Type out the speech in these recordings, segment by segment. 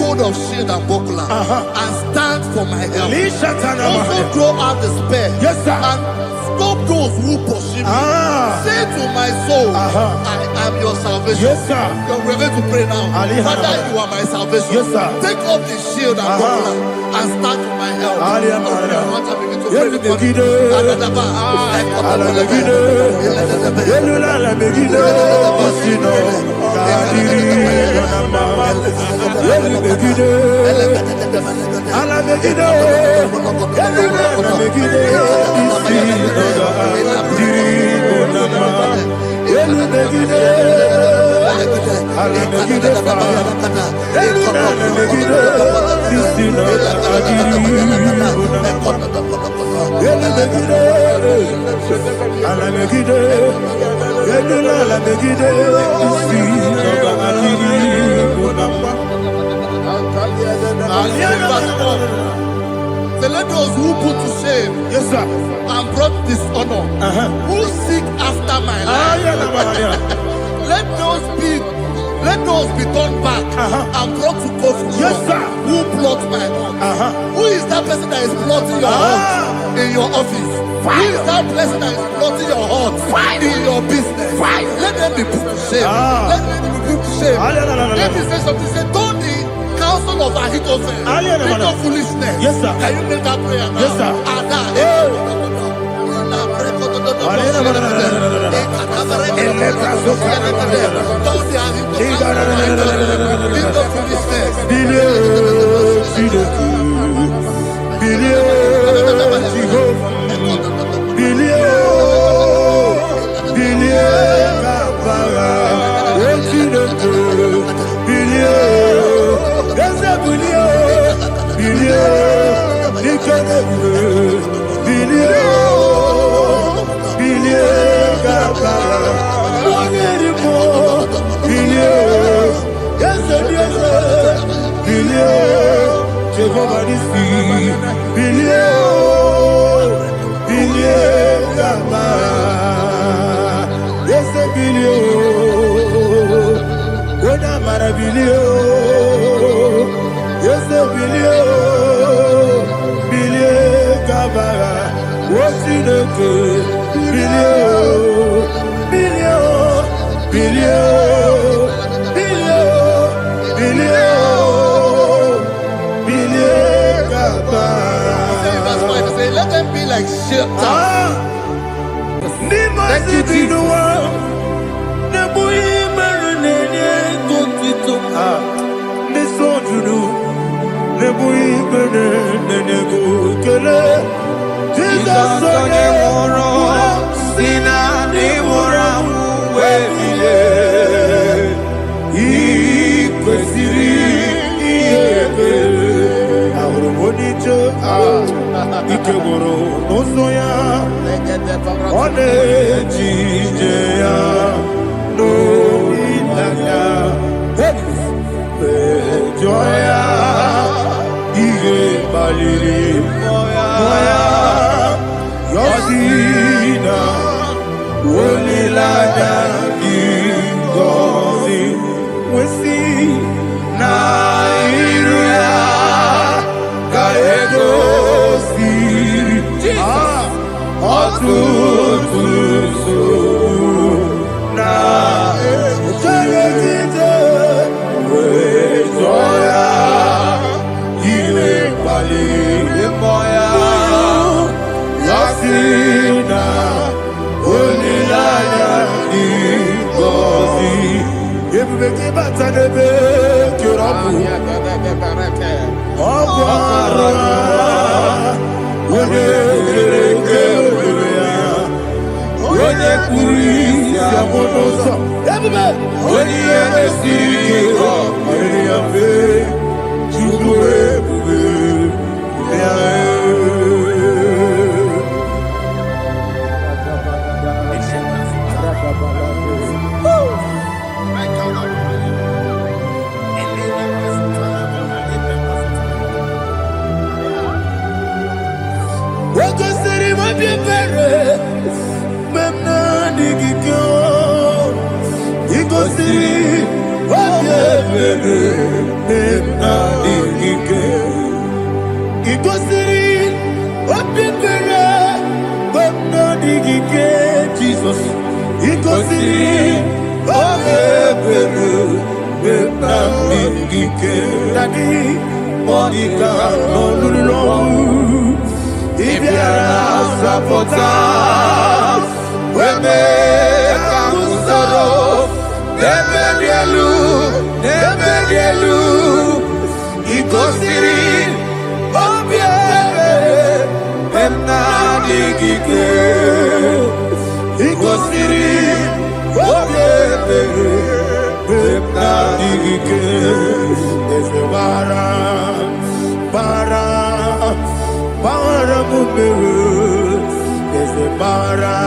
hold of shield and buckler and stand for my help. Also throw out the spear and stop those who pursue me. Say to my soul, I am your salvation. We're going to pray now. Father, you are my salvation. Take off the shield and buckler and stand for my help. So let those who put to shame and brought dishonor, who seek after my life, let those be turned back and brought to confusion. Who plot my heart? Who is that person that is plotting your heart in your office? Who is that person that is plotting your heart in your business? Let them be put to shame. Let them be put to shame. Let me say something. Say, don't the counsel of Ahithophel think of foolishness. Can you make that prayer now? Let them be like shelter. Thank you, Jesus. Iko siri, Jesus. Igosiri obeberu na mingike dadi monika nolulo ibiara sapota weme kamusoro nebedielu igosiri obeberu na mingike igosiri obeberu na mingike ese bara mumeru ese bara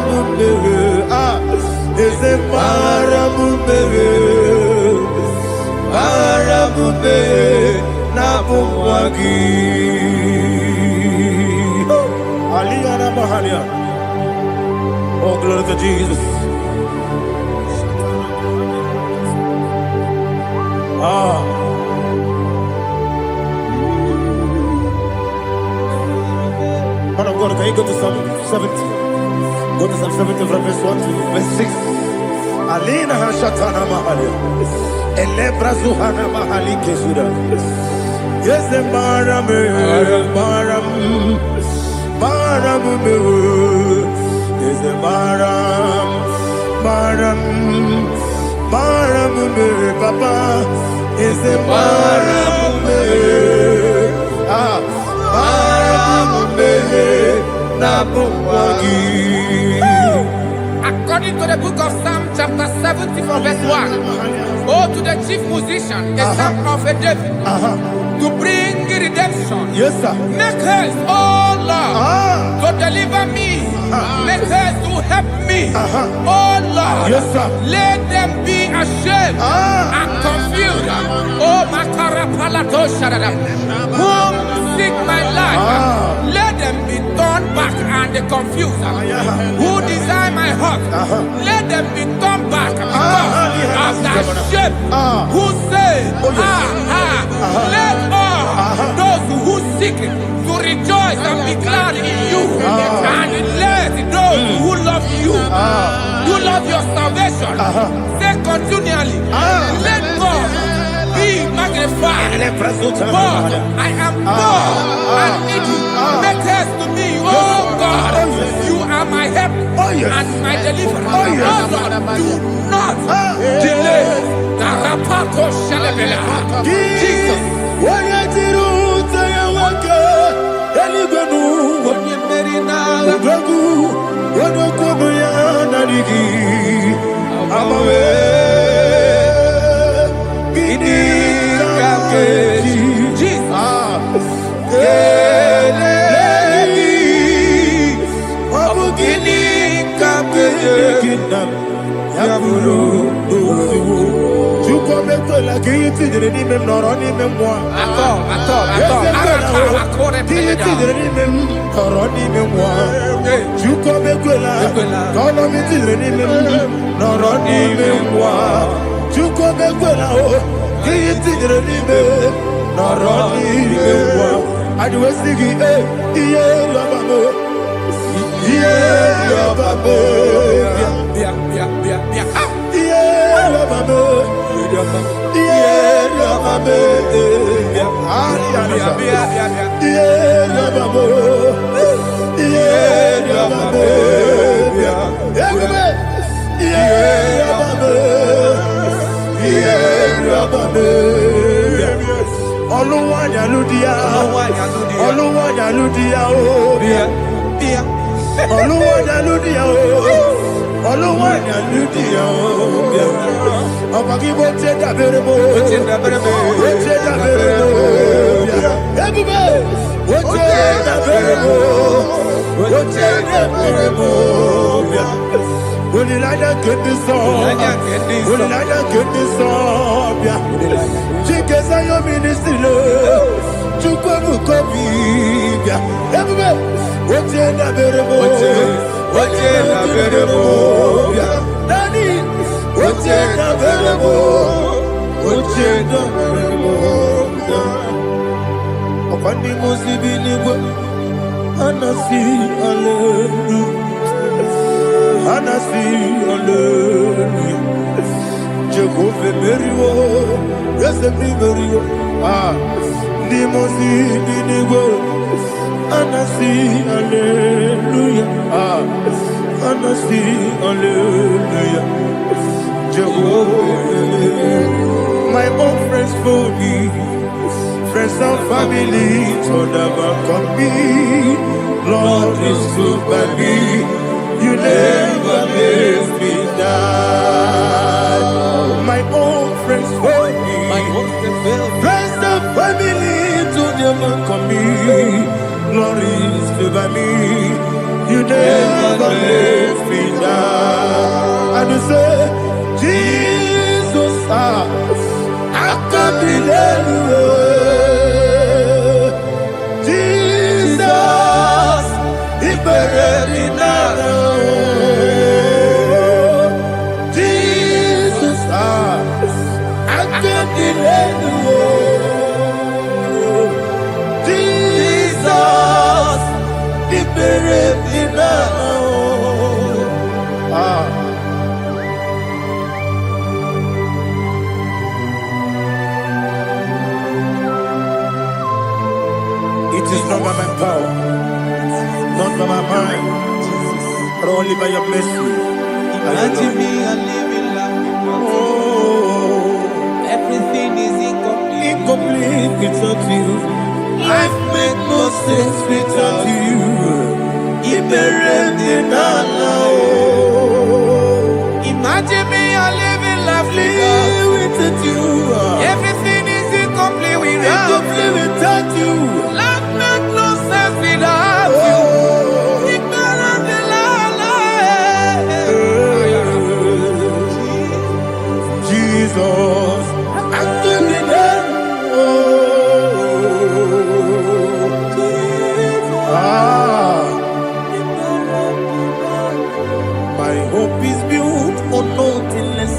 mumeru ese bara mumeru na bumwagi Aliyana Mahalia. Oh, glory to Jesus. Man of God, can you go to Psalm 70? Go to Psalm 70 from verse 1 to verse 6. Alina Hashatana Mahalia. Elebra Zuhana Mahali Kesuda. Yes, the Baram. Is the Baram, Papa. Is the Baram, Nabuwagi. According to the book of Psalm chapter 70 from verse 1, oh, to the chief musician, a son of a David, to bring redemption. Yes, sir. Make haste, oh Lord, to deliver me. Make haste to help me. Oh Lord, yes, sir. Let them be ashamed and confused. Oh, Makarapalato Shadada, whom seek my life, let them be turned back and confused. Who desire my heart, let them be turned back because of that shame. Who say, let all those who seek to rejoice and be glad in you, and let those who love you, who love your salvation, say continually, let God be magnified. God, I am poor and needy. Make haste to me, oh God. You are my help and my deliverer. Oh Lord, do not delay. Jesus. Anasi, hallelujah. Anasi, hallelujah. Jehovah Merio, yes, the Merio. Nimosi, Ninigo. Anasi, hallelujah. Anasi, hallelujah. Jehovah, my own friends for me, friends and family, so never come me. Lord is good by me, you never leave me down. My own friends for me, friends and family, so never come me. Lord is good by me, you never leave me down. And you say, Jesus, I can't believe you. Jesus, He buried me now. Jesus, I can't believe you. Jesus, He buried me now. It is not by my power, not by my mind, but only by your mercy. Imagine me and living life without you. Oh, Everything is incomplete. incomplete without you. Life makes no sense without you. Imagine me and living life without you. Everything is incomplete Without you. Life makes no sense without you. Jesus, I give you my hope is built on nothing less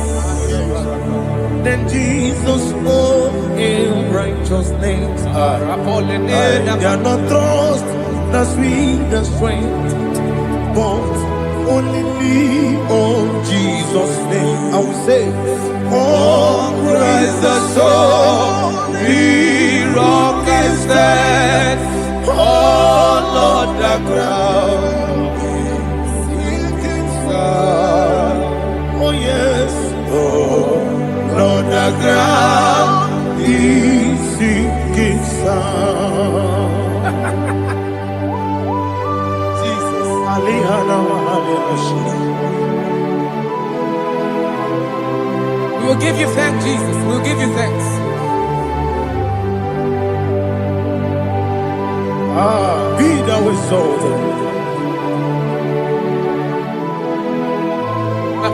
than Jesus' own righteousness. I cannot trust the sweetest strength, but only lean on Jesus' name. I will say, oh, Christ the soul, the rock is dead. Oh, Lord, the ground is sinking sun. Oh, yes, oh, Lord, the ground is sinking sun. Jesus, We will give you thanks, Jesus. We will give you thanks. Be thou exalted.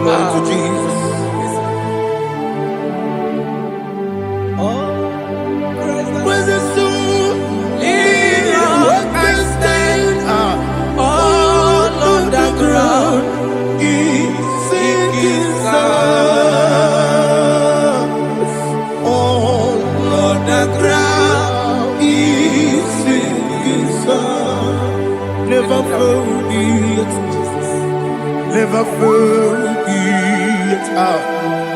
Glory to Jesus. Where's the soul? What can stand? All on the ground is sinking sun. All on the ground is sinking sun. Never forget, never forget,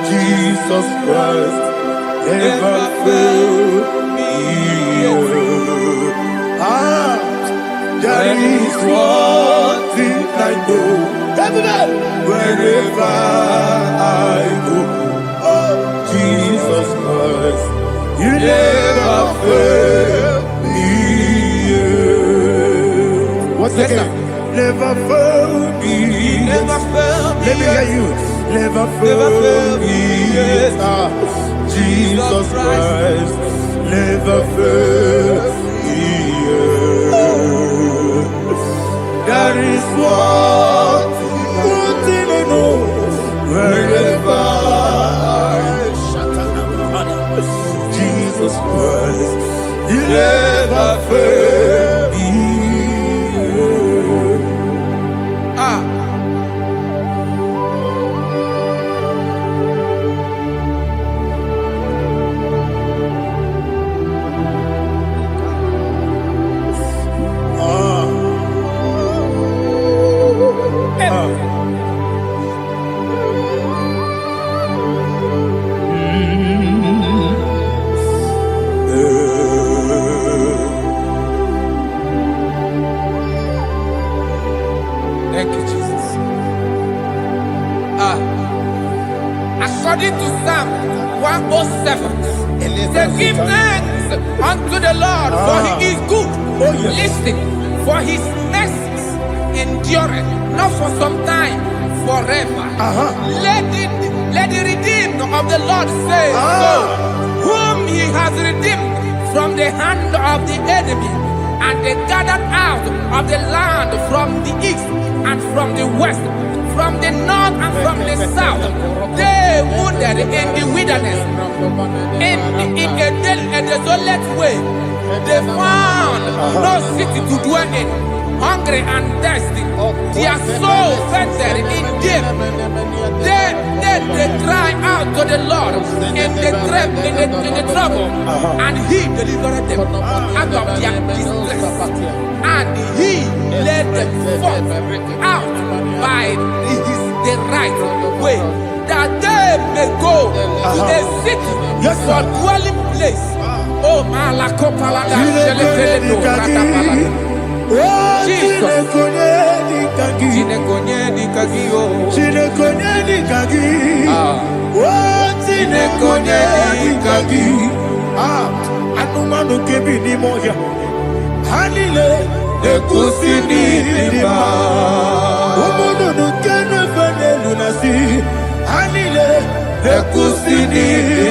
Jesus Christ. Never fail me. There is one thing I know. Wherever I go, oh, Jesus Christ, you never fail me. What's Yes, again? Never fail me. Never fail me. Let me hear you. Never fail me. Jesus Christ, never fail me. That is what I know. Wherever Jesus Christ, you never fail me. According to Psalm 107, say, give thanks unto the Lord, for he is good. Oh, yes. Listen, for his mercies endureth, not for some time, forever. Let the redeemed of the Lord say so, whom he has redeemed from the hand of the enemy, and they gathered out of the land from the east and from the west, from the north and from the south. They wandered in the wilderness, in a desolate way. They found no city to dwell in, hungry and thirsty. Their soul fainted in deep. They cry out to the Lord in the trouble, and he delivered them out of their distress, and he led them forth out by the right way, that they may go to a city for dwelling place. Oh, Malakopalada, Jesus. Anumanu kebi ni moja Halile Ekusini lima Umudu nukene fene lunasi Halile Ekusini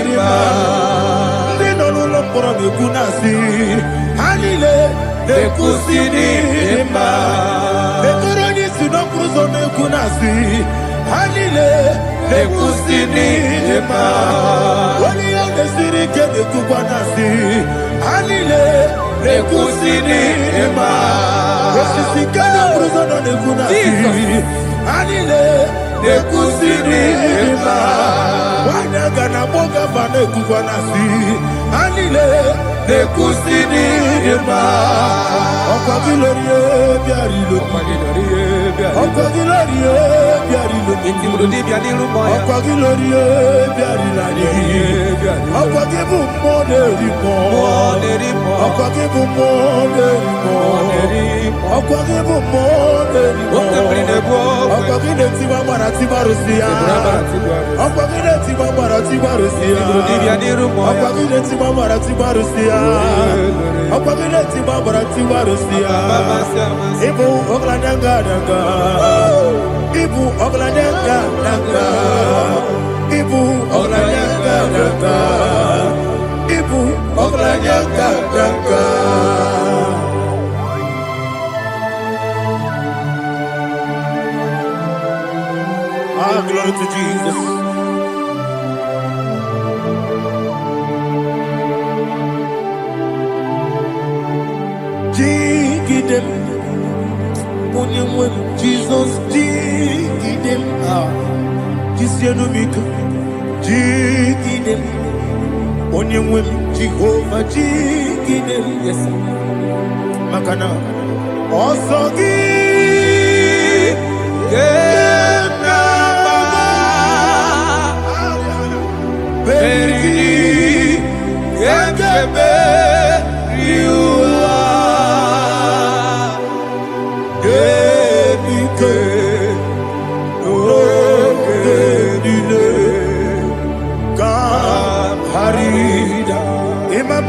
lima Nino lulambura mikunasi Halile Ekusini lima Ekoroni sinokruzo mikunasi Halile Ekusini lima Wali ya nesiri kene kubanasi Halile Ekusini lima Osisi kene kruzo no nekunasi Halile Ekusini lima Wanyaga na boga vane kubanasi Halile Ekusini lima Okwa gilorie biarilo Okwa gilorie biarilo Okwa gilorie biarilani Okwa gibu moderimo Okwa gibu moderimo Okwa gibu moderimo Okwa gileti wa marati barusia Okwa gileti wa marati barusia Okwa gileti wa marati barusia Okwa gileti wa marati barusia Ibu ogladanga danga Ibu ogladanga danga Ibu ogladanga danga Ibu ogladanga danga Ah, glory to Jesus. Jigidem, Jesus, jigidem, Jisianumika, jigidem, Jehovah, jigidem, yes, Makana, Osogi,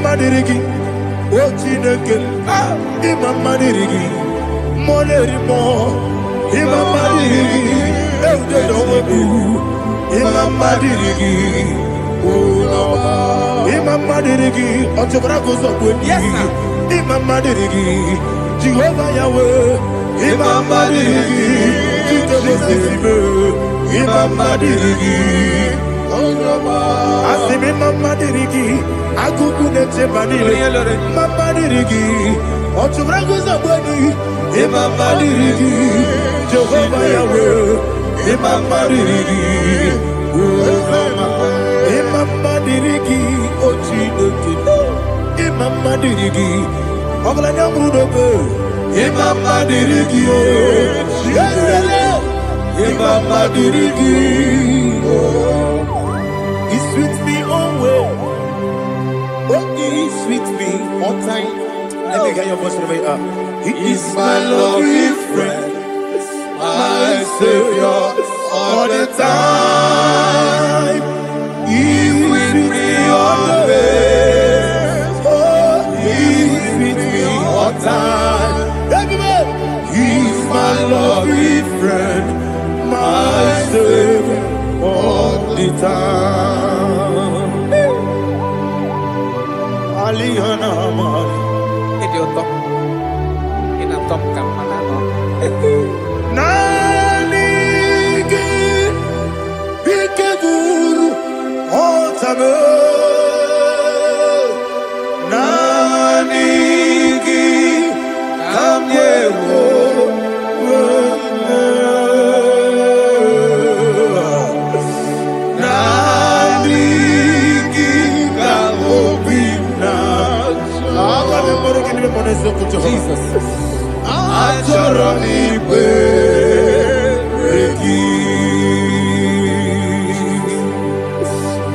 Madirigi, Ochineke, Imam Madirigi, Molerimo, Imam Madirigi, Eudedowebu, Imam Madirigi, Imam Madirigi, Otobragos of Wendy, Imam Madirigi, Jehovah Yahweh, Imam Madirigi, Imam Madirigi, Asimi Mama Dirigi, Akukune Tebanile, Mama Dirigi, Otubragus of Wendy, Imam Madirigi, Jehovah Yahweh, Imam Madirigi, Imam Madirigi, Ochineke, Imam Madirigi, Oglanya Brudobe, Imam Madirigi, Imam Madirigi, He's with me always. Oh, he's with me all time. Let me get your voice wherever you are. He is my loving friend, my Savior all the time. Idioto. Inatom kamanano. Nanigi Bikeburu Otame Nanigi Kamyewo Nanigi Kamobina Jesus.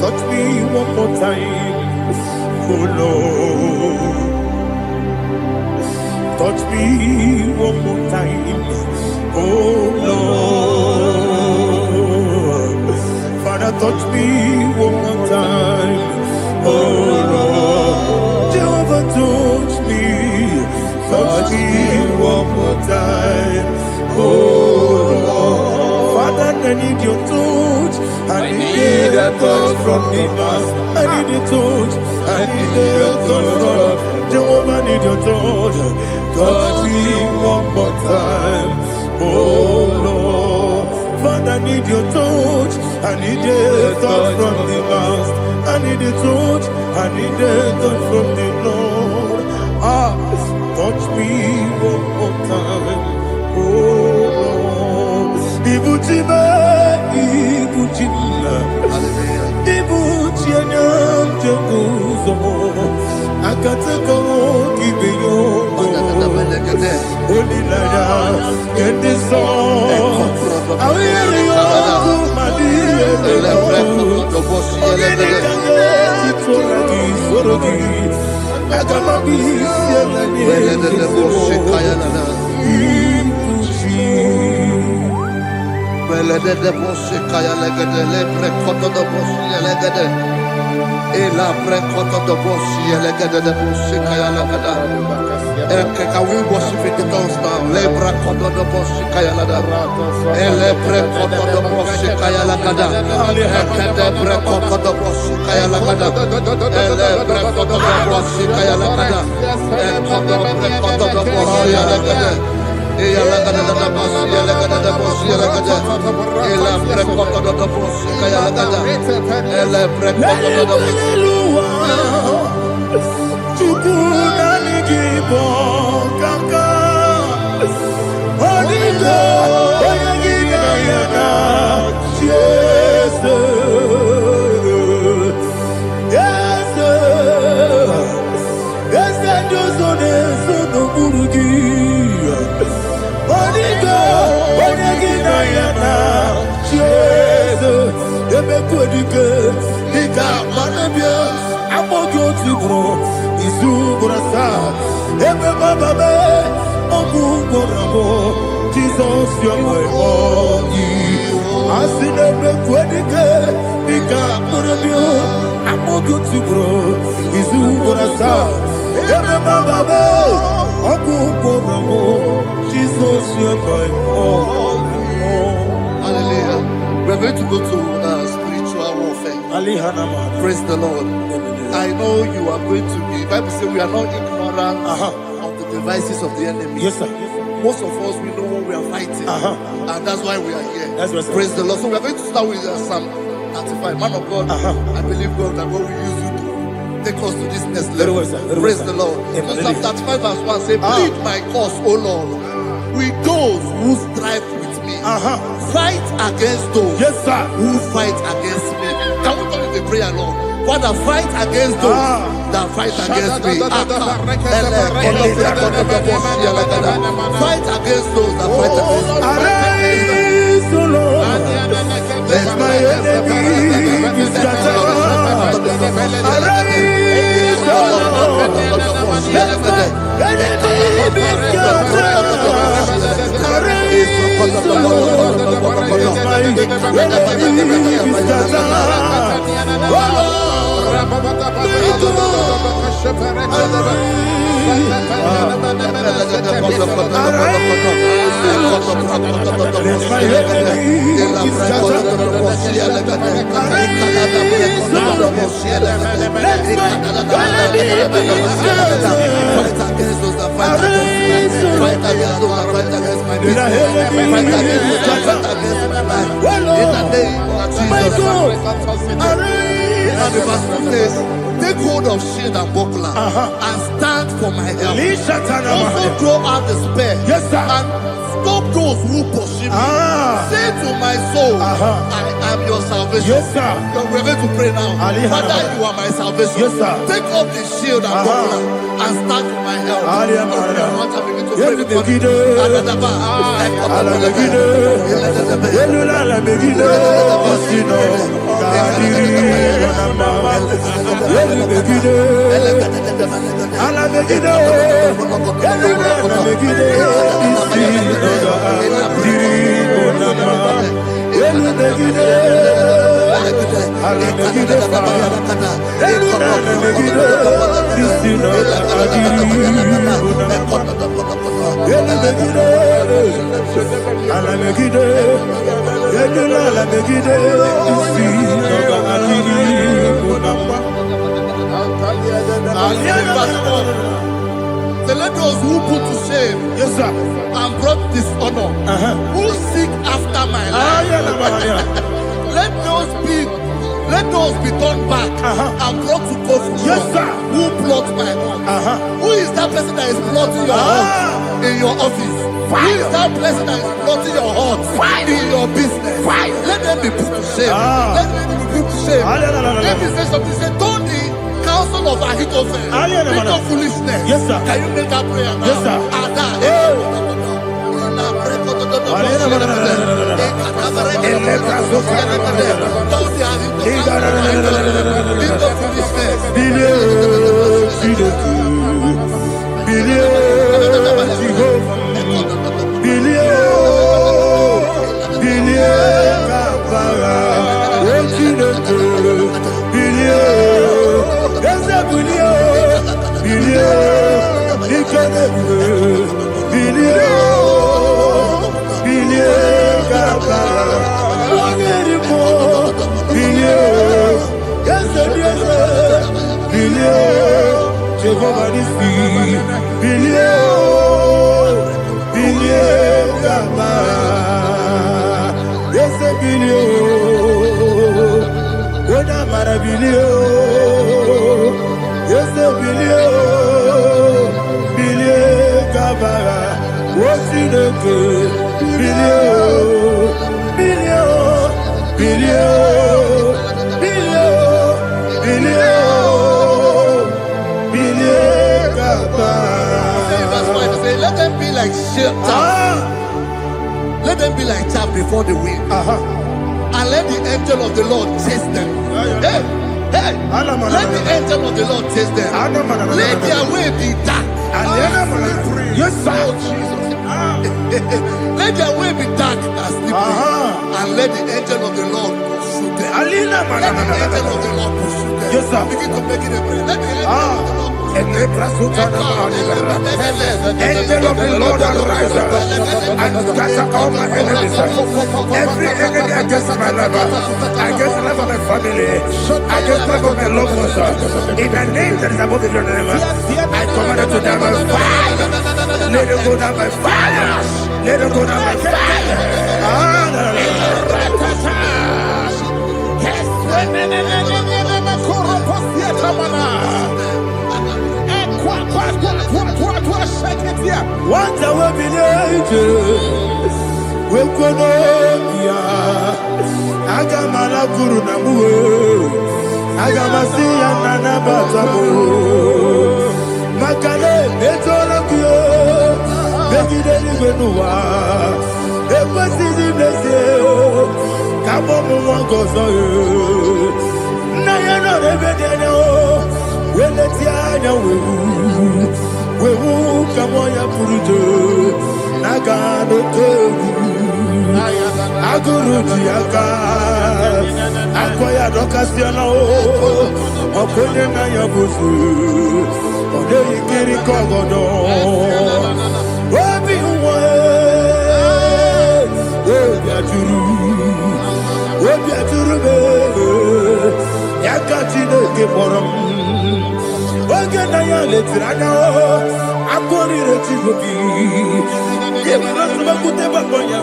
Touch me one more time, oh Lord. Touch me one more time, oh Lord. Father, touch me one more time, oh Lord. Jehovah, touch me. Touch me one more time, oh Lord. Father, I need your touch. I need a touch from the Master. I need a touch. I need a touch from Jehovah. I need your touch. Touch me one more time, oh Lord. Father, I need your touch. I need a touch from the Master. I need a touch. I need a touch from the Lord. Touch me one more time, oh Lord. Ibuchima, Ibuchima, Ibuchina, Jeguzo. Akateko kibeyo, Olilaya, get this song. I hear you, Madia, Can we worship in the tongues now? Lebra kodo do boshi kaya lada. Elebre kodo do boshi kaya lada. Elebre kodo do boshi kaya lada. Elebre kodo do boshi kaya lada. Kodo do boshi lada. Eya lada da boshi lada da boshi lada. Elebre kodo do boshi kaya lada. Elebre kodo do boshi. Chukunanigibo kaka Onigo Oyagina Jesus Yes Yes Josone Sono Burugi Onigo Oyagina Jesus Ebekwedike Nika Manabia Amogo Tibro Izubrasa, Ebe Bababe, Ogu Gorabo, Jesus, you're my only. I see the Quedike, Nika Murabio, Amogu Tibro, Izubrasa, Ebe Bababe, Ogu Gorabo, Jesus, you're my only. Hallelujah. We're going to go to spiritual warfare. Praise the Lord. I know you are going to be. Bible says we are not ignorant of the devices of the enemy. Yes, sir. Most of us, we know what we are fighting, and that's why we are here. That's right, sir. Praise the Lord. So we are going to start with Psalm 35. Man of God, I believe God that God will use you to take us to this next level. Praise the Lord. So Psalm 35 verse 1 says, plead my cause, O Lord, with those who strive with me. Fight against those who fight against me. Can we turn in the prayer, Lord? Father, fight against those that fight against me. Fight against those that fight against me. Arise, O Lord. Let my enemy be scattered. Arise, O Lord. Let my enemy be scattered. Arise, O Lord. Let my enemy be scattered. Oh Lord. against those that fight against me. Fight against those that fight against my business. Fight against those that fight against my life. In the name of Jesus. And the verse says, take hold of shield and buckler and stand for my help. Also throw out despair and stop those who pursue me. Say to my soul, I am your salvation. We're going to pray now. Father, you are my salvation. Take up the shield and buckler and stand for my help. So let those who put to shame and brought dishonor, who seek after my life, let those be turned back and brought to confusion. Who plot my hurt? Who is that person that is plotting your hurt in your office? Who is that person that is plotting your hurt in your business? Let them be put to shame. Let them be put to shame. Let me say something. Say, don't the counsel of Ahithophel think of foolishness. Can you make that prayer now? Let them be like chaff. Let them be like chaff before the wind. And let the angel of the Lord chase them. Let the angel of the Lord chase them. Let their way be dark. Let their way be dark as slippery. And let the angel of the Lord pursue them. Let the angel of the Lord pursue them. Begin to make it a prayer. Let the angel of the Lord Angel of the Lord arise and scatter all my enemies. Every enemy against my life, against the life of my family, against the life of my loved ones. In the name that is above your name, I command it to them by fire. Let it go down by fire. Let it go down by fire. What I will be we could Agamala Guru Namu Agamasi and Nabatamu Makale Betolakio Begideli Benua Epasi Blessio Kabomu Gozo Nayana Rebedeno when the Tiana we will come on your Purujo Nagano Aguru Yaka Akoya Docasiano Okoye Nayabusu Ode Kiri Kogodo Obi Obiaturu Yakati de Keporum Oge na ya letiri anya akụrịrị Chigobi ịmara sọgbakute gbakọ ya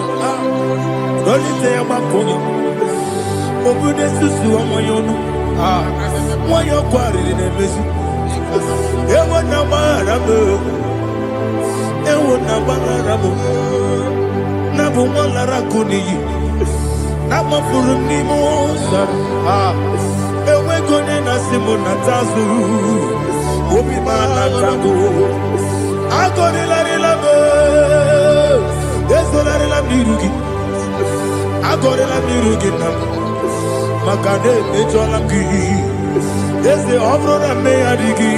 dọlite ya gbakọ ya obodo susu ọmọ ya ọnụ nwanyị ọkụ arịrị na-emezi ewo na gbaghara m ewo na gbaghara m na bụ nwa lara akụ n'iyi na gbafuru m n'ime ụzọ enweghị onye na-asị m na tazụ obi m anatago agọrịlarịla m ezolarịla m n'iru gị agọrịla m n'iru gị na m maka na emejọla m gị eze ọ bụrụ na mmegharị gị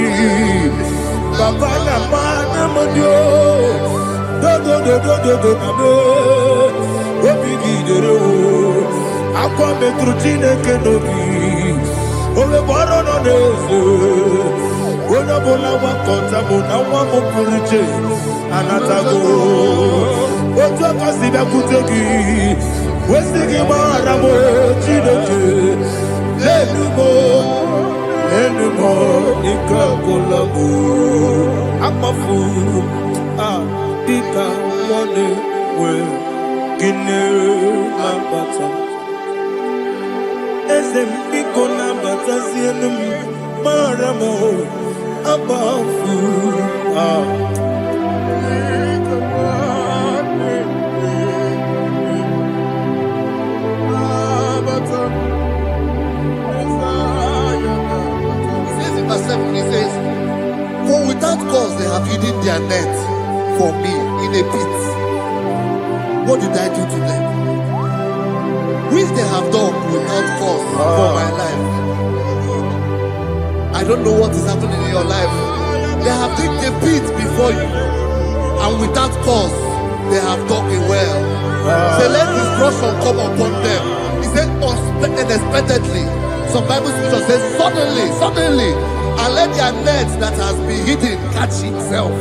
papa na mma na mmadụ dodododododo na m obi gị dere akwa metụrụ Chineke n'obi onye gbọrọ nọ n'eze onye ọbụla gbakọta bụ na nwa m pụrụ iche anatago otu aka si bịakwute gị wesị gị gbaghara m Chineke enumo ike agwụla m akpafuru dịka nwa na-enwe gịnị na-abata eze m biko na-abatazienu m mara m akpafuru He says, for without cause they have hidden their net for me in a pit. What did I do to them? Which they have done without cause for my life. I don't know what is happening in your life. They have digged a pit before you, and without cause they have dug a well. Say, let destruction come upon them. He said, unexpectedly. Some Bible scripture says, suddenly, and let their net that has been hidden catch itself.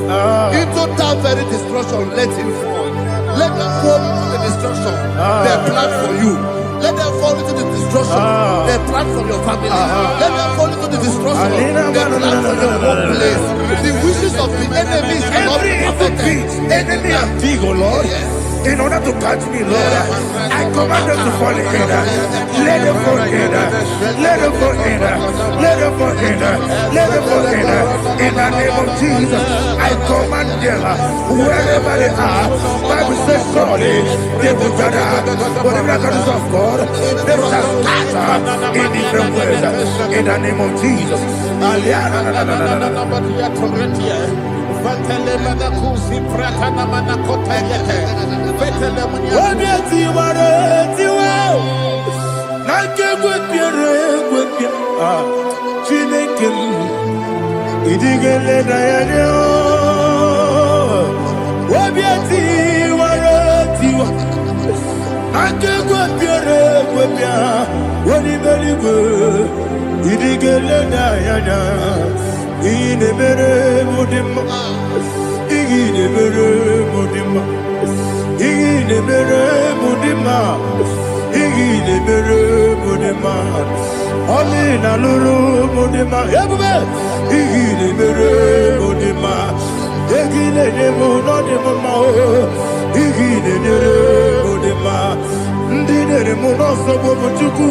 Into that very destruction, let it fall. Let them fall into the destruction they plan for you. Let them fall into the destruction they plan for your family. Let them fall into the destruction they plan for your workplace. The wishes of the enemy shall not be perfected. Enemy and dig, oh Lord. In order to catch me, Lord, I command them to fall in. Let them fall in. Let them fall in. Let them fall in. Let them fall in. In the name of Jesus, I command them wherever they are. Bible says, surely they will gather. But the miracles of God, they will scatter in different ways. In the name of Jesus. Chineke idigele dayanya obiati waratiwa akegwe piere gwepia woni beligwe idigele dayanya inemere mudima inemere mudima inemere mudima inemere mudima Amina lulu mudima ebube inemere mudima egile nemo no dema o inemere mudima ndinere mo no sobo buchuku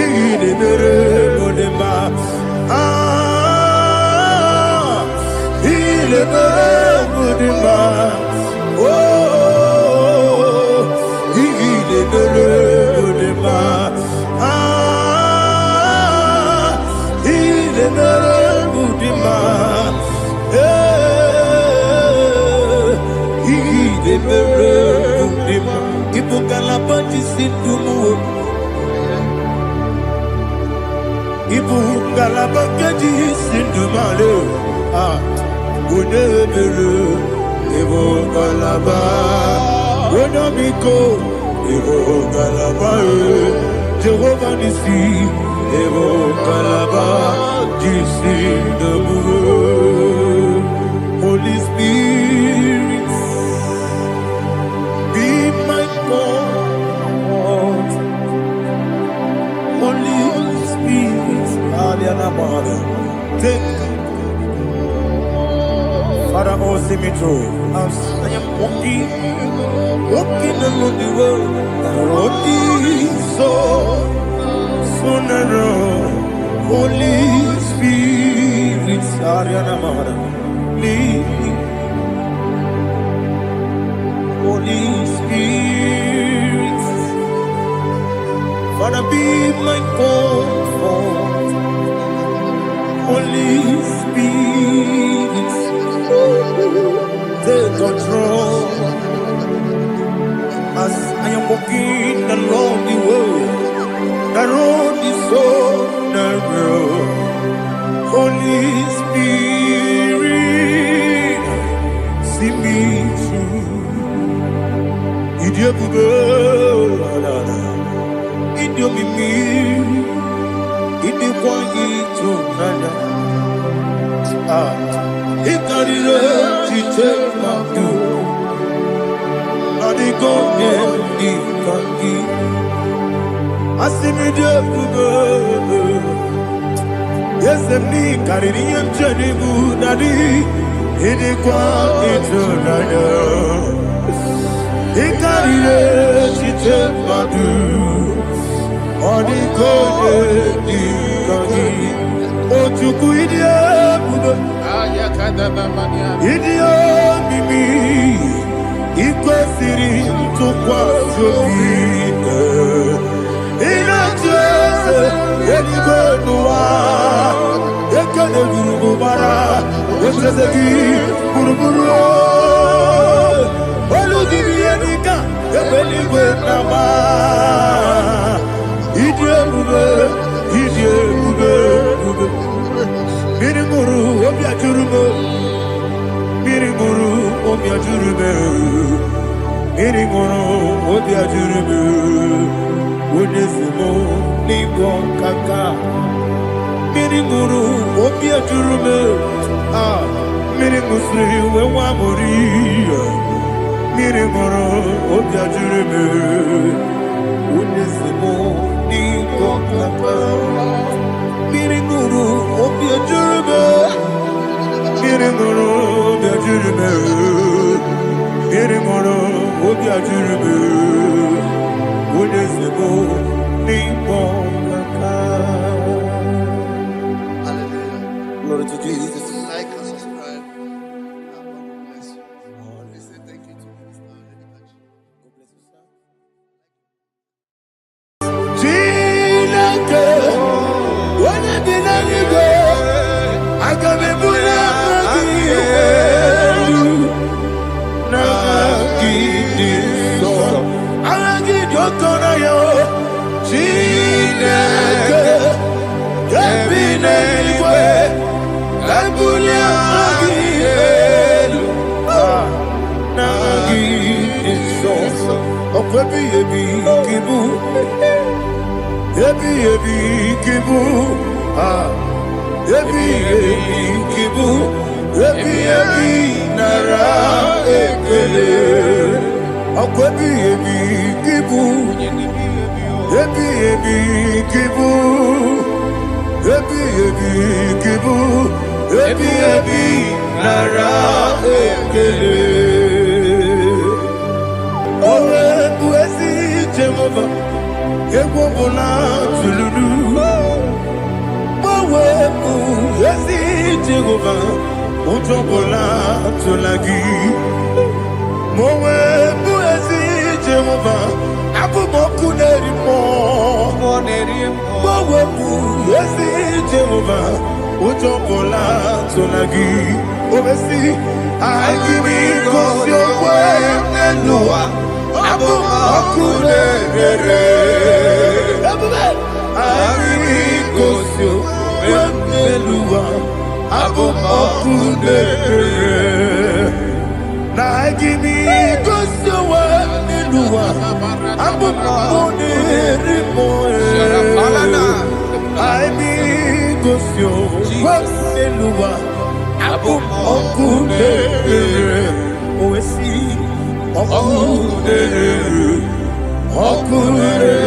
inemere mudima inemere mudima oh inemere mudima Mudima, Mudima, Ibu kalabaji sindumu, Ibu kalabaji sindumale, Udebelu, Ibu kalaba, Udamiko, Ibu kalaba, Jehovah Nisi, Ibu kalaba. The Holy Spirit, be my God. Holy Spirit, take Father, oh, see me through. As I am walking along the road, the road is so narrow. Holy Spirit, Ariana Mara, lead me. Holy Spirit, Father, be my comfort. Holy Spirit, take control. As I am walking along the road is so narrow. Holy Spirit, see me through. Idiobube, Idiomimi, Idikwanyitu nana. Ikarire chiche madu. Adigonye ikangi. Asimidiyobube. Yes, me kaririye chenibu nadi. Idikwanyitu nana. Ikarire chiche madu. Adigonye ikangi. Ojuku idiyobube. Idio mimi ikwesiri ntụkwasị obi ịna-echeze eluigwe n'ụwa ekele gburugburu echeze gị gburugburu olu gị ihe dịka ebe eluigwe na-agba ịdị ebube mmiri ṅụrụ obi ajụrụ m mmiri ṅụrụ obi ajụrụ m mmiri ṅụrụ obi ajụrụ m onye si m n'ịgwọ nkaka mmiri ṅụrụ obi ajụrụ m mmiri ṅụsịrị wee nwa amụrụ mmiri ṅụrụ obi ajụrụ m onye si m n'ịgwọ nkaka mmiri ṅụrụ obi ajụrụ m mmiri ṅụrụ obi ajụrụ m mmiri ṅụrụ obi ajụrụ m onye si m n'ịkpọ nkaka. Glory to Jesus. Like and subscribe. And God will bless you. We say thank you to Mr. Edekachi. God bless you, sir. Chineke, onye bi n'eluigwe, aga m ebuli aka gị elu, n'aha gị dị nsọ. Aha gị dị ụtọ n'anya, Chineke, nke bi n'eluigwe, ebuli aka gị elu, n'aha gị dị nsọ. Ọkwa ebighị ebi gị bụ Ebi kibu, ebi kibu, ebi nara ekele. Ọkọ ebi kibu, ebi kibu, ebi kibu, ebi nara ekele. Owe buesi Jehova. Egwu ọbụla tụlụrụ gbanwepụ ezi Jehova ụjọ ọbụla tụla gị ma o wepụ ezi Jehova abụ m ọkụ na-eri mmụọ gbanwepụ ezi Jehova ụjọ ọbụla tụla gị obesi anyị gị gosi okwe n'ụwa abụ m ọkụ na-ere anyị gosi okwe n'ụwa abụ m ọkụ na-ere na anyị gosi okwe n'ụwa abụ m ọkụ na-ere anyị gosi okwe n'ụwa abụ m ọkụ na-ere owesi Okurere,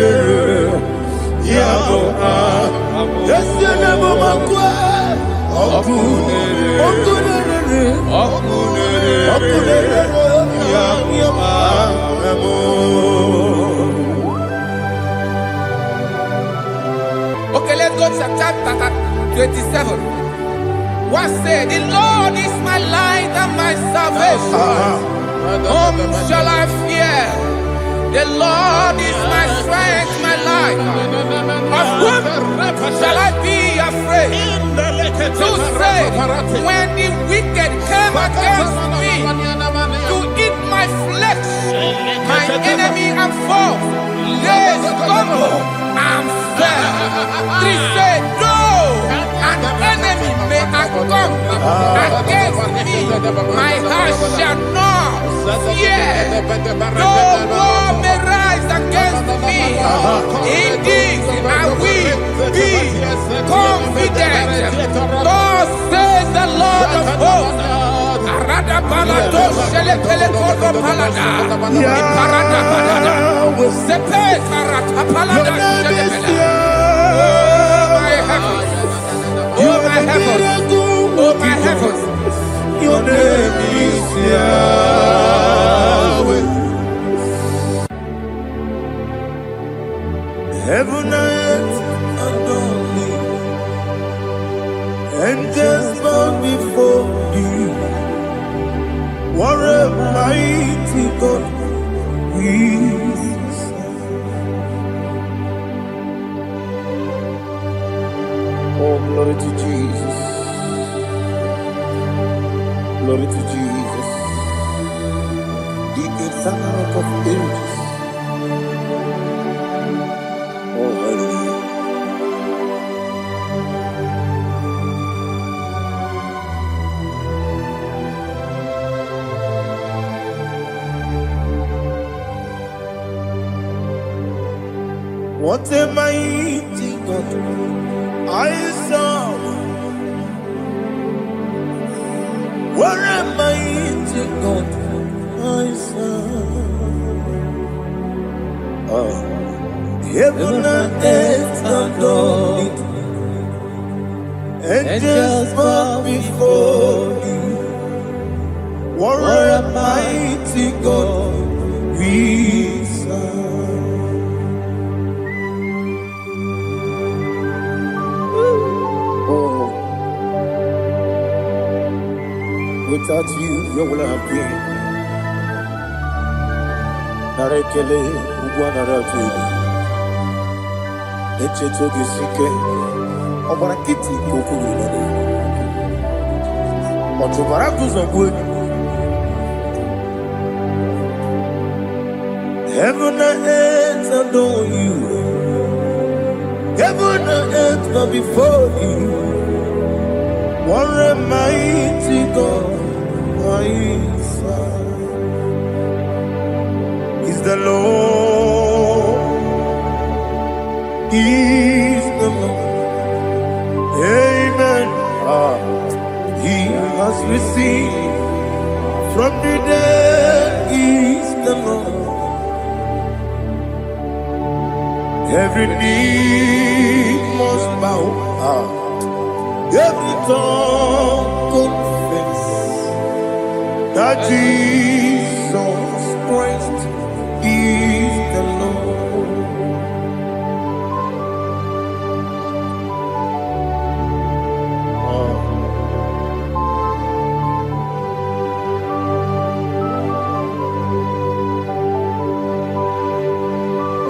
Yabo, Yesianabo Makwa, Okay, let's go to chapter 27. What said? The Lord is my light and my salvation. Whom shall I fear? The Lord is my strength, my life. Of whom shall I be afraid? To say, when the wicked came against me to eat my flesh, my enemy and foe, they stumble and fell. Three said, no, an enemy may have come against me, my heart shall not fear. No war may rise against me. Indeed, I will be confident. Thus says the Lord of hosts. Arada palado shele pele kodo palada. Iparada palada. Sepe karata palada shele pele. Oh my heavens! Oh my heavens! Oh my heavens! Your name is Yahweh. Heaven and earth adore me, angels bow before you. What a mighty God we serve. Oh, glory to Jesus. Glory to Jesus. The eternal rock of ages. Oh, hallelujah. What a mighty God I serve. What a mighty God I serve. Heaven and earth adore it. Angels bow before you. What a mighty God we serve. Without you, where would I have been? Narekele, Uguanaratu. Echetoge Sike, Obarakiti, Kokuru. Otobarakus are good. Heaven and earth adore you. Heaven and earth bow before you. What a mighty God I serve. Is the Lord. Is the Lord. Amen. He has received from the dead. Is the Lord. Every knee must bow. Every tongue confess that Jesus Christ is the Lord.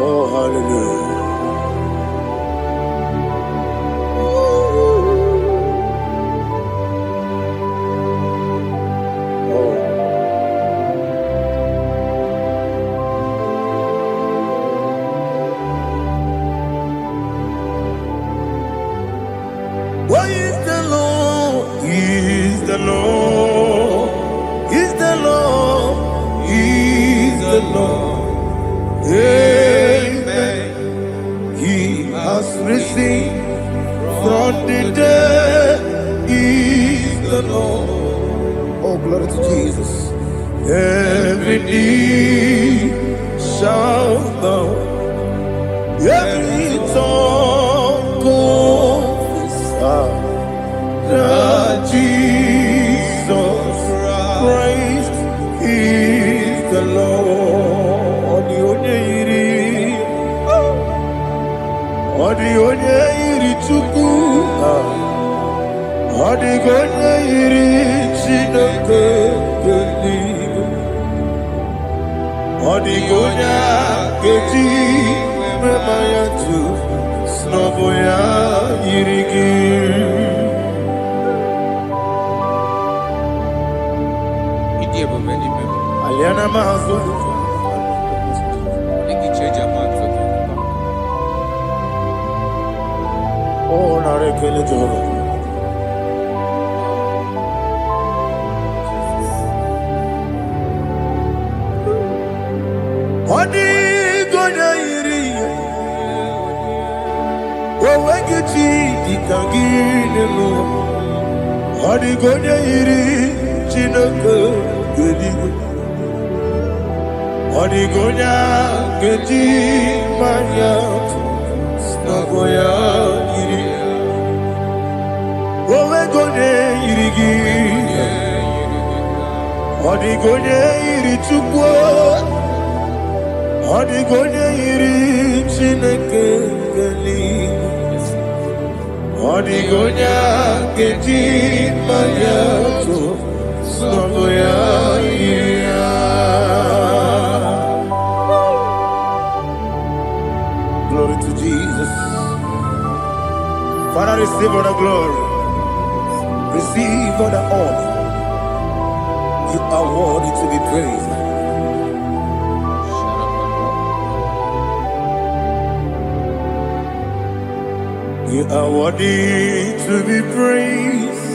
Oh, hallelujah. Why is the Lord? He is the Lord. He's the Lord. He's the Lord. Amen. He has risen from the dead. He's the Lord. Oh, glory to Jesus. Every knee shall bow. Every tongue confess. Odigonya iri Chineke geligo. Odigonya keji memaya tu snoboya irigi. Aliana mazo. Oh, narekele joro. Odigonya iri. Owegiti dikagile mo. Odigonya iri Chineke geligo. Odigonya keji maya snagoya iri. Owegonya irigi. Odigonya iri chukwu. Odigonya iri Chineke geligo. Odigonya keji maya snagoya iri. Glory to Jesus. Father, receive all the glory. Receive all the honor. You are worthy to be praised. You are worthy to be praised.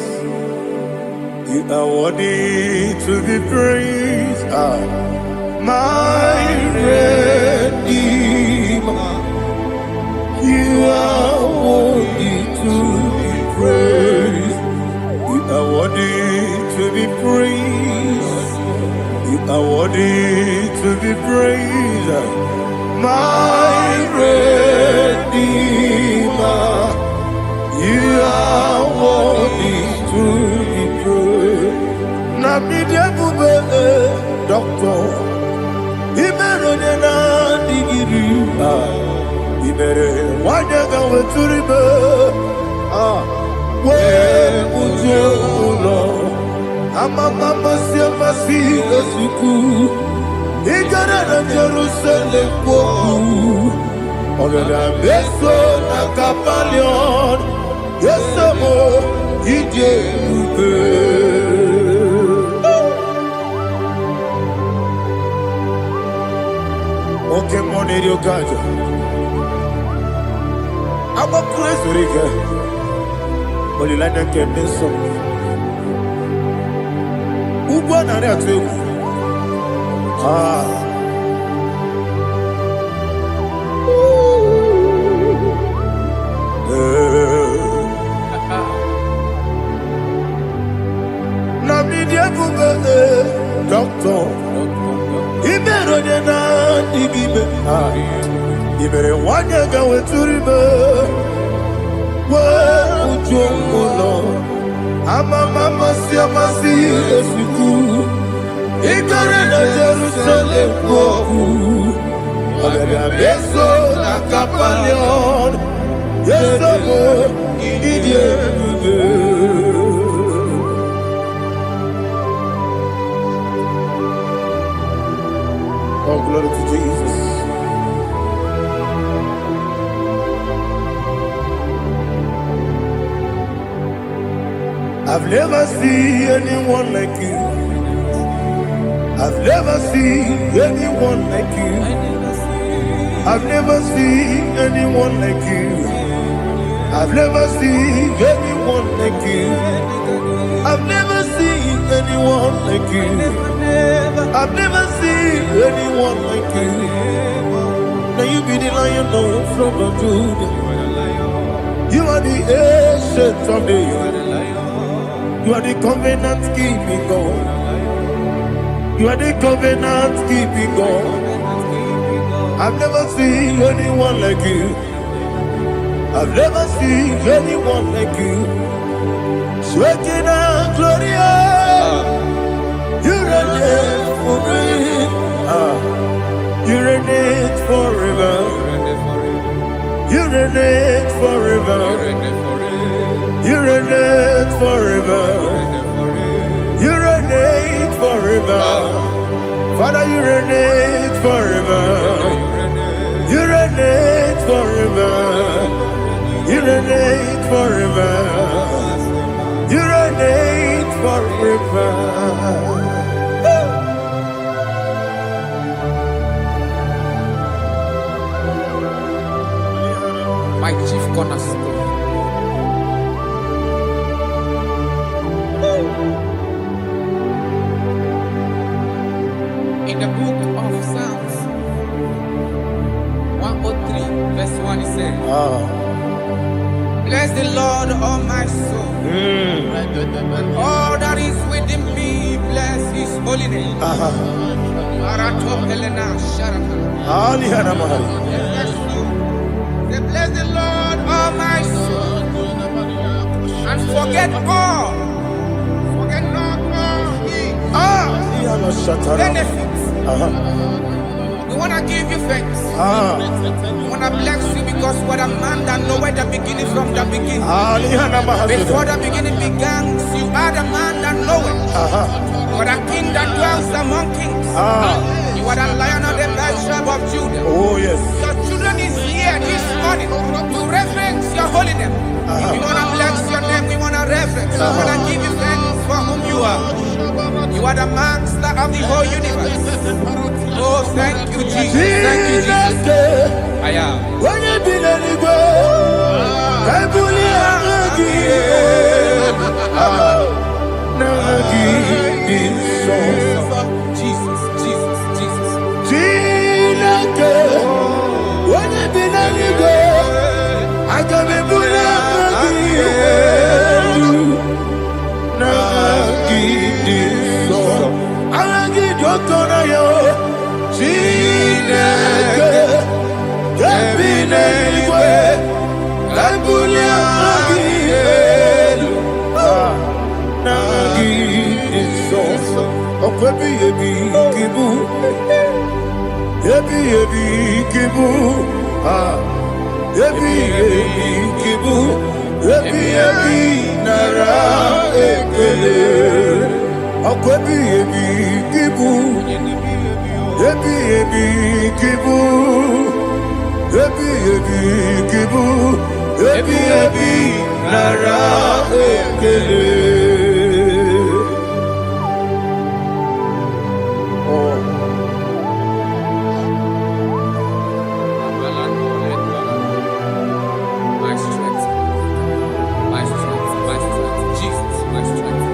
You are worthy to be praised. My Redeemer. You are worthy to be praised. You are worthy to be praised. You are worthy to be praised. My Redeemer. You are worthy to be praised. Nabidebube doctor. Imeronena digiri. Ibere wanyaga weturibe we ujo ulo amama siamasi esuku igara na Jerusalem kwoku ogada beso na kapalion yesemo ije ube oke moneri okaja. I'm a crazy rigger. Only like that can be so. Who born on that too? Namidia Buga, doctor. He better than I give it. You better want to go to river. Where would you go? I'm a mama, see a massy, as you do. Ignorant of Jerusalem, I'm a beso, a capalion. Yes, I'm a idiot. Oh, glory to Jesus. I've never seen anyone like you. I've never seen anyone like you. I've never seen anyone like you. I've never seen anyone like you. I've never seen anyone like you. I've never seen anyone like you. Now you be the lion from the Judah. You are the ancient of days. You are the covenant keeping God. You are the covenant keeping God. I've never seen anyone like you. I've never seen anyone like you. Shaking and glorious. You reign forever. You reign forever. You reign forever. You reign forever. forever. You reign forever. Father, you reign forever. You reign forever. You reign forever. You reign forever. My chief cornerstone. In the book of Psalms 103, verse 1, it says, bless the Lord, all my soul, and all that is within me, bless his holy name. Bless the Lord, all my soul, and forget not all his benefits. We want to give you thanks. We want to bless you because what a man that knoweth the beginning from the beginning. Before the beginning began, you are the man that knoweth. You are the king that dwells among kings. You are the lion of the tribe of Judah. Oh yes. Your children is here this morning to reverence your holy name. We want to bless your name. We want to reverence. We want to give you thanks for whom you are. You are the master of the whole universe. Oh, thank you, Jesus. Thank you, Jesus. I am. When you be letting go, Jesus, Jesus, Jesus. When you be letting go, I can be My strength, Jesus, my strength.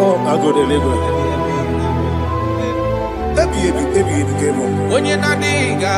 Oh, I go deliver. When you're not diga,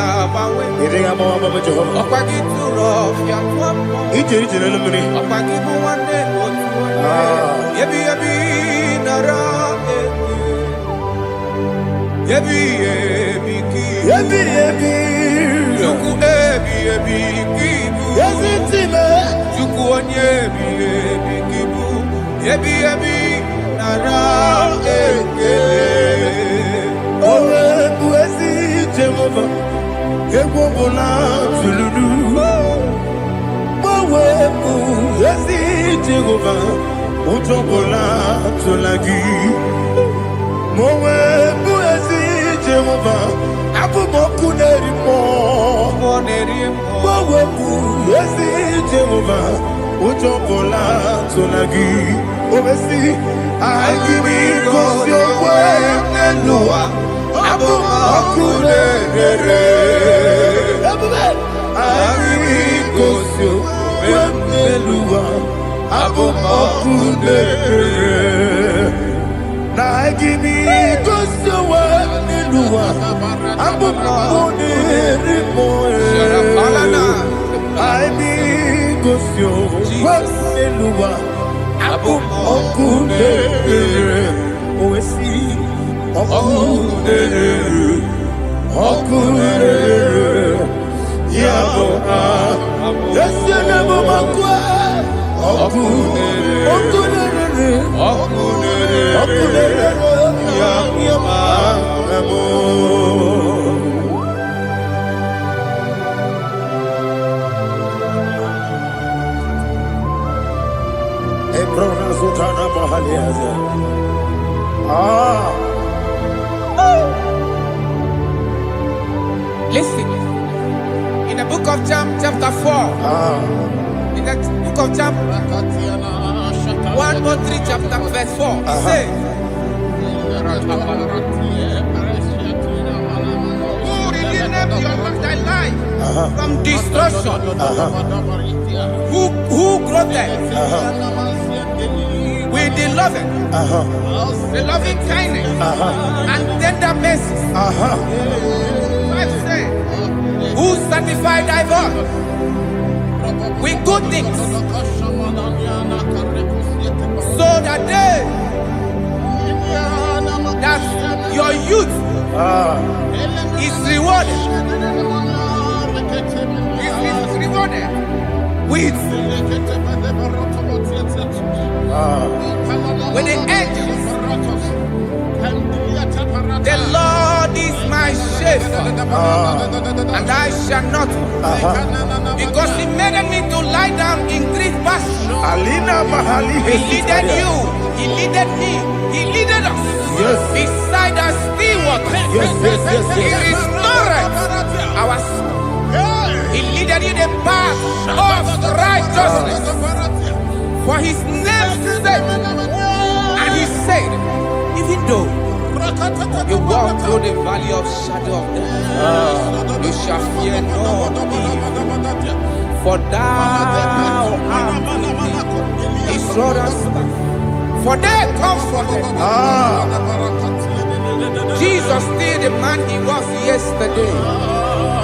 Listen, in the book of John, chapter 4, in the book of John 1:3, chapter verse 4, it says, who redeemed thy life from destruction? Who clothed with the loving kindness and tender mercies? Who sanctified thy voice with good things, so that your youth is rewarded. Is rewarded with the angels. The Lord is my shepherd, and I shall not want, because He made me to lie down in green pastures. He leaded you, He leaded me, He leaded us beside the still waters. He restored our soul. He leaded you the path of righteousness for His name's sake. And He said, even though you walk through the valley of shadow of death, you shall fear no evil, for thou art with me. His rod and staff, for they comforted. Jesus still the man He was yesterday.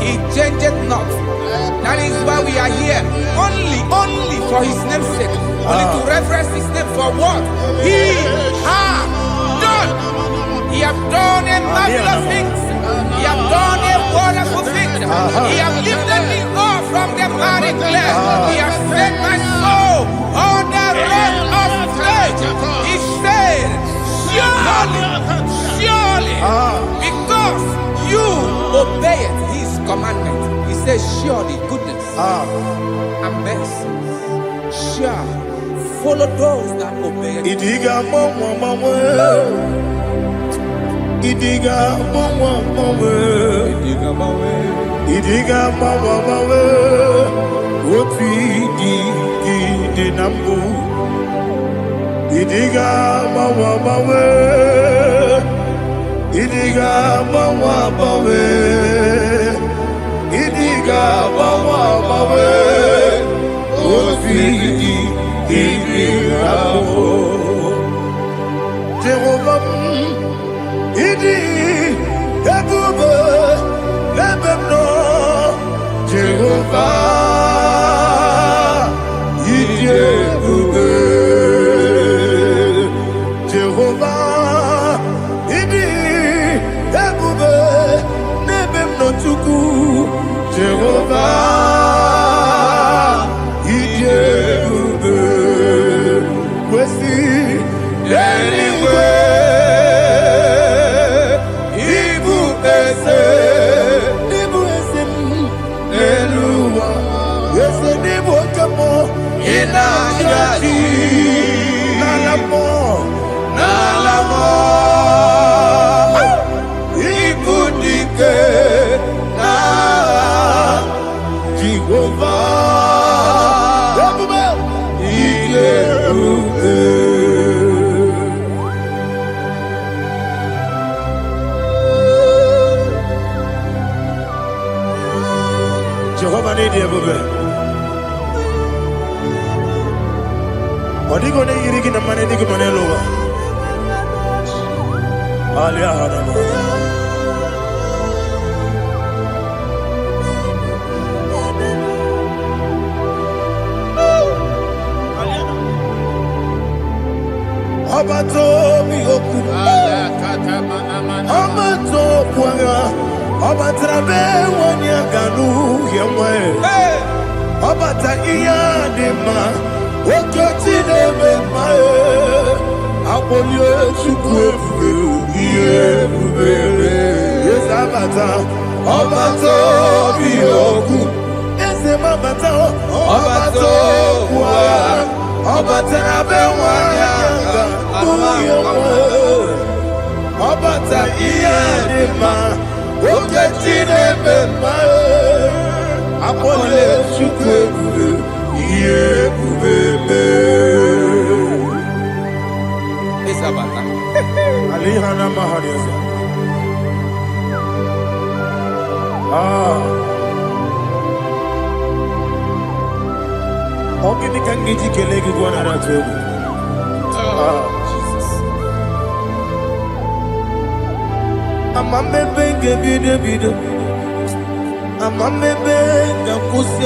He changed not. That is why we are here. Only for His name's sake. Only to reference His name for what He has done. He has done a marvelous things. He has done a wonderful thing. He has lifted me up from the miry clay. He has set my soul on the rock of faith. He said, surely, because you obeyed His commandment. He says, surely goodness and mercy shall follow those that obey. Idiga mawe, woti di nambu. Idiga mawe, idiga mawe, idiga mawe, woti di nambu. Jehovah, idi ebube lebemno. Jehovah, idi ebube. Jehovah, idi ebube lebemno tuku. Jehovah, idi ebube. Wesi anyway. Nalamo, Ibudike, na Jehovah, Jehovah need you, Odigo ne yirigi na mane digi mane lowa. Alia hadama. Abato mi oku. Abato kwanga. Abatrabe wanya ganu yemwe. Abata iya dema. Okoti nebe mae, abolye chukwe fuge, iye fuge. bata, obato bioku. Ese mabata, obato kwa, obata na bewanya, obata iya dema, oketine bema, apole chukwe iye kubebe. Esa bata. Alihana mahariya. Ogini kangiji kelegi gwana ratubu. Jesus. Amame benge bide. Amame benge kusi.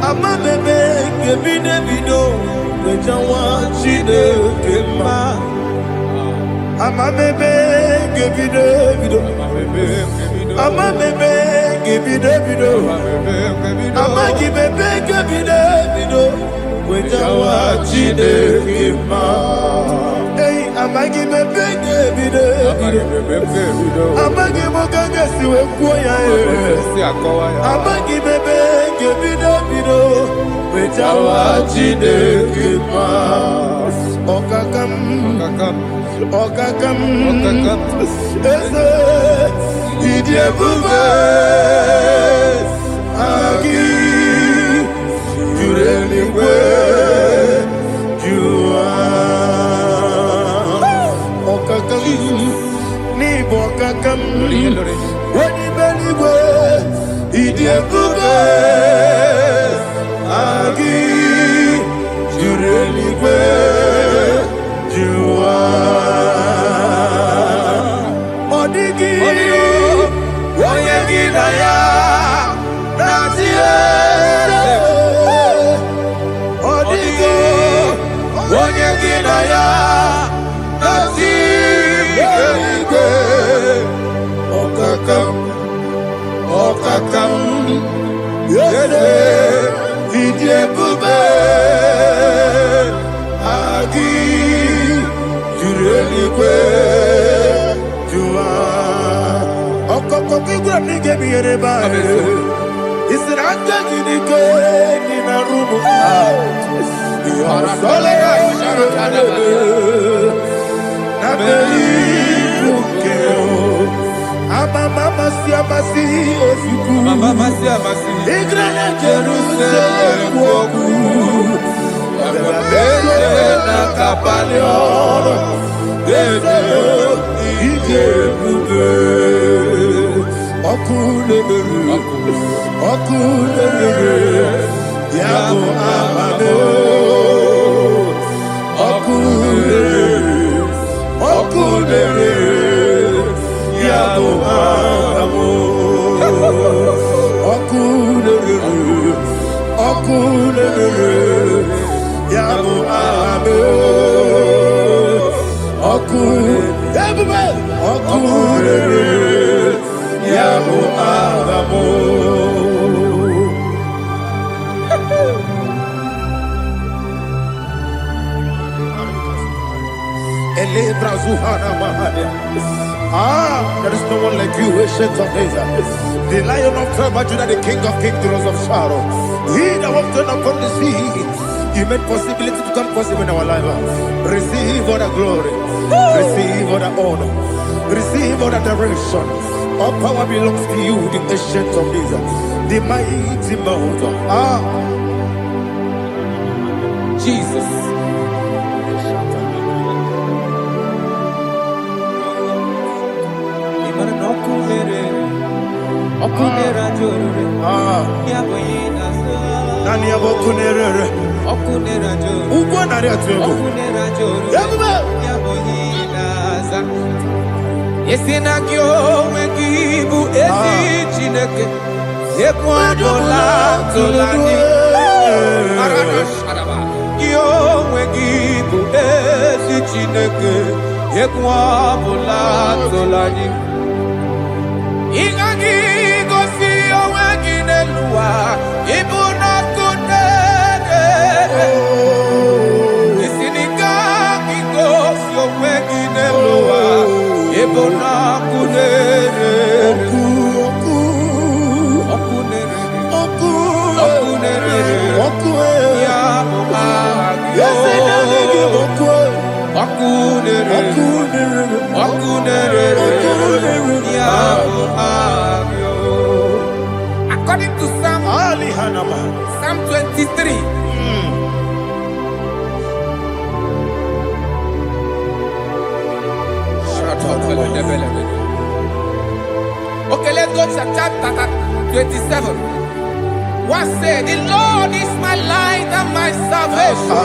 Amame benge bide. Wejawa chide kema. Amame benge bide. Amame benge bide. Amagi benge bide. Wejawa chide kema. Hey, amagi benge bide. Amagi mokanga siwe kuya. Amagi benge bide. Wejawa chide kema. Okakam. Eze idiebube agi jureligwe jua okakam ni bokakam wani beligwe idiebube agi jureligwe jua Okakam, yede, idiebube, agi, jureligwe, jua. Okokokigura nige biyereba, isiranga gidike nina rumu. Yosole nabeli ukeo. Mama siamasi osuku. Mama siamasi. Igrana Jerusalem woku. Bebe na kapaleon. Eze idiebube. Okulebere. Yabo amado. Okulebere. Yabo amo, okulere, yabo amo, okulere, yabo amo. Elebra zuhana mahane. There is no one like you, ancient of days. The Lion of tribe of Judah, the King of kings, the Rose of Sharon. He that walked upon the sea. You made possibility to come possible in our life. Receive all the glory. Receive all the honor. Receive all the direction. All power belongs to you, the ancient of days. The mighty mountain. Jesus. Okunera jorore. Yaboyina sa. Nani abokunere. Okunera jorore. Ugwa nari atuego. Okunera jorore. Yaboyina sa. Yesina kyo wekibu esi chineke. Yekwadola tolani. Arana sharaba. Kyo wekibu esi chineke. Yekwadola tolani. Ingagi gosi owegine luwa ibuna kunere. Isinika gosi owegine luwa ibuna kunere. According to Psalm 23. Okay, let's go to chapter 27. What said? The Lord is my light and my salvation.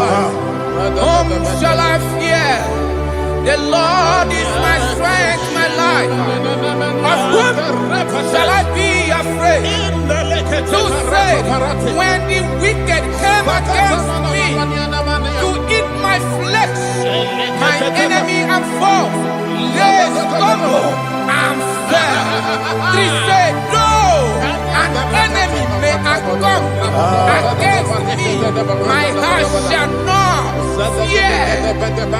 Whom shall I fear? The Lord is my strength, my life. Of whom shall I be afraid? To say, when the wicked came against me to eat my flesh, my enemy and foe, they stumble and fell. Three say, no, an enemy may have come against me, my heart shall not fear.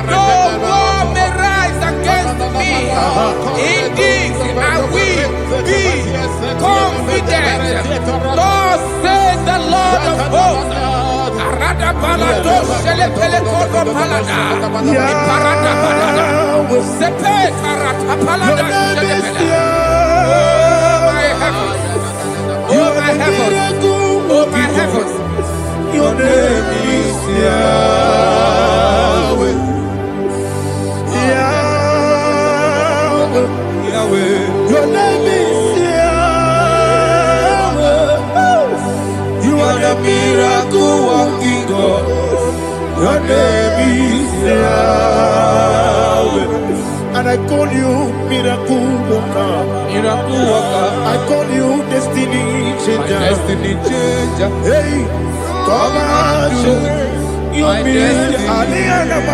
No war may rise against me. Indeed, I will be confident. Thus says the Lord of hosts. Arada balado shele pele kodo palada. Iparada balada. Sepe karata palada shele pele. Oh my heavens. Oh my heavens. Oh my heavens. Your name is Yahweh. Yahweh. Yahweh. Your name is Yahweh. You are the miracle working God. Your name is Yahweh. And I call you miracle worker. Miracle worker. I call you destiny changer. My destiny changer. Hey, come on, you mean my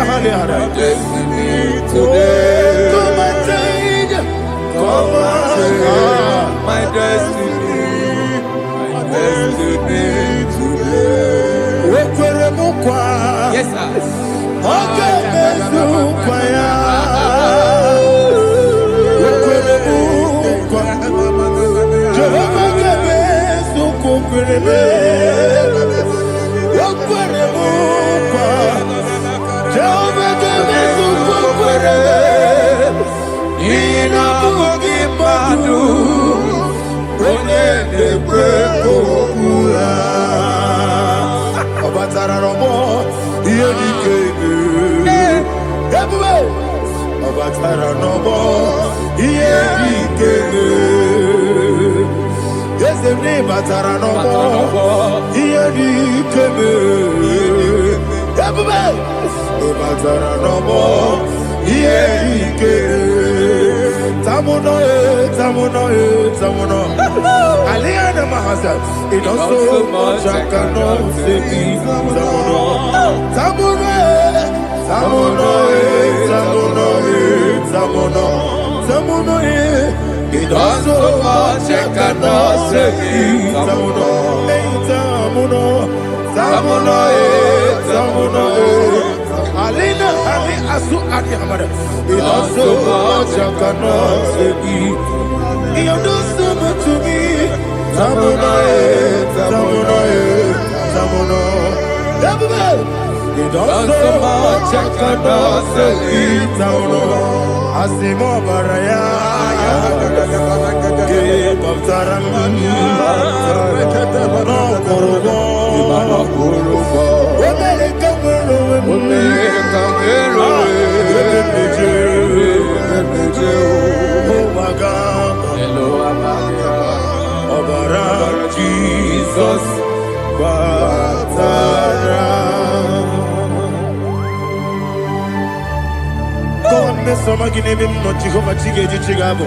destiny today. Come and change. Come on, my destiny. My destiny today. Yes, sir. Okay, it does so much I cannot say it. It does so much I cannot say it. Alina Ali Asu Adi Hamada. It does so much I cannot say it. You do so much to me. Tamuno. It does so much I cannot say it. Tamuno. Asimo Baraya. Give up Taramani. No Kurugo. Jesus, God, Mr. Maginevin, not Jehovah Chigage Chigabo.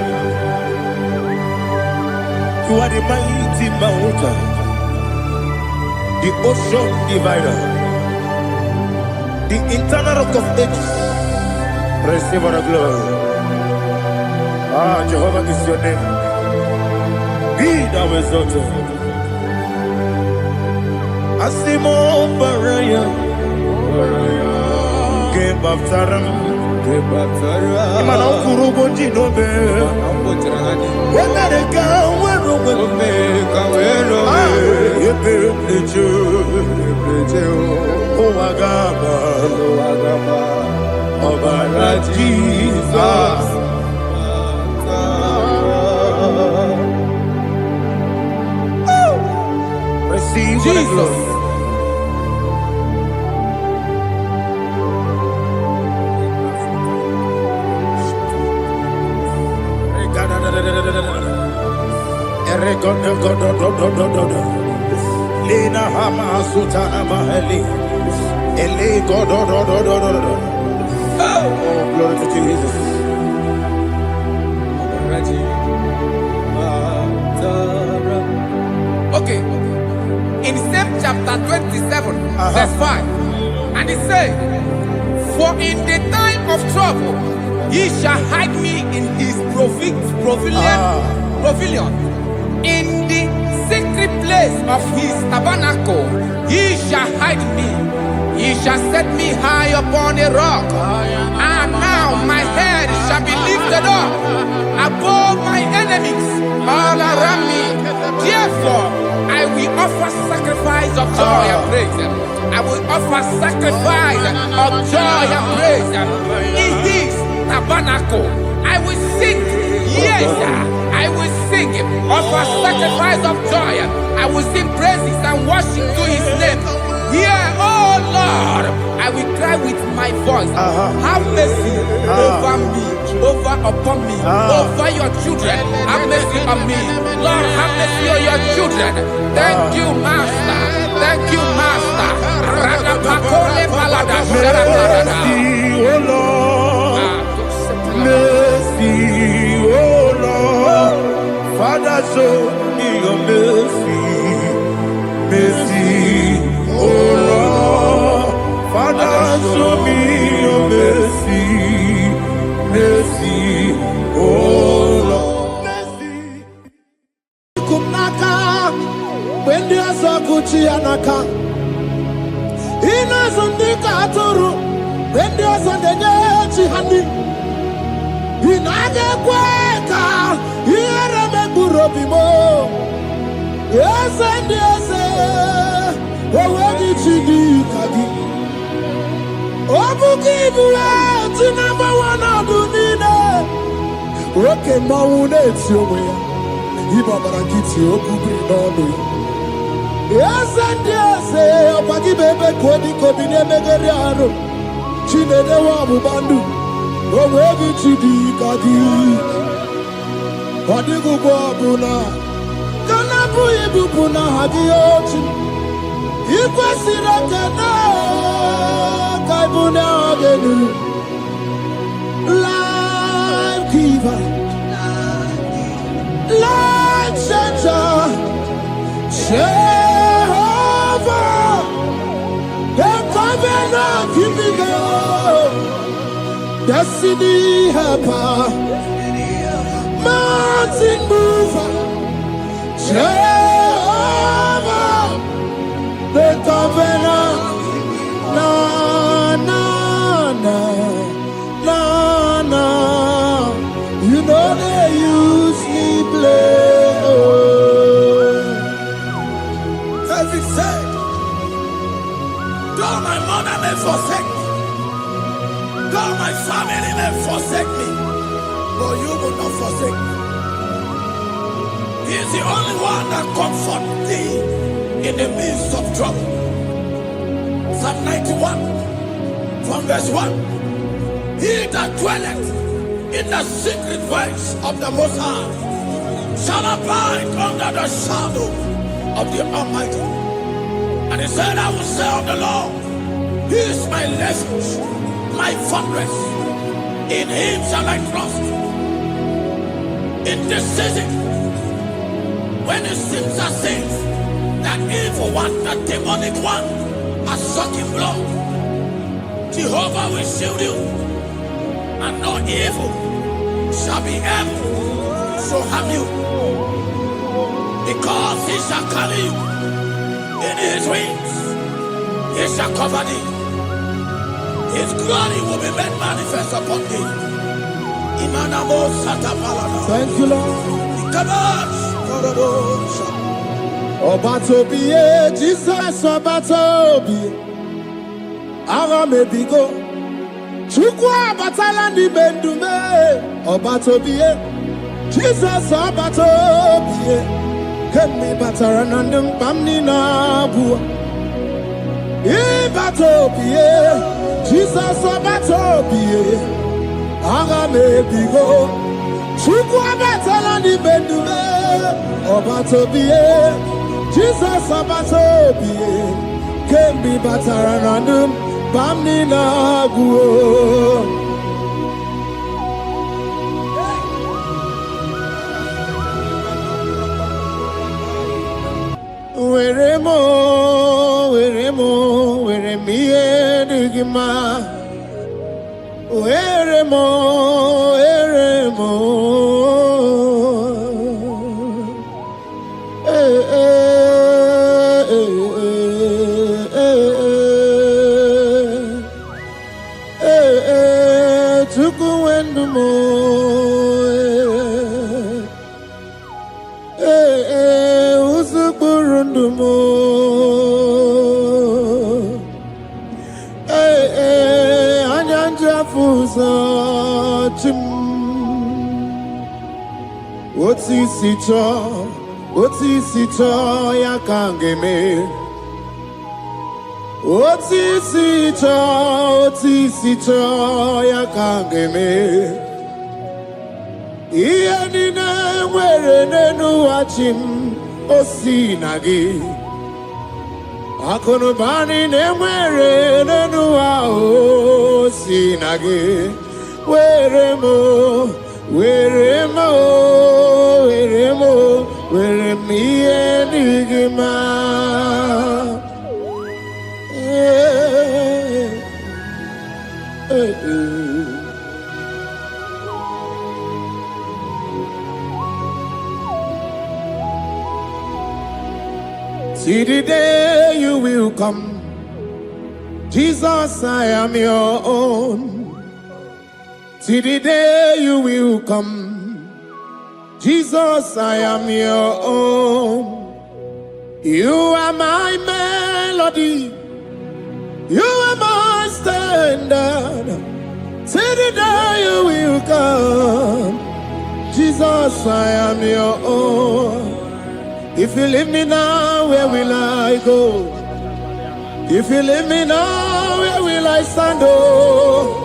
You are the mighty mountain, the ocean divider, the internal rock of ages. Receive our glory. Jehovah is your name. Be thou exalted. Asimo Baraya, Game of Taram, Imano Kurugo Jinobe, when I go, when Ọbara Jesus. Receive the Jesus. glory. Lena hama sutana mahali. Ele go do. Oh, glory to Jesus. Okay. In same chapter 27, verse 5. And it says, for in the time of trouble, he shall hide me in his pavilion. In the secret place of his tabernacle, he shall hide me. He shall set me high upon a rock. And now my head shall be lifted up above my enemies all around me. Therefore, I will offer sacrifice of joy and praise. I will offer sacrifice of joy and praise. In his tabernacle, I will sing. Yes, I will sing. Offer sacrifice of joy. I will sing praises and worship to his name. Yeah, oh Lord, I will cry with my voice. Have mercy over me, upon me, over your children. Have mercy on me. Lord, have mercy on your children. Thank you, Master. Thank you, Master. Mercy, oh Lord. Mercy, oh Lord. Father, show me your mercy. Mercy, oh Lord. Father, show me your mercy. Mercy, oh Lord. Mercy. Kumnaka, when the Asakuchi Anaka, Inazundika Aturu, when the Asandachi Hani, Inaga Kweka, Yeramegurobimo, yes, and yes, already Chidi Kadi. Obukibula, number one of Dunina, Roke Maune, Ibabarakiti, Okubi, Nono. Yes, and yes, Opaki Bebe, Kodi, Kobine, Megariano, Chinede Wabubandu, Owegi Chidi Kadi, Odigu Bobuna, Kanabu Ibupuna, Hadiochi, Ikwasirakana, Kaibuna Agenu, Life Giver, Life Changer, Jehovah, the covenant keeping God, destiny helper, mountain mover, Jehovah, the covenant, na na na na na, you know they use me play. David said, though my mother may forsake me, though my family may forsake me, but you will not forsake me. He is the only one that comforts thee in the midst of trouble. Psalm 91, from verse 1. He that dwelleth in the secret place of the Most High shall abide under the shadow of the Almighty. And he said, I will say of the Lord, He is my refuge, my fortress. In Him shall I trust. In this season, when it seems as if that evil one, the demonic one, has sucking blood, Jehovah will shield you, and no evil shall be able to harm you, because He shall carry you in His wings. He shall cover thee. His glory will be made manifest upon thee. Thank you, Lord. Obatobiye, Jesus Obatobiye. Ara mebigo, Chukwa batala ni bendume obatobie Jesus obatobie kemi batara nandum pamni na bua batobie Jesus obatobie aga me bigo Chukwa batala ni bendume obatobie Jesus obatobie kemi batara nandum pamni na guo. Weremo, weremiye digima. Weremo. Otisito ya kangeme Otisito ya kangeme Iya nina nwere nenu achim osinagi Akono bani ne nwere nenu osinagi Weremo Weremiye digima. See the day you will come, Jesus, I am your own. See the day you will come, Jesus, I am your own. You are my melody. You are my standard. Till the day you will come, Jesus, I am your own. If you leave me now, where will I go? If you leave me now, where will I stand? Oh,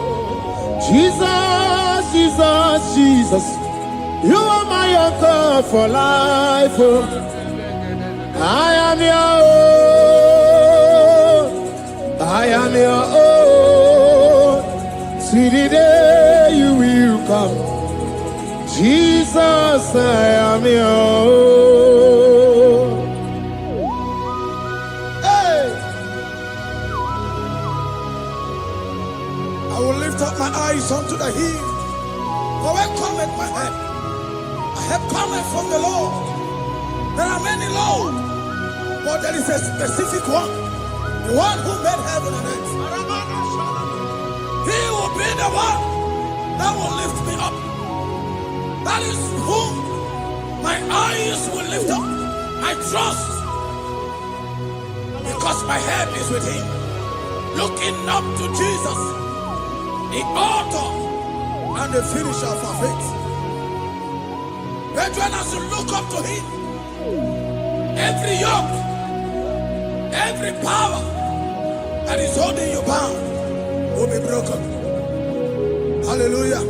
Jesus, Jesus, Jesus. You are my anchor for life. Oh. I am your own. I am your own. See the day you will come. Jesus, I am your own. Hey. I will lift up my eyes unto the hill. For where cometh my help? Help cometh from the Lord. There are many Lord, but there is a specific one, the one who made heaven and earth. He will be the one that will lift me up. That is whom my eyes will lift up. I trust, because my help is with him. Looking up to Jesus, the author and the finisher of our faith. Brethren, as you look up to him, every yoke, every power that is holding you bound will be broken. Hallelujah.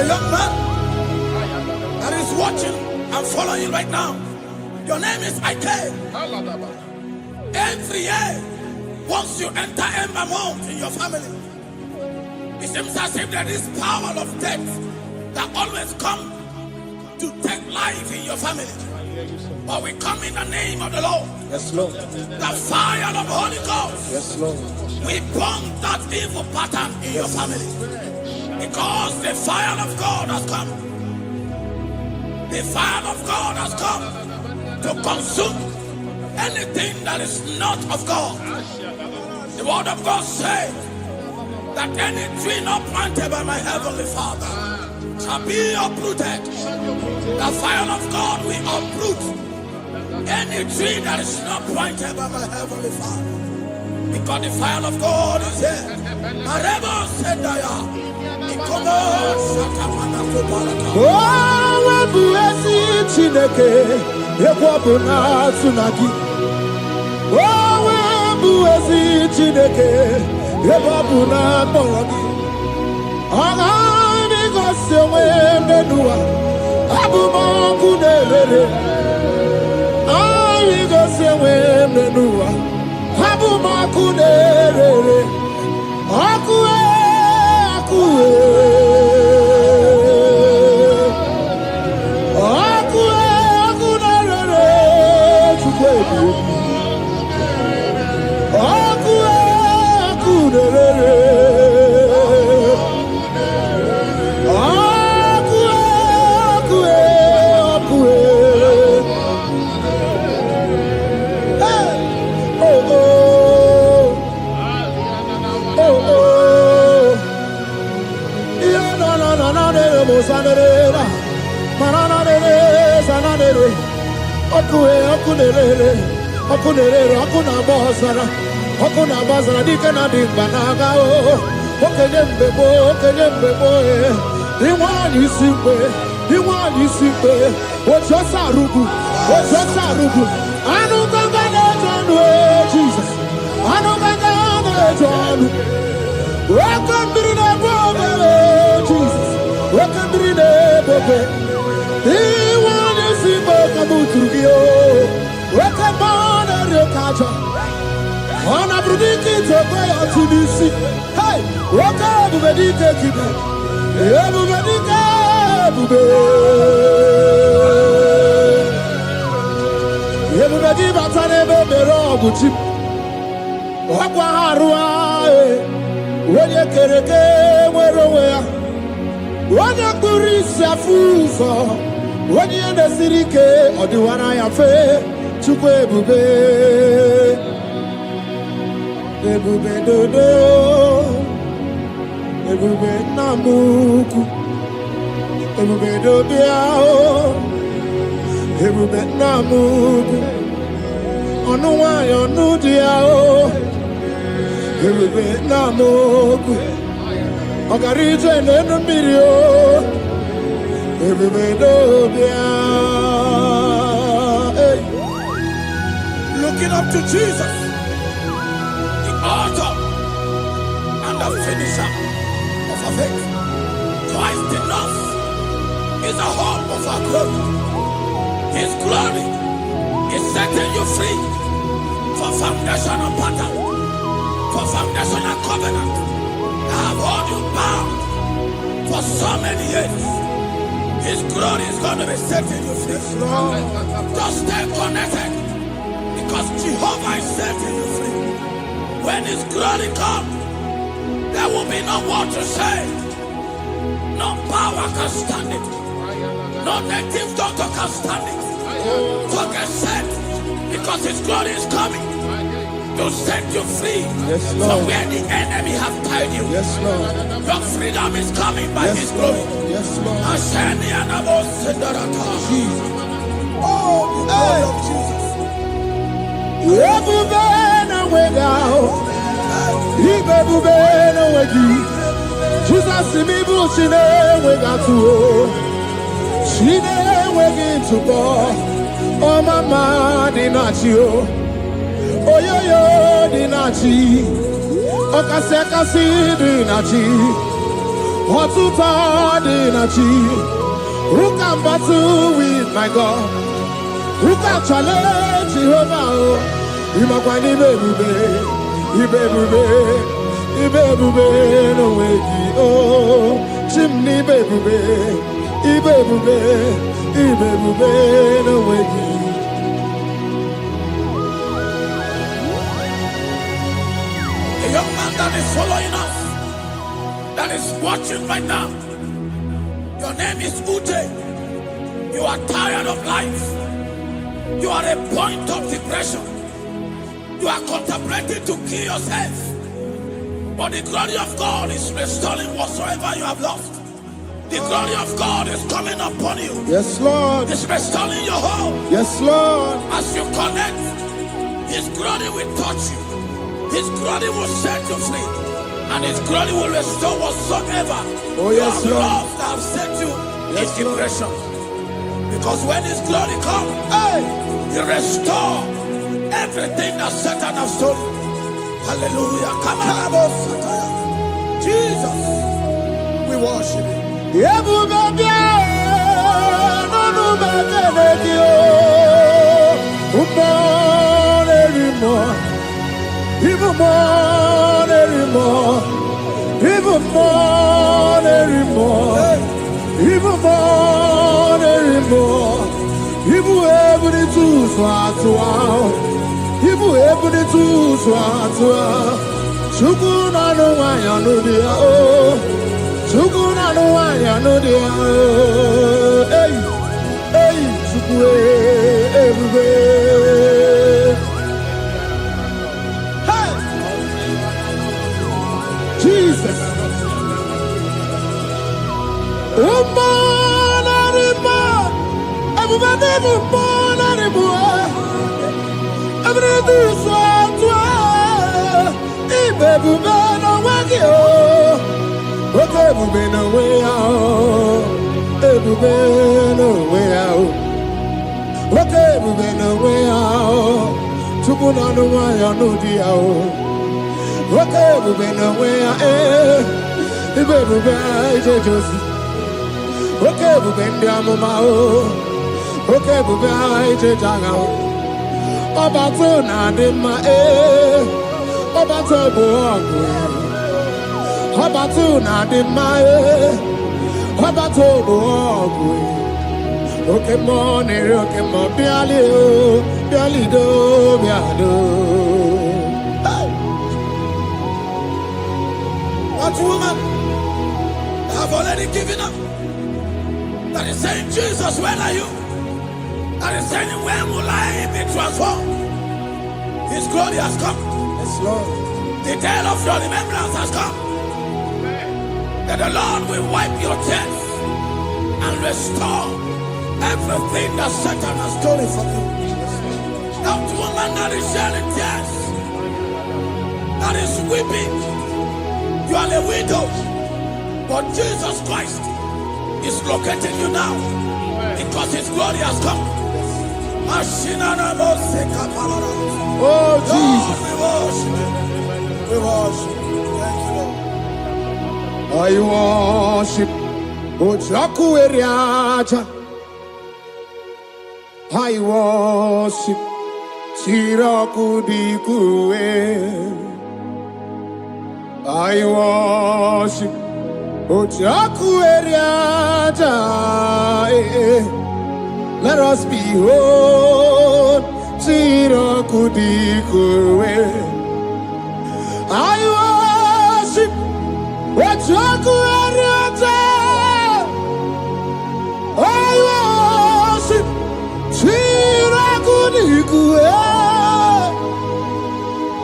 a young man that is watching and following right now. Your name is Ike. Every year, once you enter Ember Mount in your family, it seems as if there is power of death that always come to take life in your family. But we come in the name of the Lord. Yes, Lord. The fire of the Holy Ghost. Yes, Lord. We burn that evil pattern in your family. Because the fire of God has come. The fire of God has come to consume anything that is not of God. The word of God says that any tree not planted by my heavenly Father shall be uprooted. The fire of God will uproot any tree that is not planted by my heavenly Father. Because the fire of God is here. Marebo Sendaya. Ikomo Sakamana Kopalaka. Oh, Wabuesi Chineke, Ekwabuna Tsunagi. Oh, Wabuesi Chineke, Ekwabuna Boragi. Agami Gosewe Menua, Abuma Kunere. Agami Gosewe Menua, Abuma Kunere. Akue, Akue. Okuna bazara dikena dimbanaga o okenyembebo iwani simbe ochosarugu anu ganga tonu Jesus anu ganga tonu wakambirine bobe Jesus wakambirine bobe iwani simbe kabuturugio wakambana rekaja Ona brudiki tokoya tunisi. Hey, waka bubedike kibe. Bubedike bube. Bubedi batane bebero buti. Wakwa harua. Wenye kereke weroya. Wenye kurisa fuso. Wenye nesirike odiwana ya fe. Chukwe bube. Ebube dodo, ebube namuku, ebube dobiao, ebube namuku, onuwa yonudiao, ebube namuku, ogarije nenu mirio, ebube dobia. Looking up to Jesus, author and the finisher of our faith. Christ in us is the hope of our glory. His glory is setting you free for foundational pattern, for foundational covenant that have held you bound for so many years. His glory is going to be setting you free. Just stay connected because Jehovah is setting you free. When His glory comes, there will be no word to say. No power can stand it. No native doctor can stand it. So get set, because His glory is coming to set you free from where the enemy have tied you. Yes, Lord. Your freedom is coming by His glory. Yes, Lord. Jesus. Oh, the glory of Jesus. Jesus imibu chine wegatu chine wegintu bo o mama dinachi o oyoyo dinachi o kase dinachi Who can battle with my God? Who can challenge Jehovah? Imakwani Ibebube, no way, oh, chimney Ibebube, no way. A young man that is following us, that is watching right now. Your name is Ute. You are tired of life. You are a point of depression. You are contemplating to kill yourself. But the glory of God is restoring whatsoever you have lost. The glory of God is coming upon you. Yes, Lord. It's restoring your home. Yes, Lord. As you connect, His glory will touch you. His glory will set you free. And His glory will restore whatsoever you have lost that have set you in depression. Because when His glory comes, He restores everything that Satan has stolen. Hallelujah. Come on, Jesus, we worship you. Even more, even more, even more, even more, even more, even more. Even every two swats out. Even every two swats out. Chukuna no one ya no dia oh. Chukuna no one ya no dia oh. Hey, hey, chukwe everywhere. Jesus. Okay, we've been away, okay, we've been down okay, we've been down. About to not in my air, about to walk, about to not in my air, about to walk. Okay, morning, okay, more, Biali do. What woman have already given up? That is saying, Jesus, where are you? That is saying, when will I be transformed? His glory has come. Yes, Lord. The day of your remembrance has come. That the Lord will wipe your tears and restore everything that Satan has stolen from you. That woman that is shedding tears, that is weeping. You are a widow, but Jesus Christ is locating you now because His glory has come. Oh, Jesus. We worship. Thank you, Lord. I worship. Ojaku eriaja. I worship. Siraku dikue. I worship Ojaku eriaja. Let us behold Siraku dikue. I worship Ojaku eriaja. I worship Siraku dikue.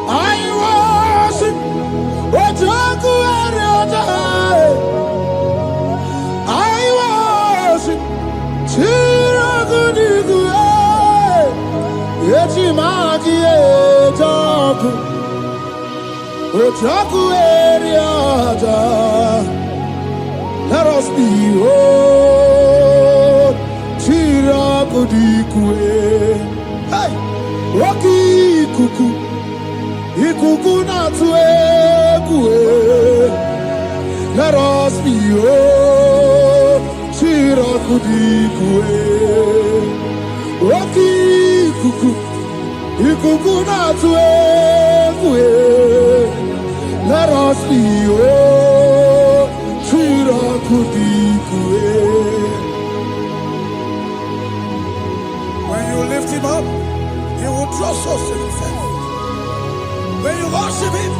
I worship Ojaku eriaja. I worship Siraku dikue. Eti magi ejaku Ojaku eriaja. Let us behold Siraku dikue. Hey, Rocky kuku. Ikuku na tuekue. let us be oh, Shirakudikue, Oki Kuku, Ikuku Natue, let us be oh, Shirakudikue. When you lift him up, he will draw souls to himself. When you worship him,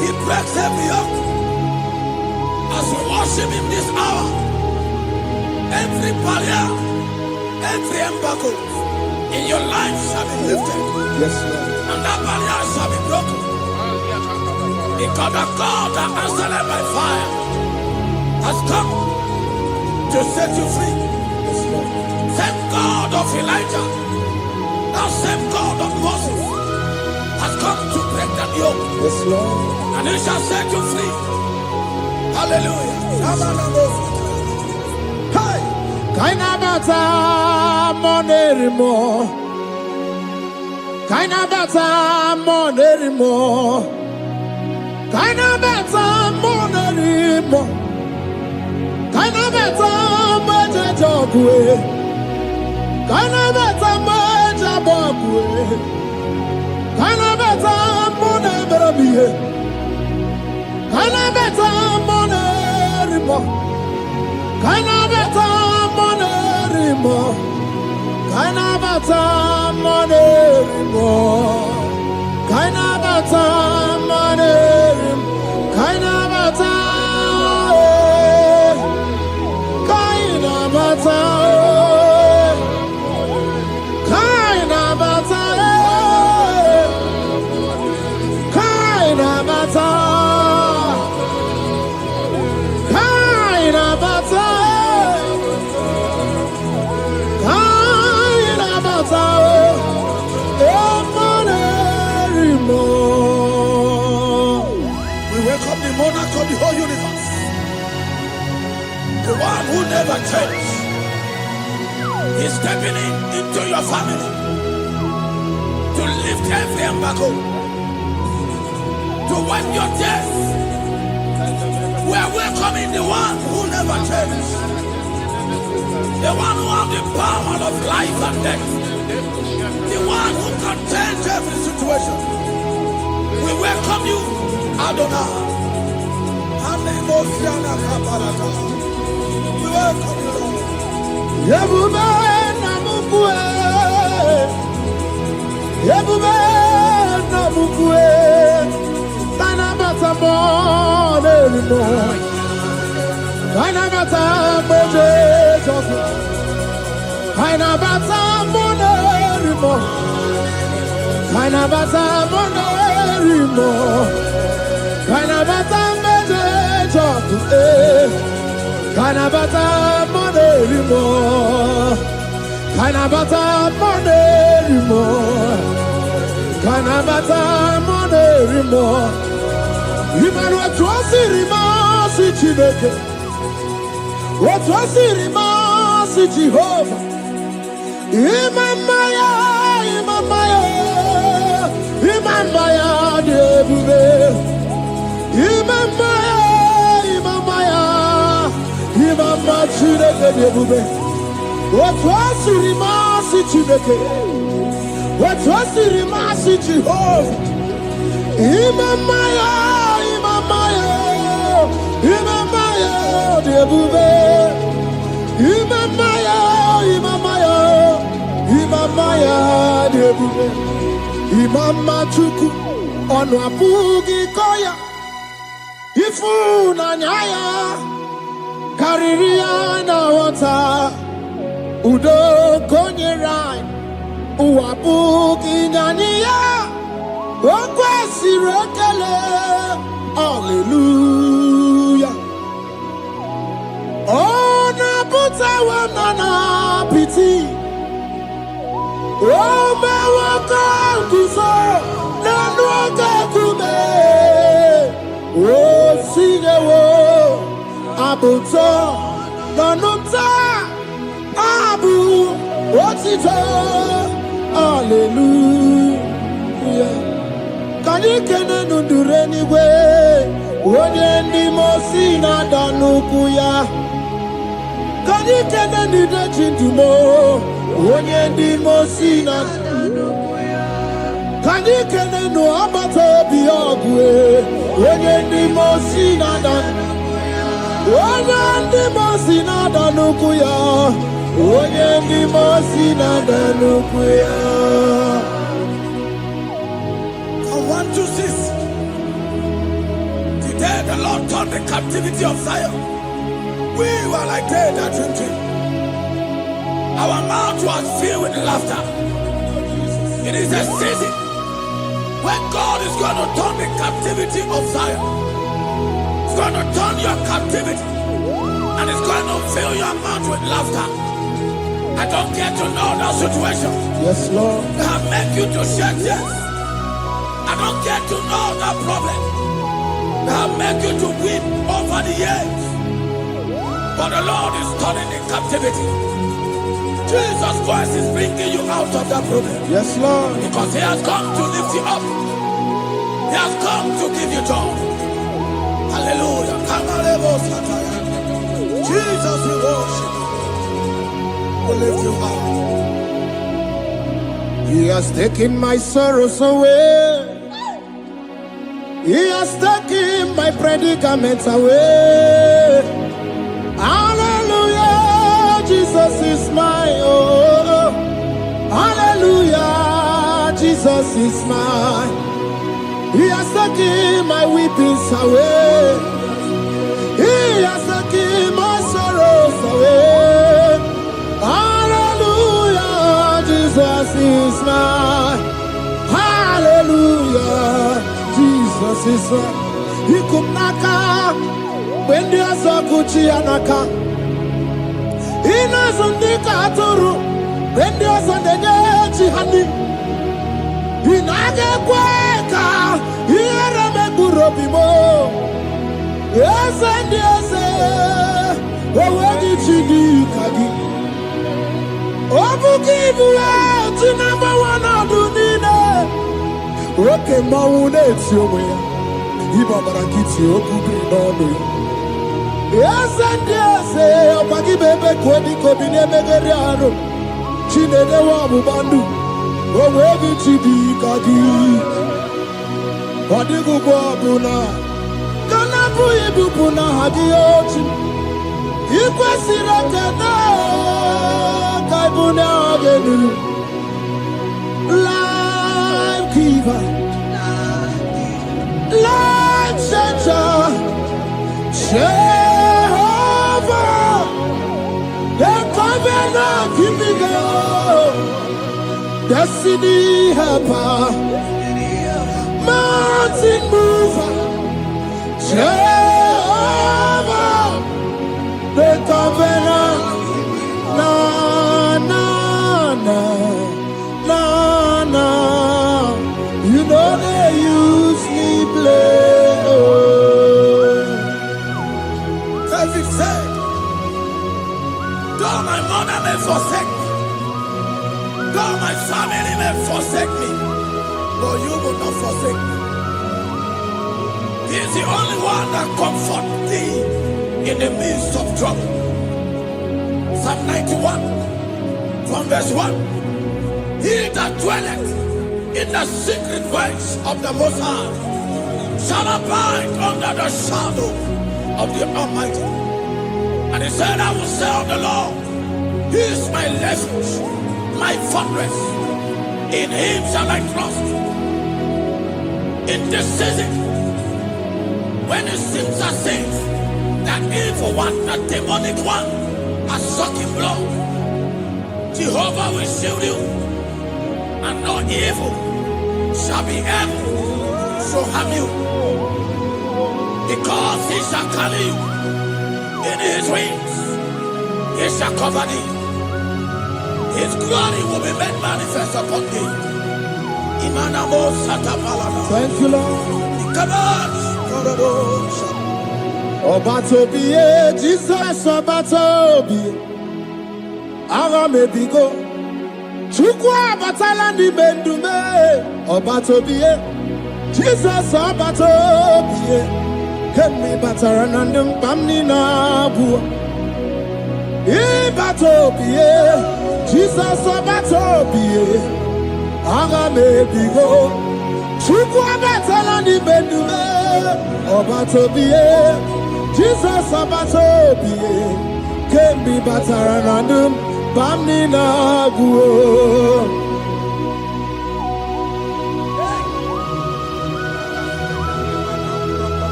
he breaks every yoke. As we worship him this hour, every barrier, every embargo in your life shall be lifted. Yes, Lord. And that barrier shall be broken. Because the God that answered by fire has come to set you free. Yes, Lord. Same God of Elijah, that same God of Moses has come to break that yoke. Yes, Lord. And he shall set you free. Hallelujah. Hey! Kainabata monerimo. Kainabata monerimo. Kainabata monerimo. Kainabata majajogwe. Kainabata majabogwe. Kainabata monemerabie. Kainabata monerimo. Kainabata monerimo. Kainabata monerimo. Kainabata monerimo. Kainabata. Kainabata. Kainabata. Kainabata. We welcome the monarch of the whole universe, the one who never changes. He's stepping into your family to lift every embargo, to wipe your tears. We are welcoming the one who never changes, the one who has the power of life and death, the one who can change every situation. We welcome you, Adonai. We welcome you, Lord. Yebube namukwe, Yebube namukwe, Kainabata monerimo, Kainabata monerimo, Kainabata monerimo, Kainabata monerimo, Kainabata monerimo, Kainabata monerimo, Kainabata monerimo, Kainabata monerimo. Imanu atwasirima si Chineke, atwasirima si Jehovah. Imamaya, Imamaya, Imamaya debube. Imamaya, Imamaya, Imamaya Chineke debube. Atwasirima si Chineke, atwasirima si Jehovah. Imamaya, Imamaya, Imamaya debube. Imamaya, Imamaya, Imamaya debube. Imama chuku onu abugi koya. Ifu na nyaya kariria na wata. Udo konye rai uabugi nyaniya. Okwesi rekele. Hallelujah. Ona puta wanana piti. Oh, me waka kuso, nanu waka kume. Oh, sige wo, abuto, nanumta, abu, otito. Hallelujah. Can you do anyway? Onye ndị mosi na-ada n'ukwu ya. Can you do the chintumo? Onye ndị mosi na-ada n'ukwu ya. Can you do agbata obi ọgụ? Onye ndị mosi na-ada n'ukwu ya. Onye ndị mosi na-ada n'ukwu ya. Onye ndị mosi na-ada n'ukwu ya. From 1 to 6. Today the Lord turned the captivity of Zion. We were like they that dream. Our mouth was filled with laughter. It is a season when God is going to turn the captivity of Zion. It's going to turn your captivity. And it's going to fill your mouth with laughter. I don't get to know that situation. Yes, Lord. That make you to shed tears. I don't get to know that problem. That make you to weep over the years. But the Lord is turning the captivity. Jesus Christ is bringing you out of that problem. Yes, Lord. Because He has come to lift you up. He has come to give you joy. Hallelujah. Jesus, we worship you. We lift you up. He has taken my sorrows away. He has taken my predicaments away. Hallelujah, Jesus is mine. Oh, hallelujah, Jesus is mine. He has taken my weepings away. He has taken my sorrows away. Hallelujah, Jesus is mine. Hallelujah, Jesus is mine. He could naka when there's a Gucci anaka. He knows on the Katuru when there's a Neji honey. He naga kweka. He era me burobimo. Yes, and yes, where did you do, Kagi? Obukibu, to number one of Dunina. Okay, Maunet, your way. Ibabarakiti, Okubi, no. Yes, and yes, Opaki Bebe, Kodi, Kobine, Megariano. Chine, the Wabubandu. Where did you do, Kagi? What did you go, Buna? Kanabu ibupuna hadiyochi Ikwesira kena Kaibuna agenu Life giver Life changer Jehovah The covenant keeping God Destiny helper Mountain mover Jehovah, the covenant, na na na na na. You know they use me play. David said, though my mother may forsake me, though my family may forsake me, but you will not forsake me. He is the only one that comforts thee in the midst of trouble. Psalm 91, from verse 1. He that dwelleth in the secret place of the Most High shall abide under the shadow of the Almighty. And he said, I will say of the Lord, He is my refuge, my fortress. In Him shall I trust. In this season, when it seems as if that evil one, the demonic one, has sucking blood, Jehovah will shield you, and no evil shall be able to harm you, because He shall carry you in His wings. He shall cover thee. His glory will be made manifest upon thee. Thank you, Lord. Come on. Obatobiye, Jesus Obatobiye. Aramebigo. Chukwa batala ni bendume. Obatobiye. Jesus abatobie kemi bataranandum pamni na bu ibatobie Jesus abatobie aga me bigo chuku abatalani bedume abatobie Jesus abatobie kemi bataranandum pamni na bu.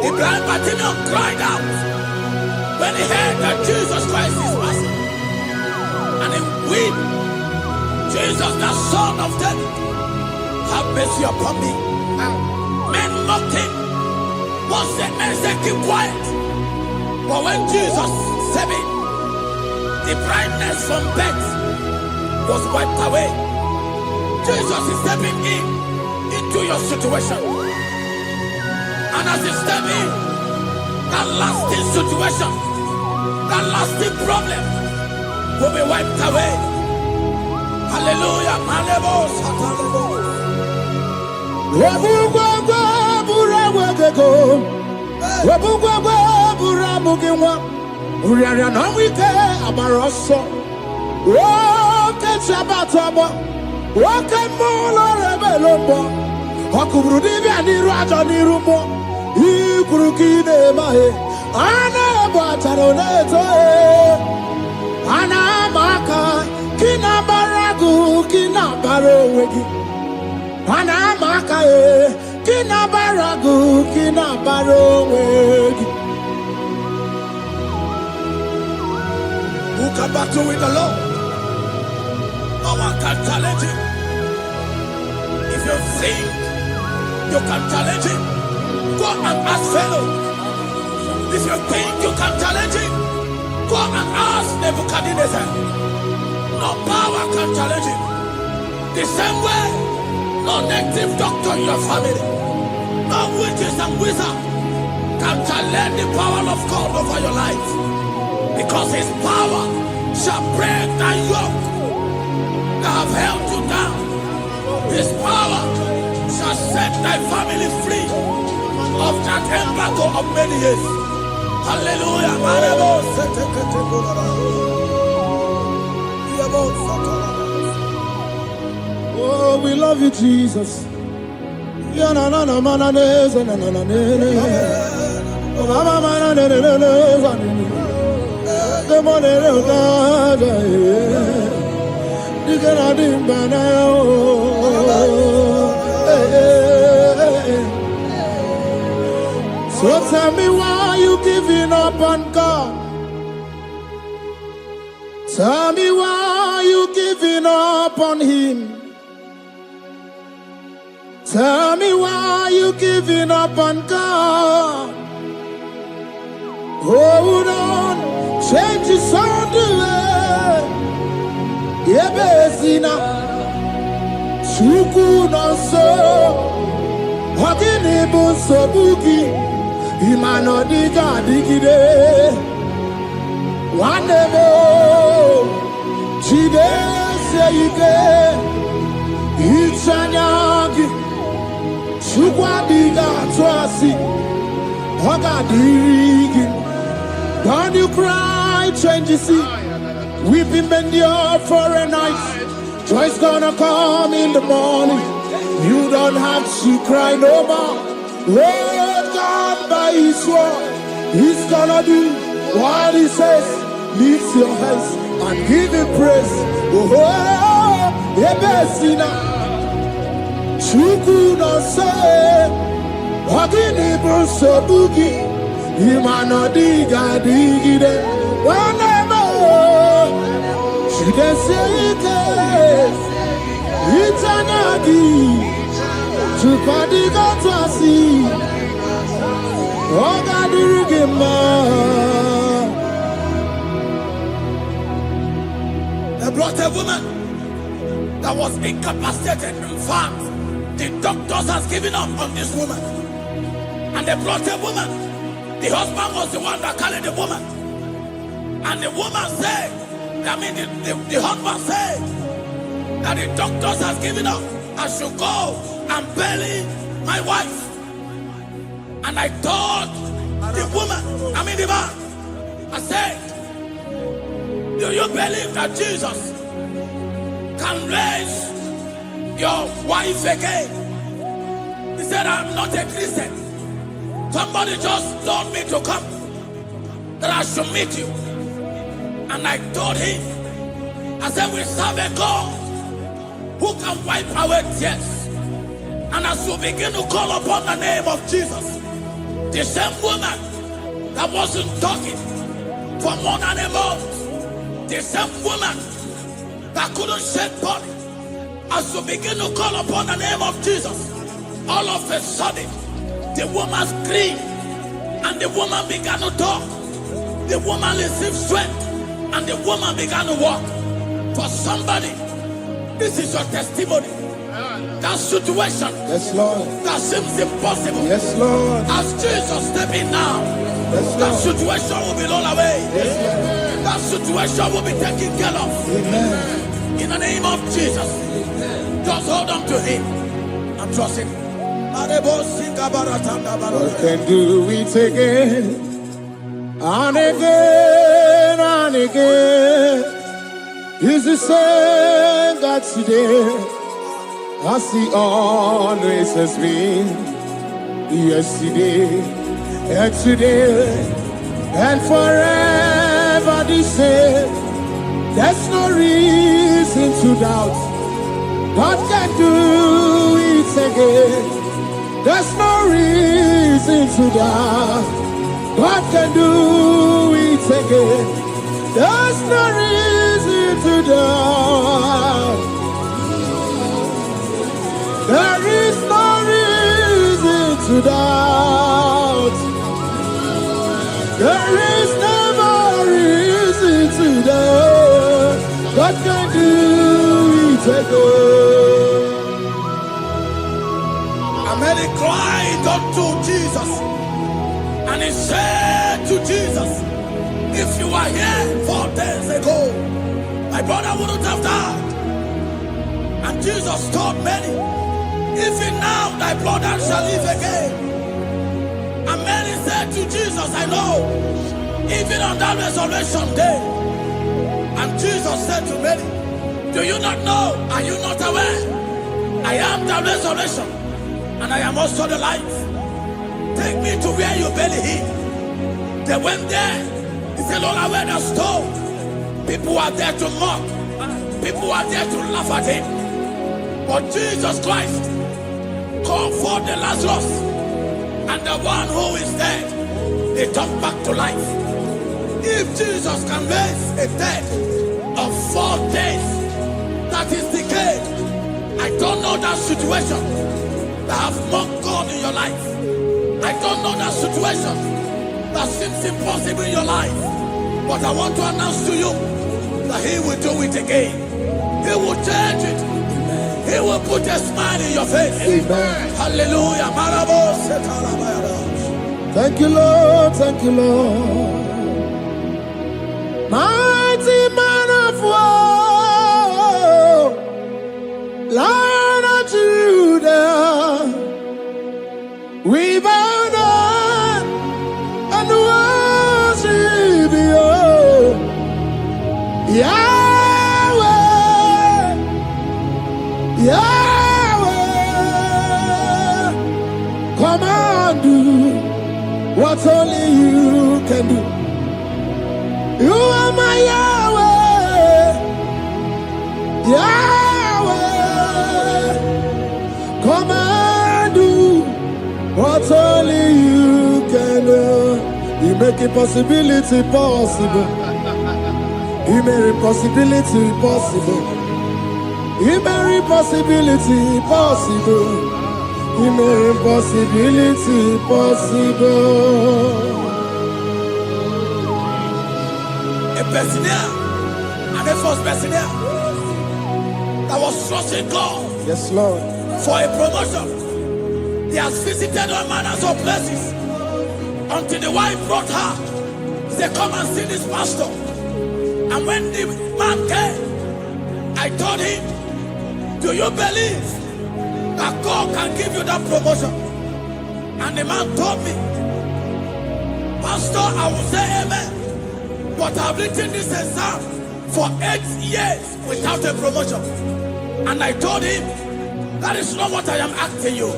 The blind Bartimaeus cried out when he heard that Jesus Christ is passing. And he wept, Jesus, the Son of David, have mercy upon me. Men mocked him. Once the men said, keep quiet. But when Jesus said it, the blindness from birth was wiped away. Jesus is stepping into your situation. And as you step in, that lasting situation, that lasting problem will be wiped away. Hallelujah. Ana bataroneto ana maka kina baragu kina barowegi ana maka kina baragu kina barowegi. Who can battle with the Lord? No one can challenge him. If you think you can challenge him, go and ask fellow. If you think you can challenge him, go and ask Nebuchadnezzar. No power can challenge him. The same way, no native doctor in your family, no witches and wizards can challenge the power of God over your life. Because his power shall break that yoke that have held you down. His power shall set thy family free of that embargo of many years. Hallelujah. Oh, we love you, Jesus. So tell me why you giving up on God. Tell me why you giving up on Him. Tell me why you giving up on God. Hold on, change is on the way. Yebezina, chuku no so, hakini bunso bugi. Imano diga digide Wanebo Chide seyike Ichanyagi Chukwa diga twasi Hoga dirigi Don't you cry, change you see Weeping endure for a night Joy's gonna come in the morning You don't have to cry no more Lord God by His word, He's gonna do what He says. Lift your hands and give Him praise. Oh, Ebesina, Chuku no say, Wakini Bruso Bugi, Imano Diga Digide, whenever she can say it, it's anagi. Chupadiga twasi, oga dirigima. They brought a woman that was incapacitated. In fact, the doctors has given up on this woman. And they brought a woman. The husband was the one that carried the woman. And the woman said, the husband said, that the doctors has given up. I should go and bury my wife. And I told the man, I said, do you believe that Jesus can raise your wife again? He said, I'm not a Christian. Somebody just told me to come, that I should meet you. And I told him, I said, we serve a God who can wipe away tears. And as we begin to call upon the name of Jesus, the same woman that wasn't talking for more than a month, the same woman that couldn't shed blood, as we begin to call upon the name of Jesus, all of a sudden, the woman screamed and the woman began to talk. The woman received strength and the woman began to walk. For somebody, this is your testimony. That situation, Yes, Lord. that seems impossible, Yes, Lord. as Jesus step in now, Yes, that Lord. situation will be rolled away. Yes, That situation will be taken care of. Lord. Amen. In the name of Jesus, just hold on to him and trust him. God can do it again and again and again. He's the same God today as he always has been. Yesterday and today and forever the same. There's no reason to doubt. God can do it again. There's no reason to doubt. God can do it again. There's no reason to doubt. There is no reason to doubt. There is never reason to doubt. God can do it again. And Mary cried unto Jesus, and he said to Jesus, if you were here 4 days ago, my brother wouldn't have died. And Jesus told Mary, even now thy brother shall live again. And Mary said to Jesus, I know, even on that resurrection day. And Jesus said to Mary, do you not know? Are you not aware? I am the resurrection, and I am also the life. Take me to where you bury him. They went there. He said, Lord, I wear the stone. People are there to mock. People are there to laugh at him. But Jesus Christ called forth the Lazarus, and the one who is dead, they come back to life. If Jesus can raise a dead of 4 days that is decayed, I don't know that situation that have mocked God in your life. I don't know that situation that seems impossible in your life. But I want to announce to you that he will do it again. He will change it. He will put a smile in your face. Amen. Hallelujah. Thank you, Lord. Thank you, Lord. Mighty man of war, Lion of Judah, we bow down and worship you, Yahweh, Yahweh. Come and do what only you can do. You are my Yahweh, Yahweh. Come and do what only you can do. You make impossibility possible. You make impossibility possible. You make impossibility possible. You make impossibility possible. A personal and a first personal that was trusting God Yes, Lord. for a promotion. He has visited all manners of places until the wife brought her. He said, come and see this pastor. And when the man came, I told him Do you believe that God can give you that promotion? And the man told me, Pastor, I will say amen, but I've written this exam for 8 years without a promotion. And I told him, that is not what I am asking you.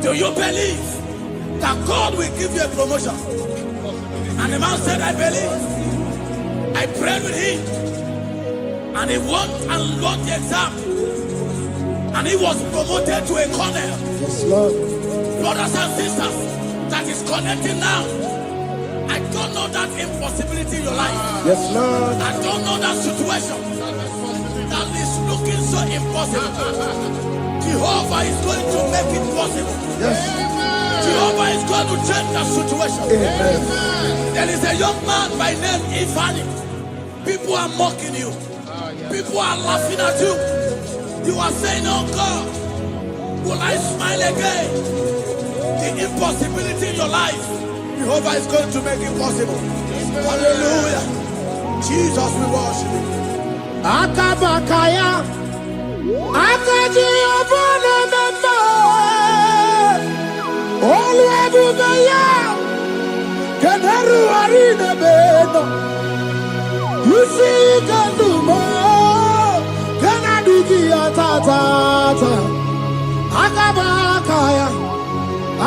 Do you believe that God will give you a promotion? And the man said, I believe. I prayed with him, and he won and won the exam, and he was promoted to a colonel. Yes, Lord. Brothers and sisters, that is connecting now. I don't know that impossibility in your life. Yes, Lord. I don't know that situation that is looking so impossible. Jehovah is going to make it possible. Yes. Jehovah is going to change that situation. Amen. There is a young man by name Ifani. People are mocking you. People are laughing at you. You are saying, oh God, will I smile again? The impossibility in your life, Jehovah is going to make it possible. Hallelujah. Jesus, we worship you. Akabakaya. Akaji obana mama. Oluwabubaya. Kenaru arina beno. You see kandumo. Kenaduki atata. Akabakaya.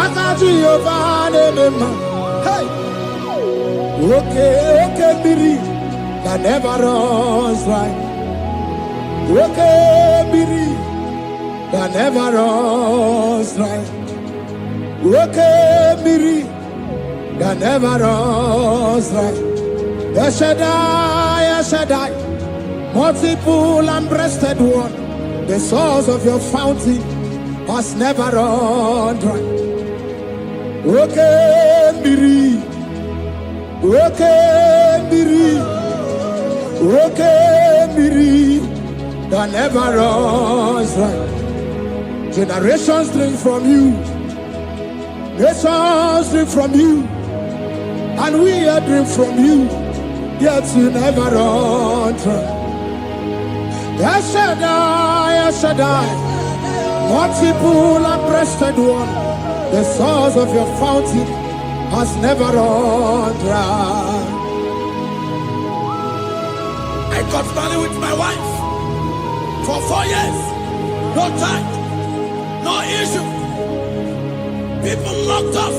Akaji obana mama. Hey. Okay, Biri. That never runs right. Okay, Biri. That never runs right. Okay, Biri. That never runs right. Yes, Shaddai, multiple and breasted one. The source of your fountain has never run dry. Okay, Biri. Okay, Biri. Okay, Biri. That never runs right. Generations drink from you. Nations drink from you. And we are drink from you. Yet you never run dry. Yes, Shaddai. Multiple and breasted one. The source of your fountain has never run dry. I got married with my wife for 4 years. No time, no issue. People mocked us.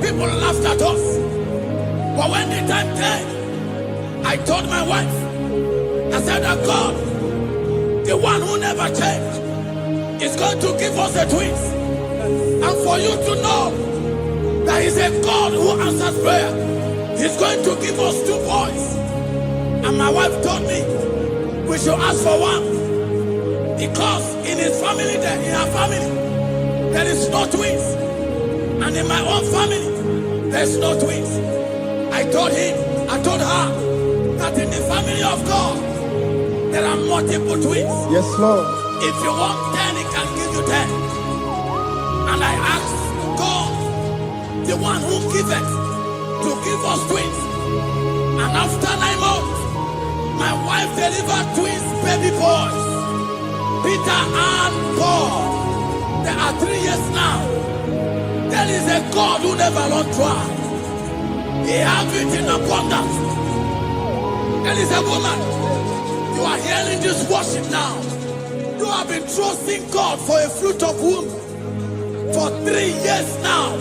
People laughed at us. But when the time came, I told my wife, I said that God, the one who never changed, is going to give us a twins. And for you to know that He's a God who answers prayer, He's going to give us 2 boys. And my wife told me we should ask for one, because in his family, in her family, there is no twins, and in my own family, there's no twins. I told her that in the family of God, there are multiple twins. Yes, Lord. If you want 10, He can give you 10. And I asked God, the one who giveth, to give us twins. And after 9 months, my wife delivered twins, baby boys, Peter and Paul. There are 3 years now. There is a God who never runs dry. He has it in abundance. There is a woman. You are hearing this worship now. You have been trusting God for a fruit of womb for 3 years now.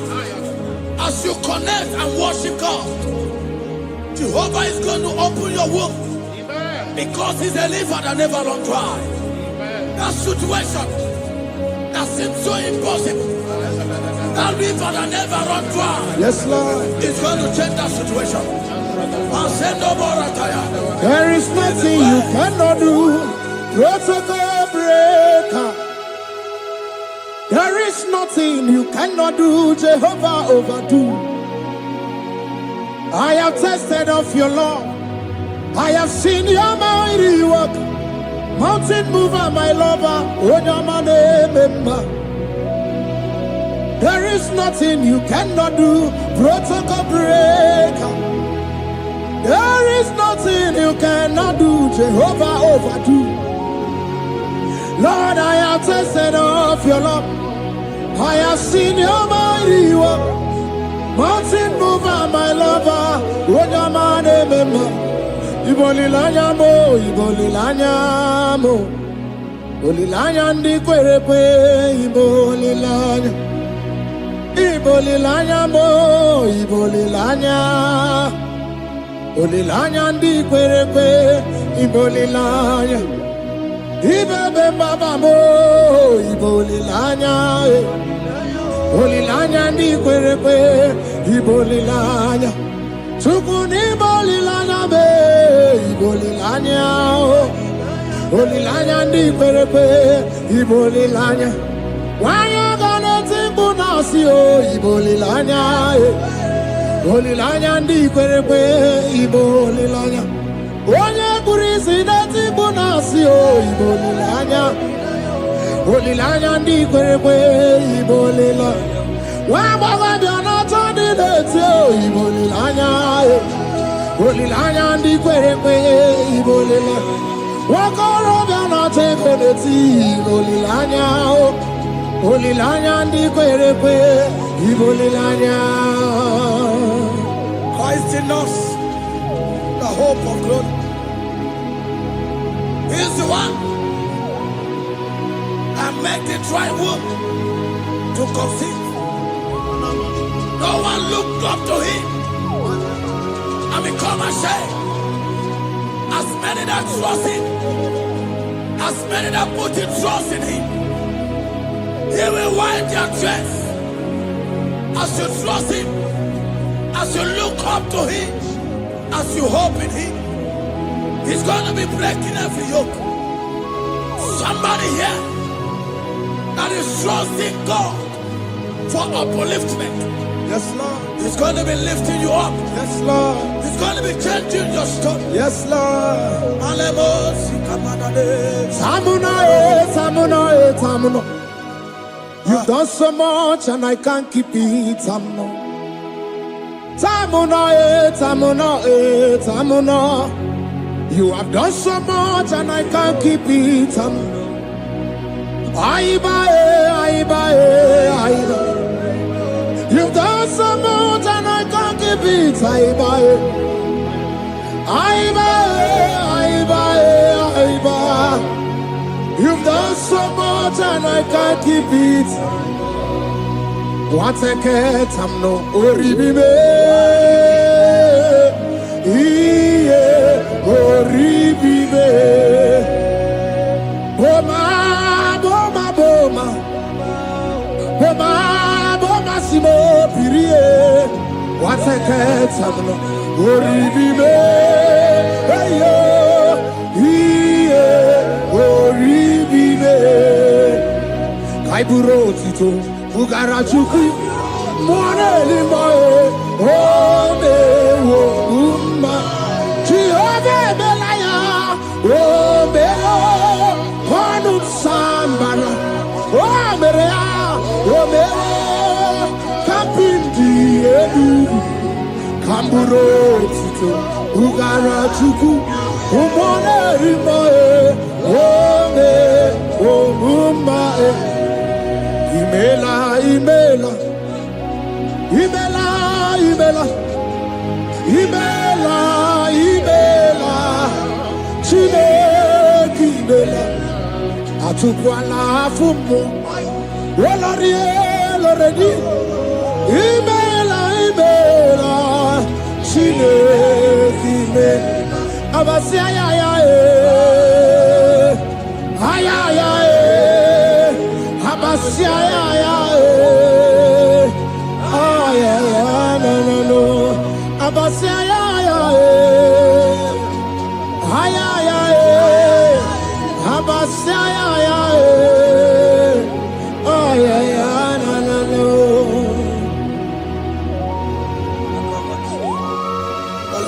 As you connect and worship God, Jehovah is going to open your womb, because He's a river that never runs dry. That situation that seems so impossible, that river that never runs dry, Yes, Lord. is going to change that situation. And send over a tire. There is nothing you cannot do. Protocol breaker. There is nothing you cannot do. Jehovah overdo. I have tasted of your love. I have seen your mighty work. Mountain mover, my lover. Remember. There is nothing you cannot do. Protocol breaker. There is nothing you cannot do. Jehovah overdo. Lord, I have tasted of your love. I have seen your mighty work. Mountain mover, my lover. Wojamane mema. Ibolilanya mo, ibolilanya mo. Ibolilanya ndi kwerepe, ibolilanya. Ibolilanya mo, ibolilanya. Ibolilanya ndi kwerepe, ibolilanya. Ibebe baba mo, ibolilanya. Ibolilanya ndi kwerepe, ibolilanya. Tukuni ibolilanya be, ibolilanya. Ibolilanya ndi kwerepe, ibolilanya. Wanya gane timbu nasi o, ibolilanya. Ibolilanya ndi kwerepe, ibolilanya. Onye kurisi na timbu nasi o, ibolilanya. Ibolilanya ndi kwerepe, ibolilanya. Wamba biana tandi neti o, ibolilanya. Ibolilanya ndi kwerepe, ibolilanya. Wakoro biana teko neti, ibolilanya. Ibolilanya ndi kwerepe, ibolilanya. Christ in us, the hope of glory. He is the one that made the dry womb to conceive. No one looked up to him and become ashamed. As many that trust him, as many that put in trust in him, he will wipe their tears. As you trust him, as you look up to him, as you hope in him, he's going to be breaking every yoke. Somebody here that is trusting God for upliftment. Yes, Lord. He's going to be lifting you up. Yes, Lord. He's going to be changing your story. Yes, Lord. Samuna, Tamuna. You've done so much and I can't keep it, Tamuna. Tamuna. You have done so much and I can't keep it, Tamuna. Aiba. You've done so much and I can't keep it, Aiba. You've done so much and I can't keep it. What a cat, I'm no oribibe. Oribibe. Boma, simo pirie. What a cat, I'm no oribibe. Kaiburo tito, ugara chuku, mwane limae, ome wo umma, chiove belaya, ome o, konu sambana, ome rea, ome o, kapindi edu, kamburo tito, ugara chuku, mwane limae, ome wo umma. Imela, Chineke imela, atukwala fumo, oloredi, imela, Chineke imela, abasiya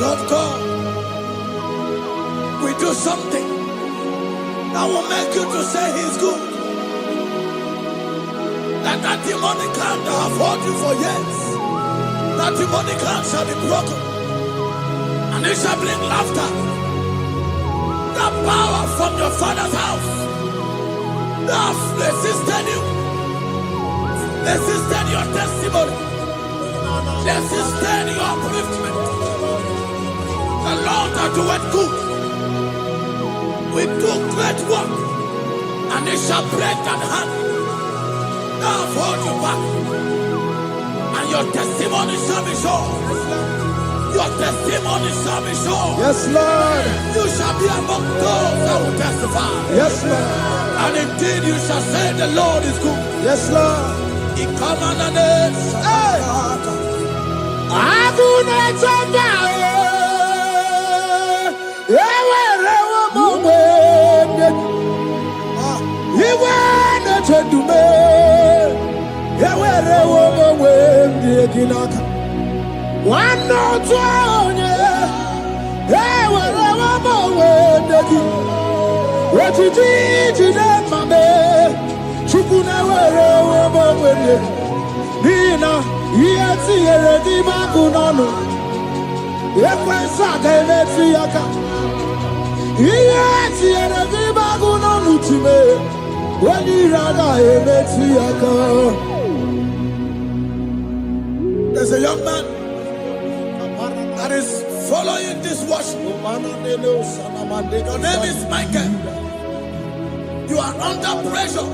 Lord God, we do something that will make you to say he's good. That demonic hand that have held you for years, that demonic hand shall be broken, and it shall bring laughter. That power from your father's house Now resisted you. Resisted your testimony. Resisted your upliftment. The Lord that doeth good. We do great work, and it shall break that hand. Now hold you back, and your testimony shall be sure. Your testimony shall be sure. Yes, Lord. You shall be among those that will testify. Yes, Lord. And indeed you shall say the Lord is good. Yes, Lord. He come on the name. Hey. One no twenty, what you did, you did, my man. Chukuna, where Nina, yes, here, the Maguno. Yes, I gave it to Yaka. Yes, here, the Maguno to me. When you rather, it to Yaka. There's a young man that is following this worship. Your name is Michael. You are under pressure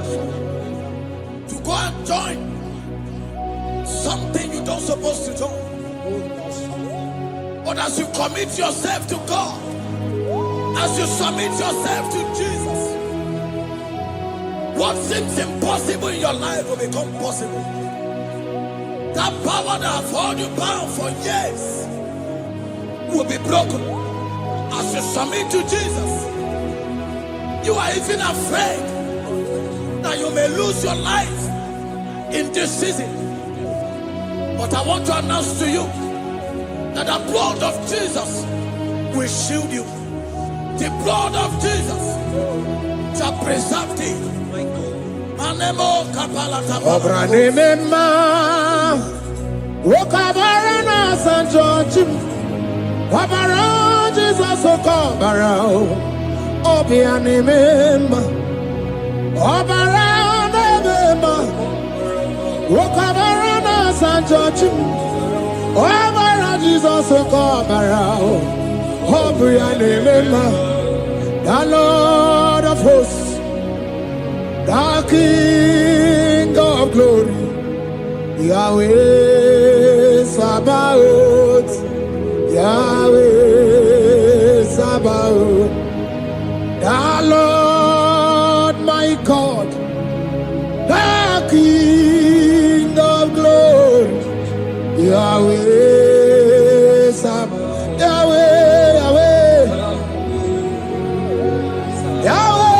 to go and join something you don't supposed to join. But as you commit yourself to God, as you submit yourself to Jesus, what seems impossible in your life will become possible. That power that has held you bound for years will be broken as you submit to Jesus. You are even afraid that you may lose your life in this season. But I want to announce to you that the blood of Jesus will shield you. The blood of Jesus shall preserve thee. Manemo Wokabarana San George, Wabara Jesus Okabara, Obianimema, Obara Nebema, Wokabarana San George, Wabara Jesus Okabara, Obianimema, the Lord of hosts, the King of glory. Yahweh Sabaoth, Yahweh Sabaoth, the Lord my God, the King of glory, Yahweh Sabaoth, Yahweh, Yahweh, Yahweh,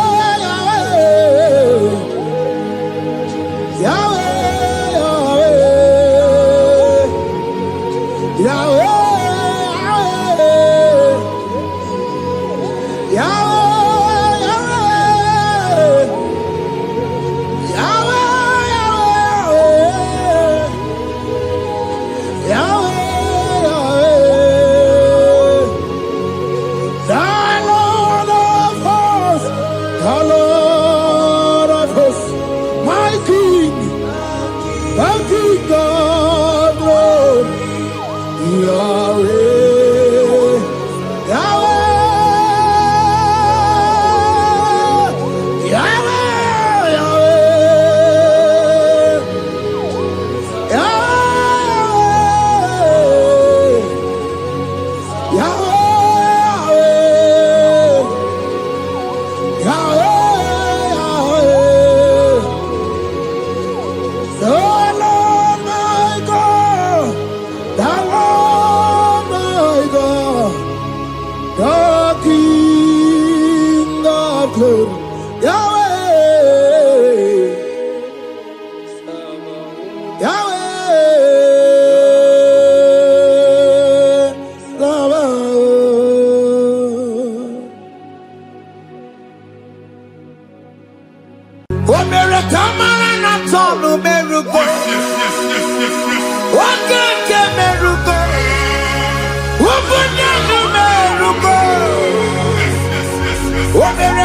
Yahweh.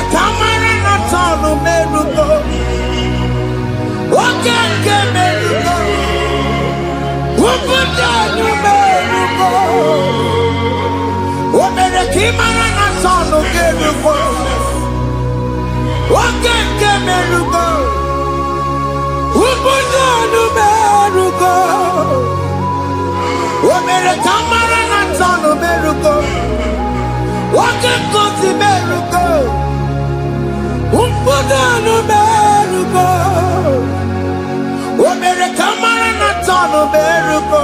Camera not on the Imana na sonu kerugo. Wakeke merugo. Ubudu merugo. Omere kamara na sonu merugo. Wakeke si merugo. Ubudu merugo. Omere kamara na sonu merugo.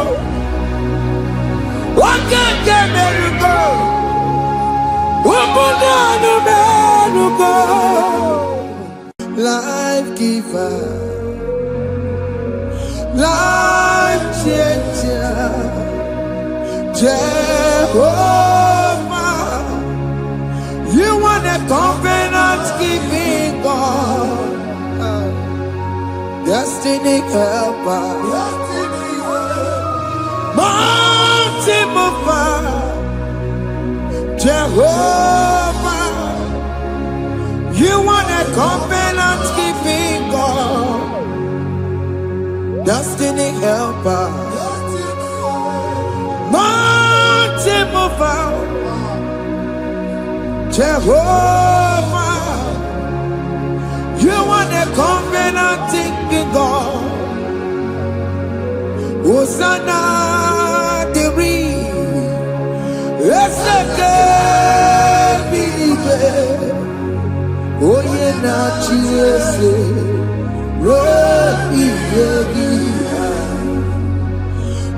Wakeke merugo. Life giver, life changer, Jehovah, you want a covenant keeping God, destiny helper, mountain mover, Jehovah, you want a covenant keeping God, destiny helper, mountain mover, Jehovah, you want a covenant keeping God, Hosanna the Oye na chiese, rohi yegia.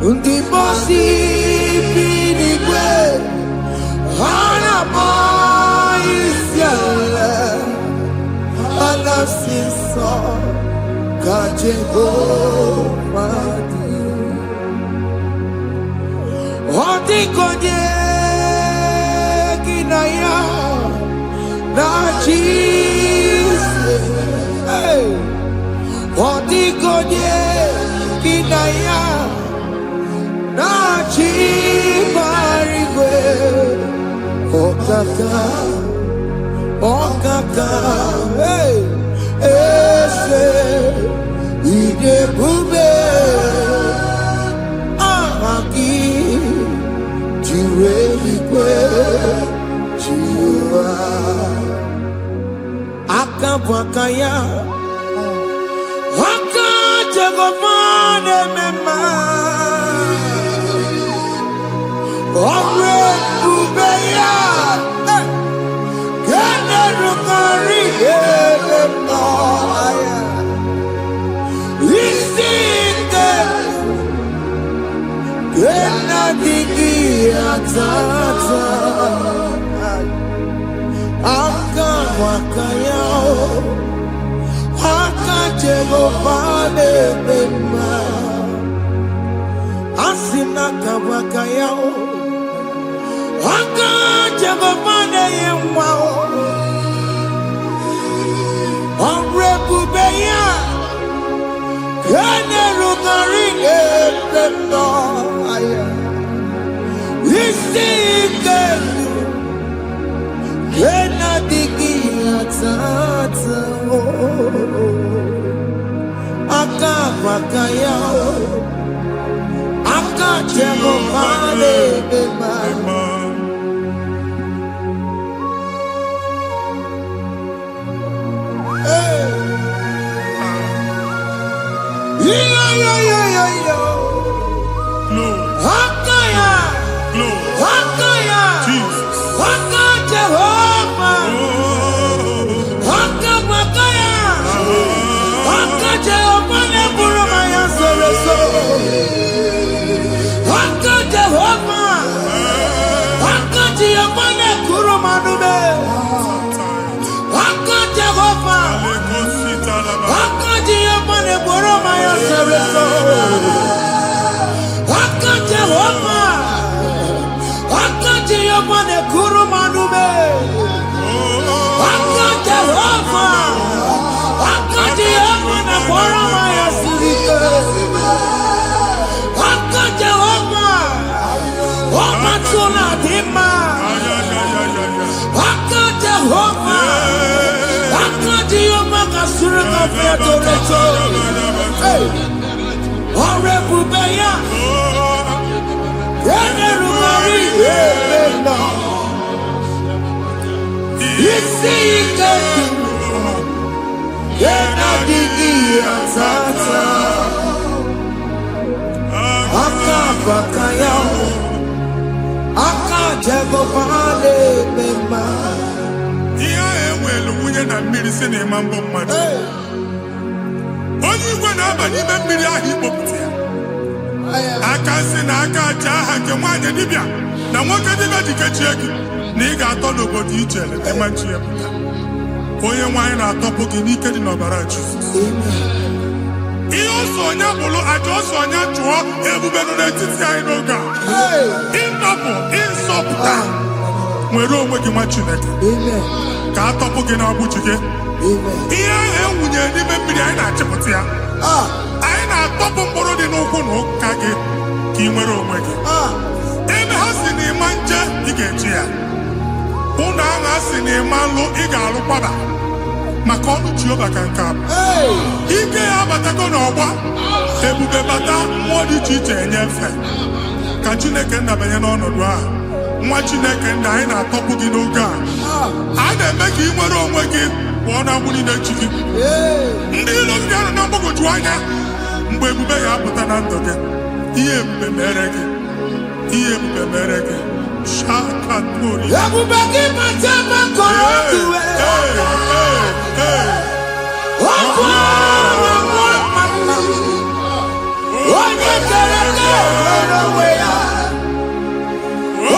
Undi mosi binigwe, hana moisiala, alasinso kajego madi. Odi konye kinaya. Na Jesus, hey, Odigonye kinaya, na chibarigwe, okaka, hey, ese, idebube, ahaki, jireligwe, jiwa. Akabwakaya Akajagomane mema Omre Ubeya Gene Rukari Aya Isike Gena Digi Atata Akabwakaya Akajagomane mema Asina kabwakaya Akajagomane yemwa Omrebubeya Kene rugari ependo aya Isike Kena digi atata Akabwakaya Akajagomane mema Hakaya, Hakaya, Haka Jehovah, Haka Makaya, Haka Jehovah Neburumaya Sereso, Haka Jehovah, Haka Jehovah Nekurumanume, Haka Jehovah, Haka Jehovah Neburumaya Sereso. Jehovah, Jehovah ne kurumanume, Jehovah, Jehovah ne koramaya sirike, Jehovah, Omatuna dima, Jehovah, Jehovah kasurika featoreto, Orebubeya. Na mmiri si na ịma mbọ mmadụ onye igwe na-aba n'ime mmiri ahụ ikpopụta ya aka si na aka aja aha nke nwaanyị dibịa na nwoke dibịa ji kechie gị na ị ga-atọ n'obodo ijele ịmachi ya pụta onye nwaanyị na-atọpụ gị n'ike dị n'ọbara Jizọs ihe ọsọ onye bụrụ aja ọsọ onye chụọ ebube nọ n'etiti anyị n'oge a ịtọpụ ịsọpụta nwere onwe gị nwa Chineke ka atọpụ gị n'ọgbụchi gị ihe ahụ ewunye n'ime mmiri anyị na-achịpụta ya anyị na-atọpụ mkpụrụ dị n'ụkwụ na ụka gị ka ị nwere onwe gị ebe ha si na ịma nje ị ga-eji ya ụlọ ahụ ha si na ịma nlụ ị ga-alụkwaba maka ọnụ Jehova ka nke abụ ike ya abatago n'ọgba ebube bata mmụọ dị iche iche enyefe ka Chineke ndabanye n'ọnọdụ ahụ nwa Chineke nna anyị na-atọpụ gị n'oge a na-eme ka ị nwere onwe gị pụọ na mgbuli na-echi gị ndị ilo gị ga-anọ na mgbagwoju anya mgbe ebube ya apụta na ndụ gị ihe ebube mere gị ihe ebube mere gị shakatori ebube gị mata maka otuwe onye kere gị nwere onwe ya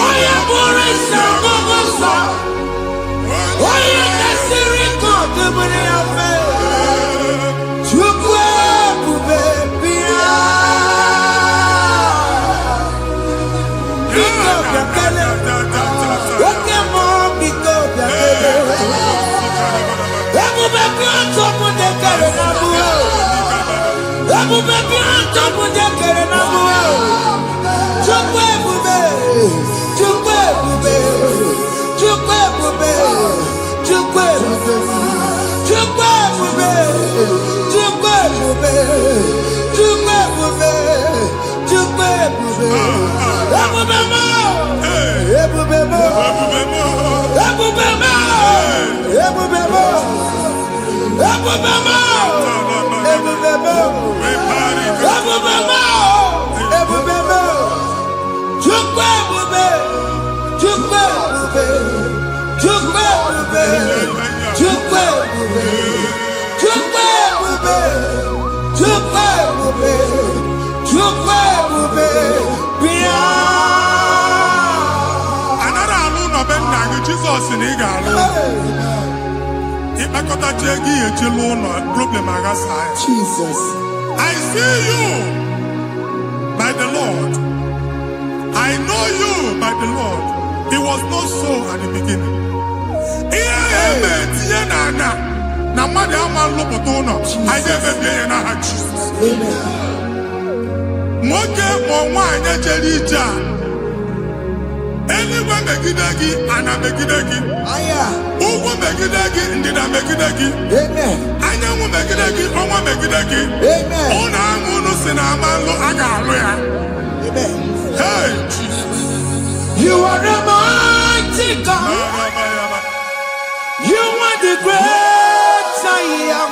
onye bụrụ isi ọgụgụ nsọ onye kesịrị ka ọdụbụrụ ya fe Chukwu ebube bịa biko bịakele oke mmụọ biko bịakele ebube bịa ntọpụ dekere na mụọ ebube bịa ntọpụ dekere na mụọ Chukwu ebube Chukwu ebube Chukwu ebube Chukwu ebube Chukwu ebube Chukwu ebube Chukwu ebube Chukwu ebube ebube mo ebube mo ebube mo ebube mo ebube mo ebube mo ebube mo ebube mo Chukwu ebube Chukwu ebube Chukwu ebube Chukwu ebube Chukwu ebube Chukwu ebube Chukwu ebube bịa anara alụ n'ọbe nna gị Jizọs na ị ga-alụ ịkpakọtacha ego ihe echelu ụlọ problem aghasa ya Jesus I see you by the Lord I know you by the Lord. It was not so at the beginning. Ihe eme tinye n'anya na mmadụ ama nlụpụta ụlọ anyị emebie ya n'aha Jizọs. Nwoke ma nwaanyị jere ije a eluigwe megide gị ana megide gị ugwu megide gị ndịda megide gị anyanwụ megide gị ọnwa megide gị ụlọ ahụ unu si na ama nlụ a ga-alụ ya. Hey, Jesus. You are the mighty God. You are the great I am.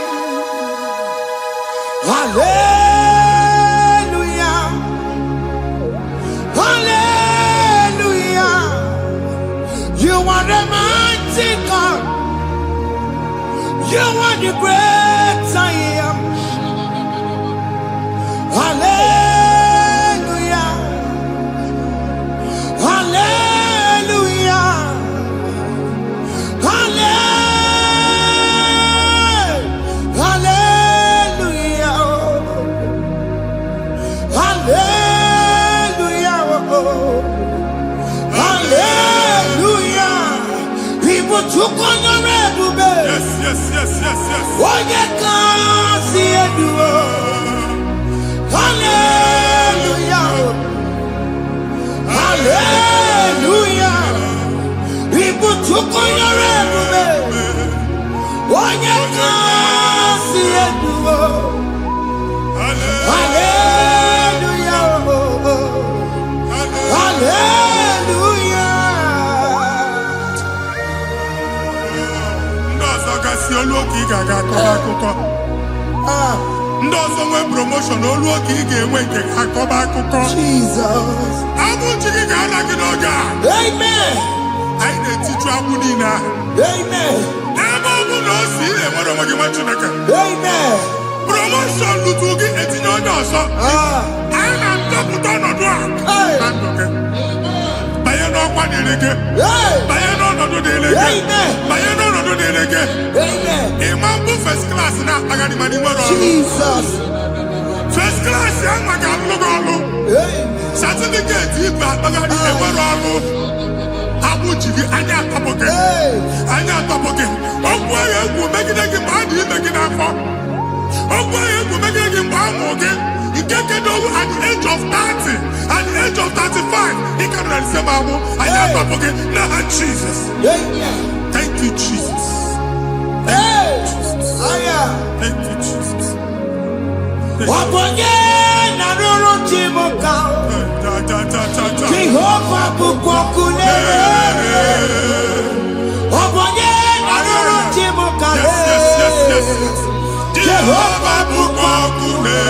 Hallelujah. Hallelujah. You are the mighty God. You are the great I am. Hallelujah. Yes. Hallelujah. Hallelujah. People took on your ebube. Onye kasi eduwo. Hallelujah. Hallelujah. olu oke ị ga-aga akọba akụkọ. Ndị ọzọ nwee promotion olu oke ị ga-enwe nke akọba akụkọ. Jesus. Abụ chi gị ga-ala gị n'oge a. Amen. Anyị na-etiju agbụ niile ahụ. Amen. Ebe ọ bụ na o si enwere onwe gị nwa Chineke. Amen. Promotion lutu gị etinye onye ọzọ. Anyị na-atọpụta ọnọdụ a na ndụ gị. Banye n'ọkwa dịrị gị. Banye n'ọnọdụ dịrị gị. Banye n'ọnọdụ dịrị gị. Ịma mbụ first class na-akpagharị ma n'ime ọrụ. Jesus. First class ya nwa ga-alụ gị ọrụ. Certificate ibe akpagharị enwere ọrụ. Abụ ji gị anya atọpụ gị. Anya atọpụ gị. Ọgwụ agha egwu megide gị mgbe a dị ime gị n'afọ. Ọgwụ agha egwu megide gị mgbe a mụ gị. Nke kedu at the age of 30, at the age of 35, he can receive abu. I am forget. Now Jesus. Thank you, Jesus. Thank you, Jesus. Thank you, Jesus. Jehovah bukokune. Yes. Jehovah bukokune.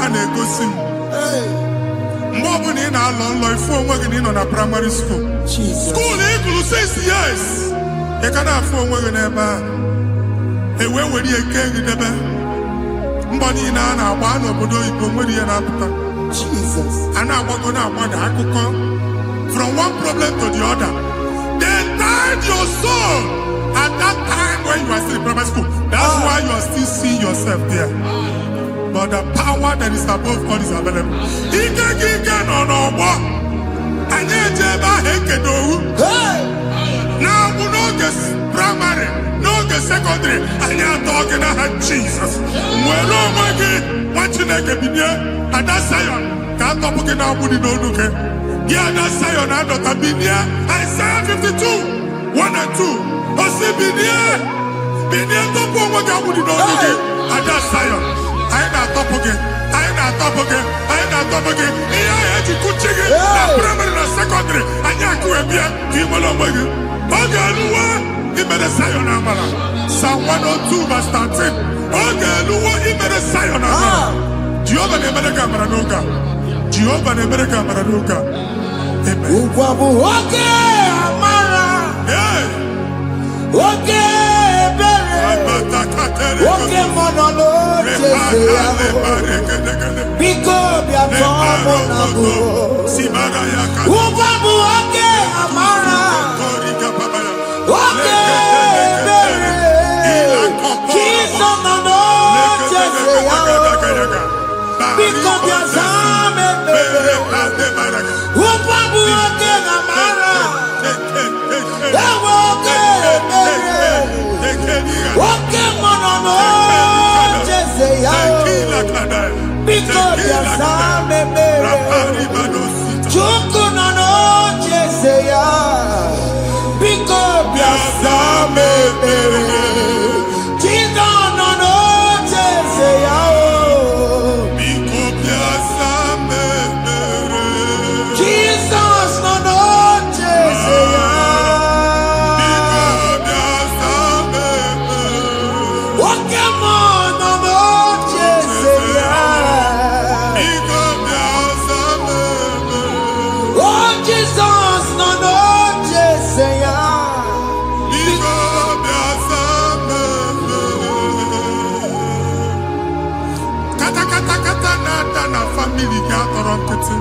A na-egosi mgbe ọ bụla ị na-alọ nlọ ifu onwe gị na ị nọ na primary school school ị gụrụ 6 years ị ka na-afụ onwe gị n'ebe ahụ ewee were ihe kee gị debe mbọ niile a na-agba n'obodo oyibo nwere ihe na-apụta a na-agbago na-agbada akụkọ from one problem to the other. They tied your soul at that time when you are still in primary school. That's why you are still seeing yourself there. But the power that is above God is available. Ike no more. Anye jeba hekedo. Now we no get primary, no get secondary. Anye talking about Jesus. Mwelo mwagi wachineke binye. Ada Zion kanto puke na mudi no nuke. Ada Zion ando tabinye. Isaiah 52, 1 and 2. Osi binye topo mwagi mudi no nuke. Ada Zion. I na top again. Yeah, you could check it. Primary and secondary. And you could be a people of you. Okay, he made a Zion Amala. Psalm 102 verse 13. Okay, he made a Zion Amala. Jehovah ne made a camera noga. Jehovah ne made a camera noga. Amen. Okay, Amara. Yeah. Okay. Oke monolo biko bia tomo na bu ubabu oke amara oke bere kiso nono chese ya biko bia zame bere ubabu oke amara oke bere oke monolo chese ya because ya same mere chuku nono chese ya because ya same mere chido nono chese ya because ya same nkịtị.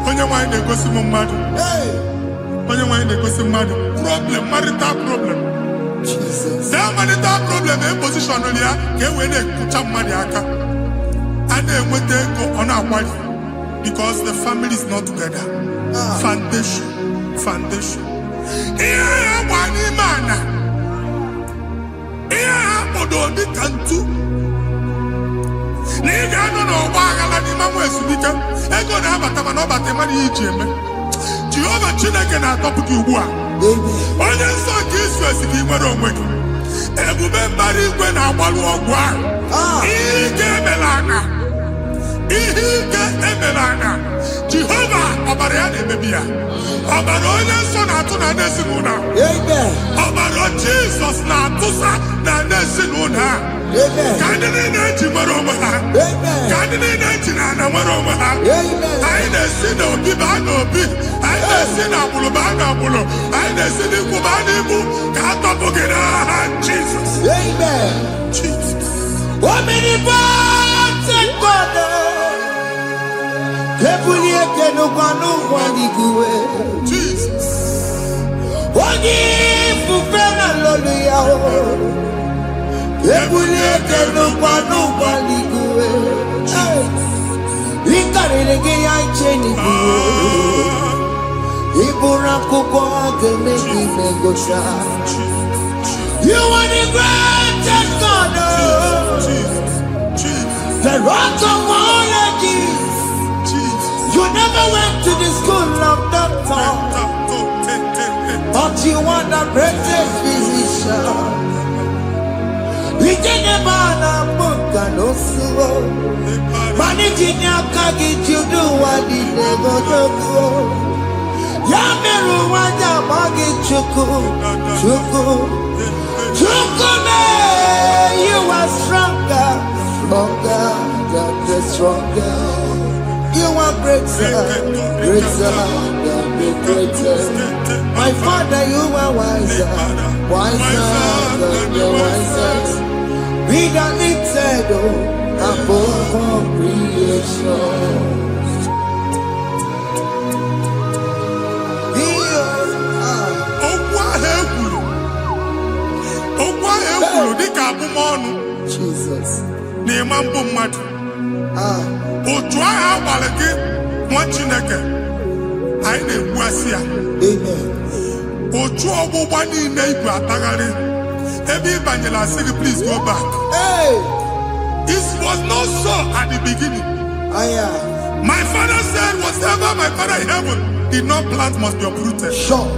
Onye nwanyị na-egosi m mmadụ. Onye nwanyị na-egosi mmadụ. Problem, marital problem. That marital problem in position on ya ka e wee na-ekụcha mmadụ aka. A na-enweta ego ọ na-akwali because the family is not together. Foundation. Ihe ha gba n'ime ana. Ihe ha kpọdo dị ka ntu. Na ị ga-anọ n'ọgba aghara n'ime nwa ezumike. Ego na-abata mana ọ bata mmadụ ihe iji eme. Jehova Chineke na-atọpụ gị ugbu a. Onye nsọ nke isu esi gị nwere onwe gị. Ebube mbara igwe na-agbalụ ọgwụ ahụ. Ihe ike emela aka. Jehova ọbara ya na-emebi ya. Ọbara onye nsọ na-atụ na ndị ezinụlọ. Ọbara Jizọs na-atụsa na ndị ezinụlọ ha. Ka ndị niile eji nwere onwe ha. Ka ndị niile eji na ana nwere onwe ha. Anyị na-esi n'obi baa n'obi. Anyị na-esi n'agbụrụ baa n'agbụrụ. Anyị na-esi n'ikwu baa n'ikwu. Ka a tọpụ gị n'aha Jizọs. Omnipotent God, Kebulie Kenukanu Waniguwe, Jesus. Wagi Fufena Loluya, Kebulie Kenukanu Waniguwe, Ikarege Yancheni, Ibura Kuko Gemeki Megosha. You are the greatest God, the rock of all ages. You never went to the school of doctor, but you are the greatest physician. We can never book and also managing your kagi to do what you never do. Yameru wanja magi chuku. Chukume, you are stronger than the stronger. You are greater than the greatest. My Father, you are wiser than the wisest. Be the lifted above all creation. Jesus. Otu ahụ agbalị gị nwa Chineke anyị na-egbu asị ya. Otu ọgbụgba niile ibu atagharị ebe ị banyere asị gị please go back. It was not so at the beginning. My father said whatever my father in heaven did not plant must be uprooted. Sure.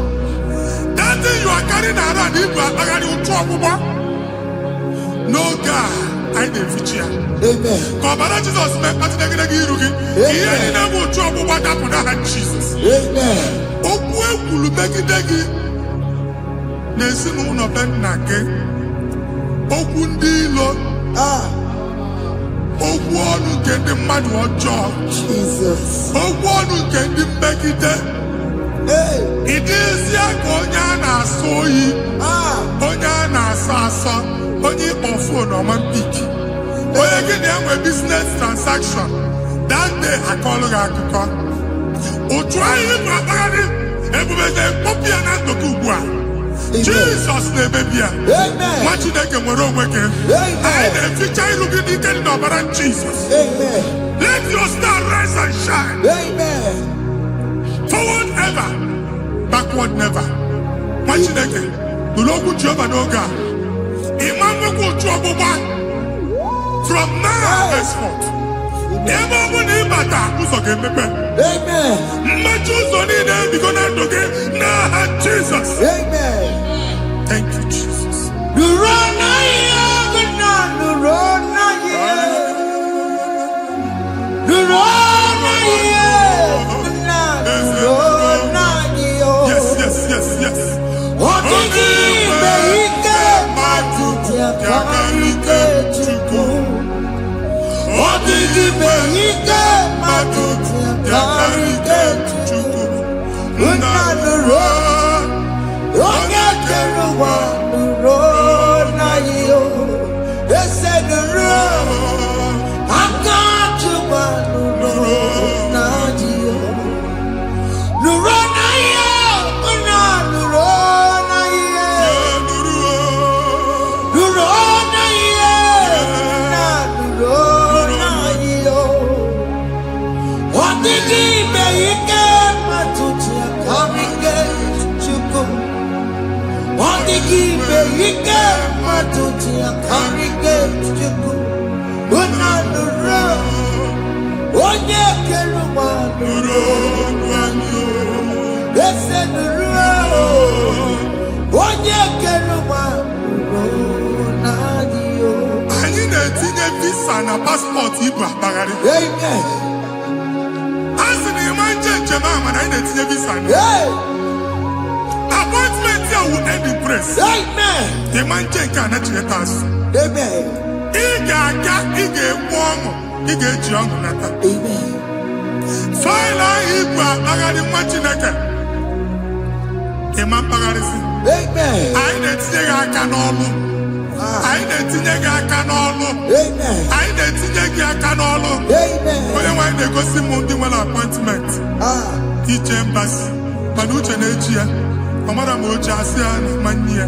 That thing you are carrying around ibu atagharị otu ọgbụgba. No God. Amen. Kọbara Jizọs mee kpatụ negidegi iru gị. Ihe niile bụ otu ọgbụgba dapụ n'aha Jizọs. Okwu ekwuru megide gị n'ezinụlọ be nna gị. Okwu ndị ilo. Okwu ọnụ nke ndị mmadụ ọjọọ. Okwu ọnụ nke ndị mmegide. Ịdịzie ka onye a na-asọ oyi. Onye a na-asọ asọ. Onye ịkpọ fon ọma mpiki. Onye gị na-enwe business transaction. That day akọlụ gị akụkọ. Otu anyị bụ akpagharị ebube na-ekpọpụ ya na ndụkọ ugbu a. Jizọs na-emebi ya. Nwa Chineke nwere onwe gị. Anyị na-eficha ilu gị n'ike dị n'ọbara Jizọs. Let your star rise and shine. Forward ever, backward never. Nwa Chineke nụrụ okwu Jehova n'oge a. Ịma nwekwa otu ọgbụgba. From now henceforth, ebe ọ bụ na ịbata ụzọ ga-emepe. Mmachi ụzọ niile ebigo na ndụ gị n'aha Jizọs. Thank you, Jesus. Yes. tutia karigate juku. Unanuro. Onye keruwa nuro. Ese nuro. Onye keruwa nuro. Nadio. Anyị na-etinye visa na passport Igbo akpagharị. Amen. Asị na ịma njem ahụ na anyị na-etinye visa na. Appointment here will end in praise. Amen. Ịma nke a na-echeta asụ. Amen. Ị ga-aga, ị ga-ekwu ọṅụ, ị ga-eji ọṅụ nata. Amen. Faịlụ ahụ Igbo akpagharị nwa Chineke. Ịma mkpagharịsị. Amen. Anyị na-etinye gị aka n'ọlụ. Anyị na-etinye gị aka n'ọlụ. Amen. Anyị na-etinye gị aka n'ọlụ. Amen. Onye nwaanyị na-egosi m ndị nwere appointment ije mbasi mana uche na-eji ya ọ mara ma oche asị ya na nwanne ya.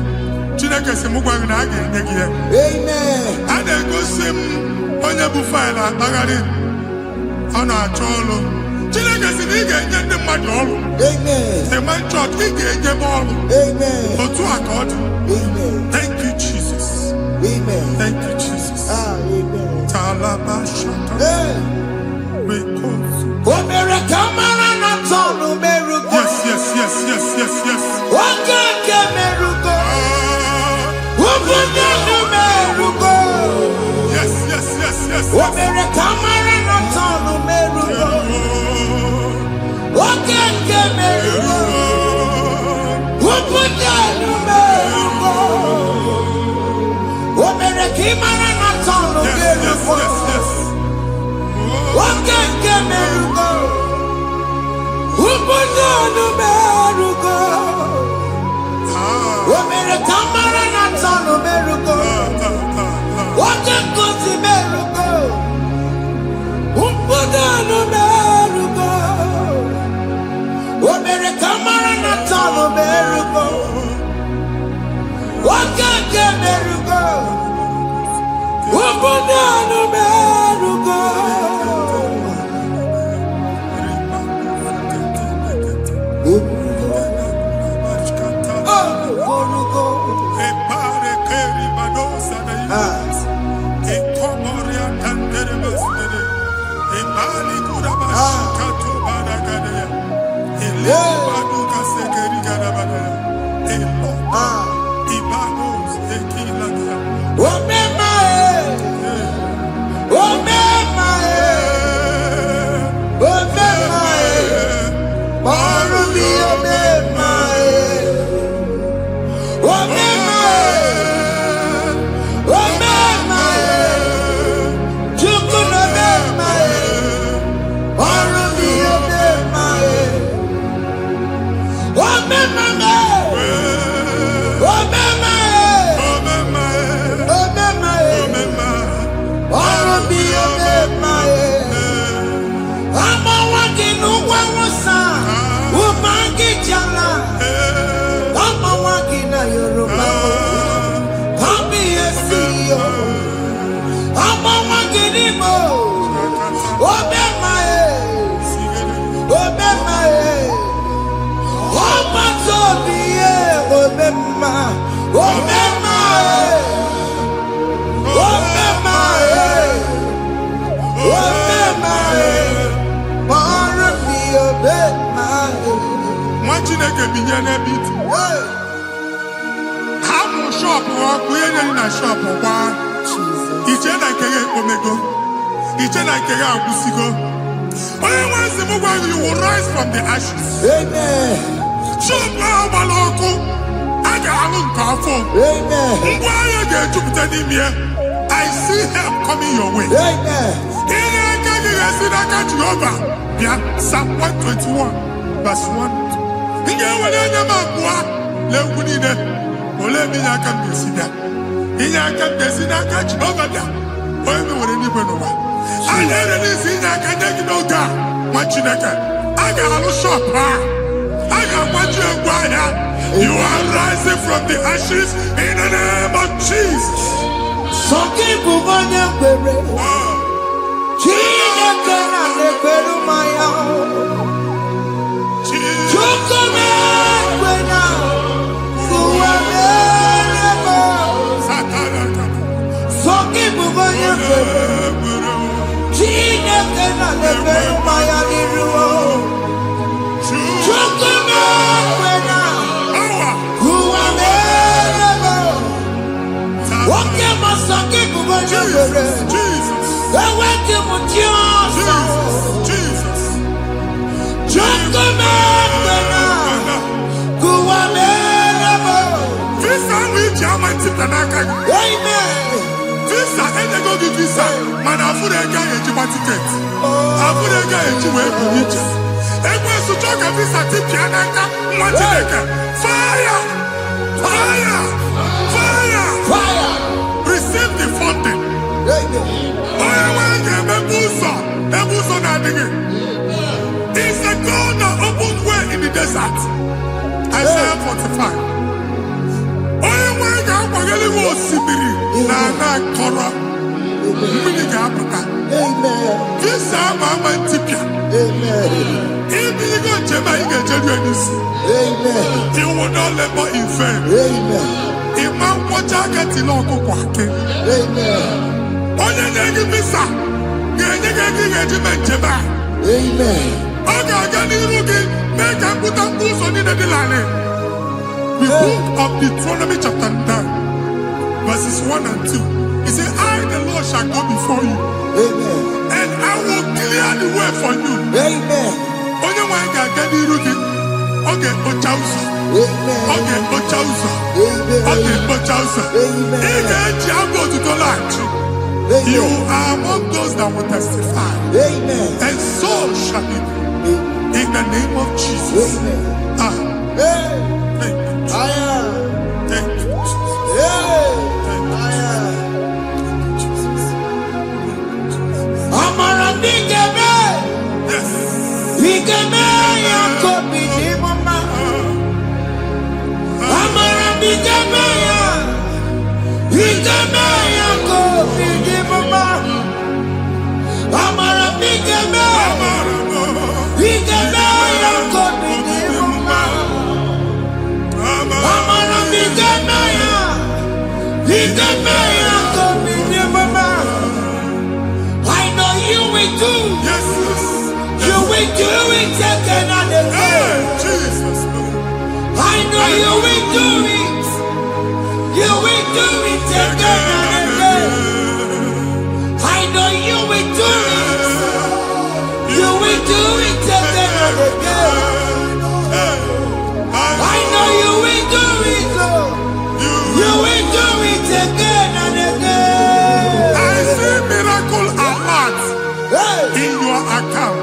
Chineke sị m gwa gị na a ga-enye gị ya. Amen. A na-egosi m onye bụ faịlụ akpagharị ọ na-achọ ọrụ. Chineke sị na ị ga-enye ndị mmadụ ọrụ. Amen. Ịma chọọchị ị ga-enye m ọrụ. Amen. Otu a ka ọ dị. Amen. Thank you Jesus. Amen. Thank you Jesus. Amen. Talabashata. Hey. Rekosu. Omere kamara na tonu merugo. Yes, yes, yes, yes, yes, yes. Okeke merugo. Ogunye merugo. Yes, yes, yes, yes. Omere kamara na tonu merugo. Okeke merugo. Ogunye merugo. Omere kamara na tonu merugo. Okeke merugo. Ogunye merugo. Omere kamara na tonu merugo. Okeke merugo. Ogunye merugo. Omere kamara na tonu merugo. Okeke merugo. Ogunye merugo. Chineke binye n'ebe iti. Ha mụ shọpụ ọkụ ihe nyere na shọpụ gbaa. Iche na nke ya ekpomego. Iche na nke ya agwụsigo. Onye nwe nsị m gwa you will rise from the ashes. Amen. Shọpụ ahụ gbara ọkụ. A ga-alụ nke afọ. Amen. Ngwa ahịa ga-ejupụta n'ime ya. I see help coming your way. Amen. Ihe aka gị ga-esi n'aka Jehova bịa Psalm 121 verse 1. Ị ga-ewere anya m abụọ n'egwu niile. Olee ebe inye aka m ga-esi bịa? Inye aka m ga-esi n'aka Jehova bịa. Onye mewere n'igwe n'ụwa. A na-ere n'isi inye aka nye gị n'oge a nwa Chineke. A ga-alụ shọpụ a. A ga-agbaji egwu ahịa. You are rising from the ashes in the name of Jesus. Sọkị bụ onye kwere. Chineke na na-ekwere mmanya. Chukwu na-ekwe na ụwa na-ere m. Visa, and they go to visa. Man, I put a guy in my ticket. I put a guy in my ticket. And when you talk a visa, ticket, fire! Fire! Fire! Fire! Receive the funding. It's a God that opens way in the desert. Isaiah 45. You will not labor in vain. Imam Wajagati Loko Kwake. Onye negi visa. Genye regiment jeba. Oga gani rugi. Meka kuta kuso ni nedilane. The book of Deuteronomy chapter 9, verses 1 and 2. He said, I, the Lord, shall go before you. And I will clear the way for you. Onye wanga gani rugi. Okay, Ochausa. Okay, Ochausa. Okay, Ochausa. You are among those that will testify. And so shall it be. In the name of Jesus. Thank you, Jesus. Thank you, Jesus. Amara bigeme. Yes. Bigeme yakobi ni mama. Amara bigeme ya. Bigeme yakobi ni mama. Amara bigeme. Bigeme yakobi ni mama. Amara bigeme ya. Bigeme yakobi ni mama. I know you will do. Yes. You will do it again and again. Jesus. I know you will do it. You will do it again and again. I know you will do it. You will do it again and again. I know you will do it, Lord. You will do it again and again. I see miracle alert in your account.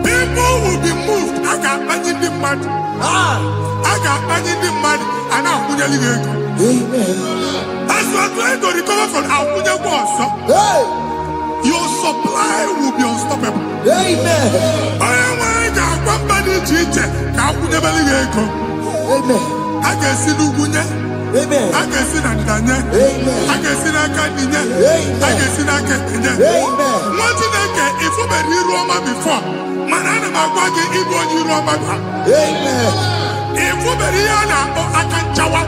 People will be moved. I got money the mad. I got money the mad. And I'm going to go. As you are trying to recover from Abuja Boss, your supply will be unstoppable. Amen. I got one body teacher. I can see Lugunya. Amen. I can see Nandanya. I can see Nakaninya. I can see Nakaninya. One thing I get, if you were in Roma before, Manana Magwagi, Igbo, you Roma. Amen. If you were here now, I can chawa.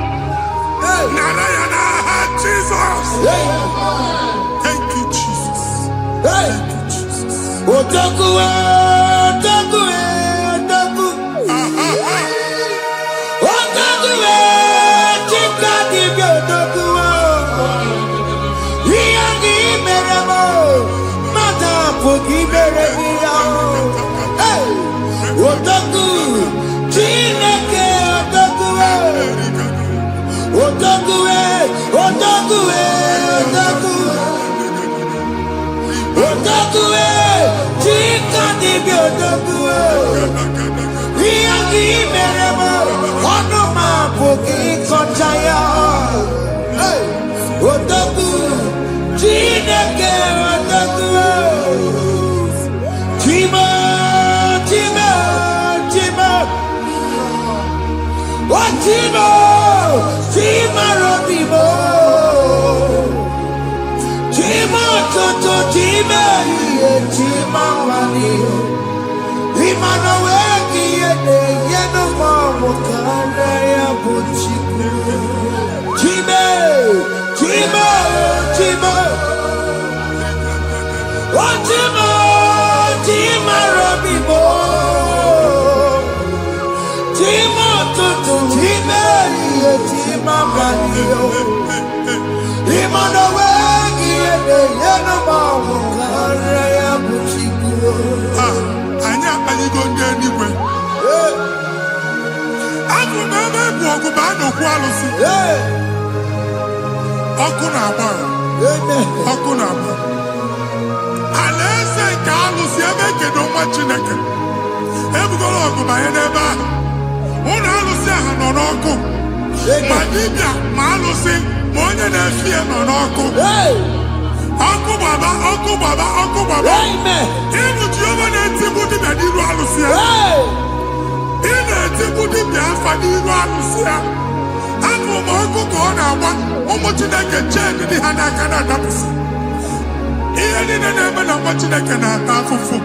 Narayana, Jesus. Thank you, Jesus. Thank you, Jesus. Otaku, Otaku, Otaku. Otaku, Chikadi, Otaku. Yagi Meremo, Madam Puki Meremia. Otaku, Chineke, Otaku. Otaku, Otaku, Otaku. Otaku, Chikadi, Otaku. Yagi Meremo, Onoma Puki Konchaya. Otaku, Chineke, Otaku. Chima, Chima, Chima. What Chima? Chima Robimo. Chima Toto, Chima, Chima Wani. Imanoweki, Yeno Mamo, Kanaya Buchiku. Chima, Chima, Chima. What Chima? Chima Robimo. Chima Toto, Chima, Chima Wani. Anyị akpaligo ndị eluigwe. Abụ m ebe bụ ọgụ baa n'okwu alụsị. Ọkụ na-agba. Ọkụ na-agba. Alaeze nke alụsị ebe ekedo nwa Chineke. Ebugoro ọgụ banye n'ebe ahụ. Ụlọ alụsị ahụ nọ n'ọkụ. Ma dibịa ma alụsị ma onye na-efi ya nọ n'ọkụ. Ọkụ gbaba, ọkụ gbaba, ọkụ gbaba. Ịbụ Jehova na-etigbu dibịa n'iru alụsị ya. Ị na-etigbu dibịa afa n'iru alụsị ya. Abụ m ọkụ ka ọ na-agba ụmụ Chineke chee dị ha n'aka na-adapụsị. Ihe niile na-eme na nwa Chineke na-ata afụfụ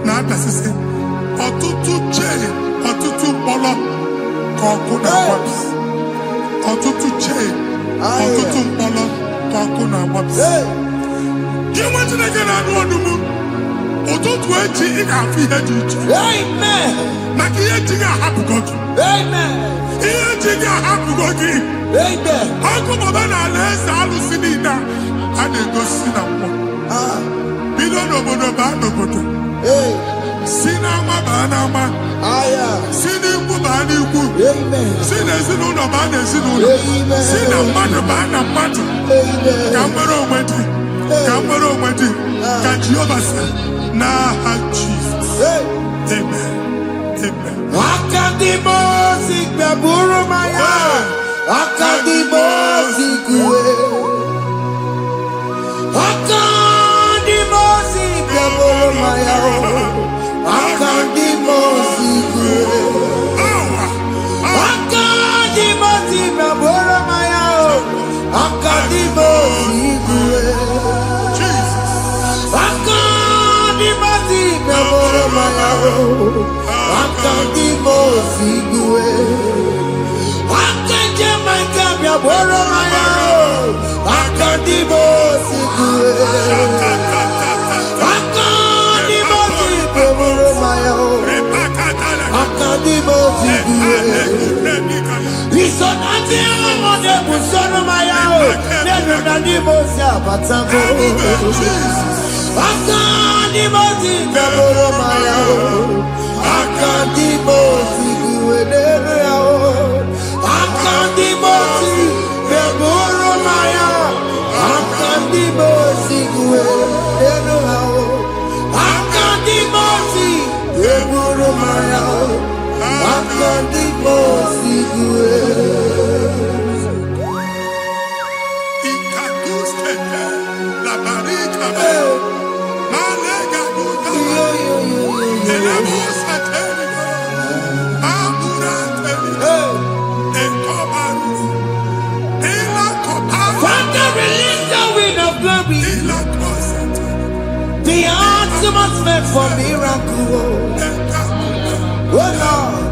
na-adasịsị ọtụtụ chee, ọtụtụ mkpọrọ ka ọkụ na-agbapụsị. Ọtụtụ chee, ọtụtụ mkpọrọ ka ọkụ na-agbapụsị. Gị nwa Chineke na-anụ ọdụm, ụtụtụ echi ị ga-afụ ihe dị iche. Maka ihe ji gị ahapụgo gị. Ihe ji gị ahapụgo gị. Ọkụ baba na alaeze alụsị niile a na-egosi na mmụọ. Bido n'obodo baa n'obodo. Si n'ama baa n'ama. Si n'ikwu baa n'ikwu. Si n'ezinụlọ baa n'ezinụlọ. Si na mmadụ baa na mmadụ. Ka nwere onwe dị. Ka nwere onwe dị. Ka Jehova sị n'aha Jizọs. Amen. Amen. Akadimosi gbaburu maya. Akadimosi kuwe. Akadimosi gbaburu maya. Akadimosi kuwe. Akadimosi gbaburu maya. Akadimosi kuwe. Akadimosi gbaburu maya. Akadimosi kuwe. Akadimosi gbaburu maya. Akadimosi kuwe. Akadimosi gbaburu maya. Akadimosi kuwe. Isonati amode busono maya. Nenu nadimosi abatamo. Akadimosi gbaburu maya. Akadimosi kuwe nenu yao. Akadimosi gbaburu maya. Akadimosi kuwe nenu yao. Akadimosi gbaburu maya. Akadimosi kuwe. Ikaduskete, la barika, malega buda, elemosa telika, abura telika, ekobaru, ila kobaru, Father, release the wind of glory, ila kosete, the atmosphere for miracle. ekabuda, Oh Lord,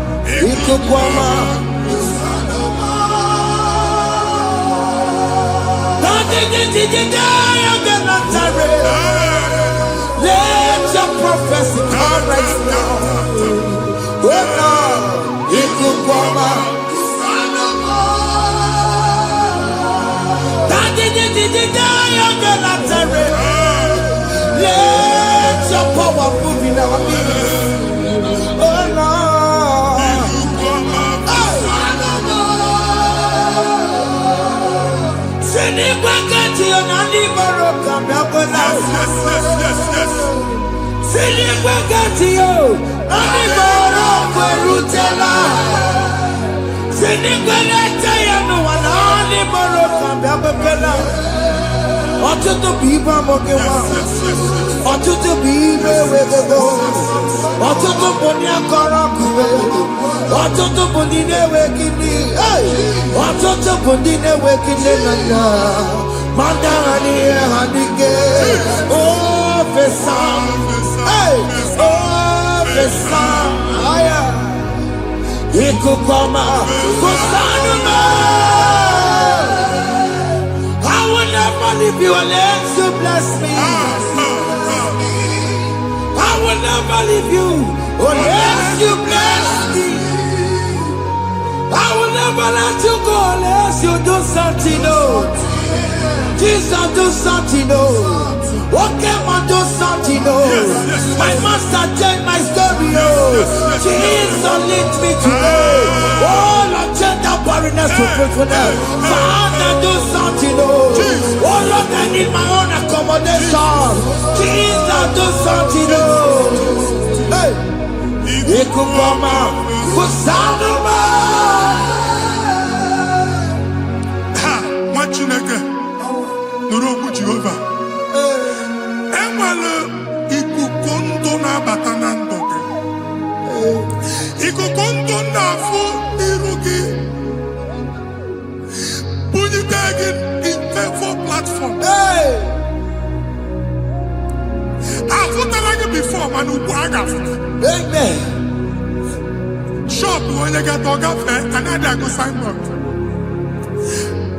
ikukwama. Let your prophecy come right now. Oh Lord, ikukwama. Let your power move in our midst. Oh Lord. Sinikwakati onani baroka myakola. Sinikwakati yo ani baroka rutela. Sinikwakati yanu wanani baroka myakola. Ọtụtụ bụ ibe amụghị nwa. Ọtụtụ bụ ibe ewegego. Ọtụtụ bụ ndị akọrọ kụwe. Ọtụtụ bụ ndị na-enweghị nne. Ọtụtụ bụ ndị na-enweghị nne na nna. Ma ndị agha n'ihe ha n'ike. Ofesa. Ofesa. Ikuku ọma. Kusanụ m. I will never leave you unless you bless me. I will never leave you unless you bless me. I will never never let you go unless you do something, oh. Jesus, do something, oh. Okay, man, do something, oh. My master changed my story, oh. Jesus, lift me today. Oh, Lord, change that barrenness to fruitfulness. Father, do something, oh. Oh, Lord, I need my own accommodation. Jesus, do something, oh. Hey. Ikukoma, Kusanuma. Ha, Machineke, Nurobu Jehovah. Enwale ikukondo na batanando. Ikukondo na fu irugi. Bunibegin in favor platform. I've like before, man, who Amen. Shop when you get dog fair, another go signboard.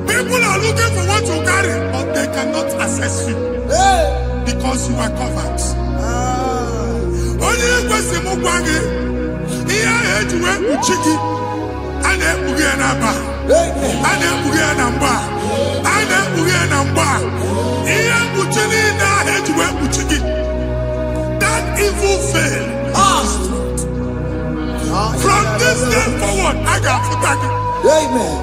People are looking for what you carry, but they cannot access you because you are covered. Only a question of Wagi, here I had to wear Uchiki, and then Uganaba, and then Uganamba, and then Uganamba. Here Uchini, I had to wear Uchiki. That evil fail. From this day forward, I got to back it. Amen.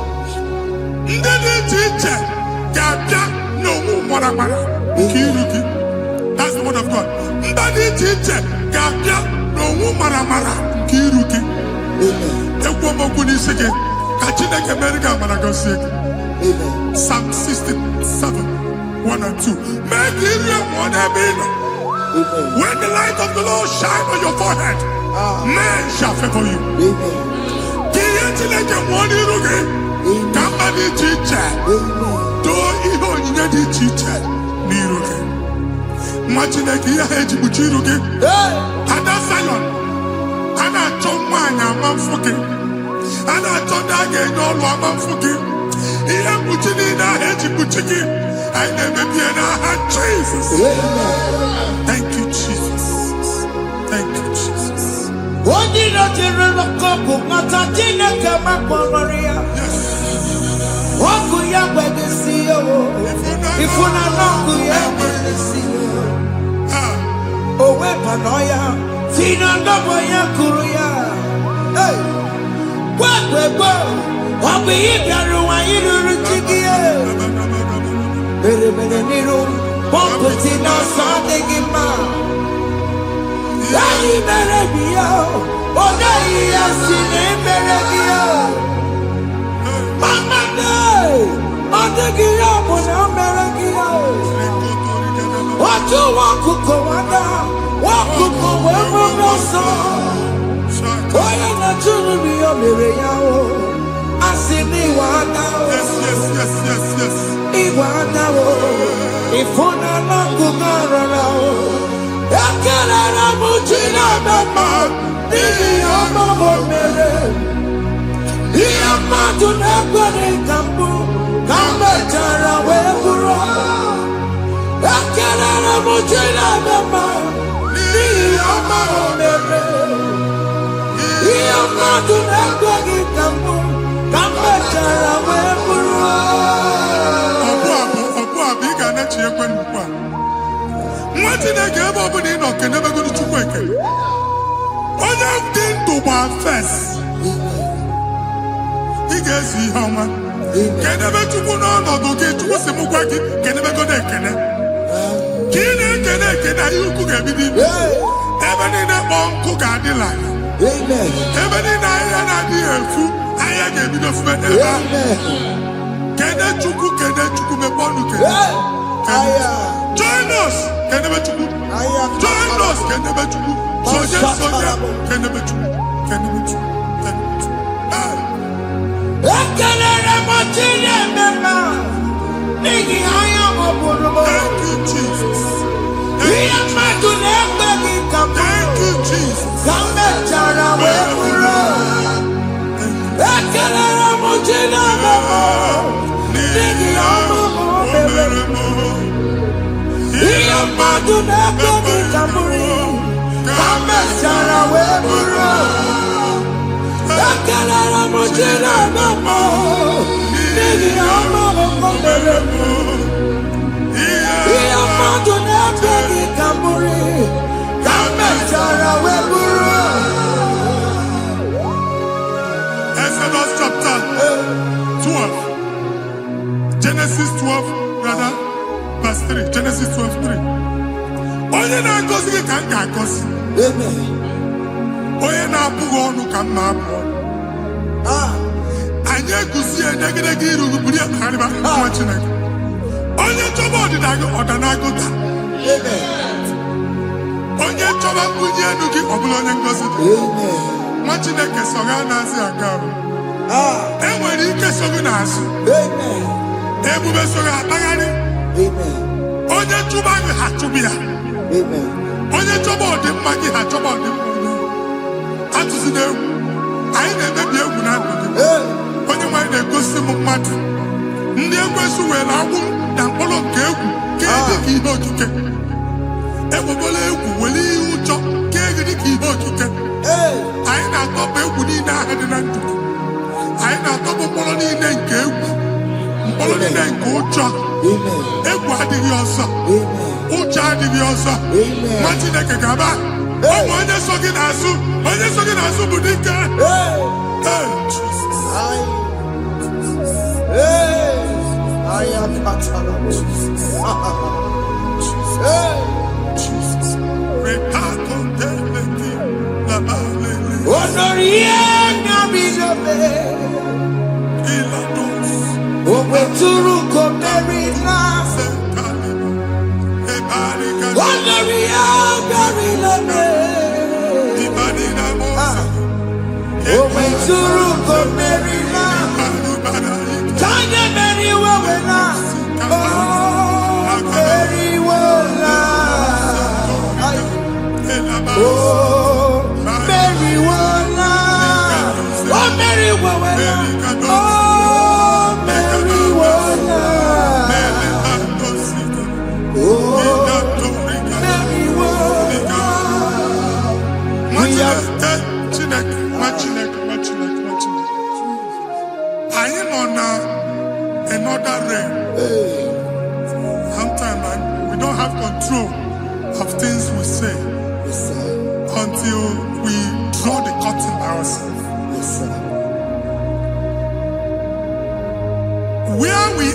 That's the word of God. Psalm 67, 1 and 2. When the light of the Lord shine on your forehead, men shall favor you. Jesus. Thank you, Jesus. Thank you, Jesus. Join us. Exodus chapter 12. Genesis 12, rather, verse 3. Genesis 12, 3. Onye na-agọzi gị ka m ga-agọzi. Onye na-abụghị ọnụ ka m na-abụ ọnụ. Anyị egusi edegedege iru buru ya karịba nwa Chineke. Onye chọba ọdịda gị ọdanagoda. Onye chọba mbunye elu gị ọ bụla onye ngozi dị. Nwa Chineke so gị na-azị aga arụ. Enwere ike so gị n'azụ. Ebube so gị akpagharị. Onye chụba gị ha chụbi ya. Onye chọba ọdịmma gị ha chọba ọdịmma onye. Atụzina egwu. Anyị na-emebi egwu na ndụ gị. Onye nwanyị na-egosi m mmadụ. Ndị ekwensu were agwụ na mkpụrụ nke egwu kee dị ka ihe okike. Egbebola egwu were ihe ụjọ kee gị dị ka ihe okike. Anyị na-atọpụ egwu niile ahụ dị na ndụ. Anyị na-atọpụ mkpụrụ niile nke egwu. Mkpụrụ niile nke ụjọ. Egwu adịghị ọzọ. Ụjọ adịghị ọzọ. Nwa Chineke ga-aba. Ọ bụ onye so gị n'azụ. Onye so gị n'azụ bụ dike. I am Jesus. Jesus. Another realm. Sometimes we don't have control of things we say until we draw the curtain by ourselves. Where we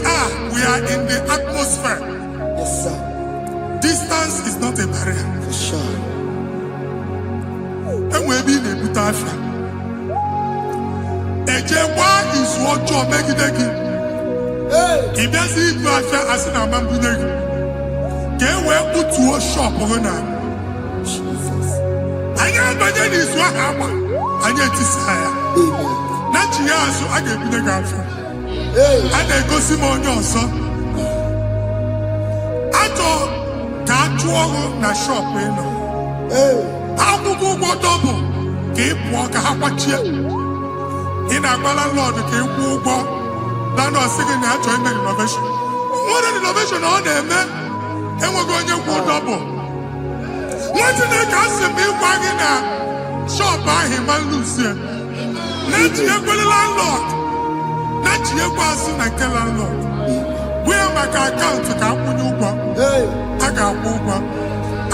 are in the atmosphere. Distance is not a barrier. And maybe in a butafia. Ejekwa is what you're making. If there's a butafia as in a man, can we put to a shop over now? I am by then is what happened. I get this higher. Not here, so I get the girlfriend. And they go see more young son. I thought that you na shop, you know. How to go double? Keep walk a half a chair. In a landlord, keep walk. Now, no second, I join the innovation. What an innovation on them, man. And we're going to go double. What's in the castle? Me wagging a shop by him and Lucia. Let you go to landlord. Let you go and tell landlord. Where my account to come when you go? I got over.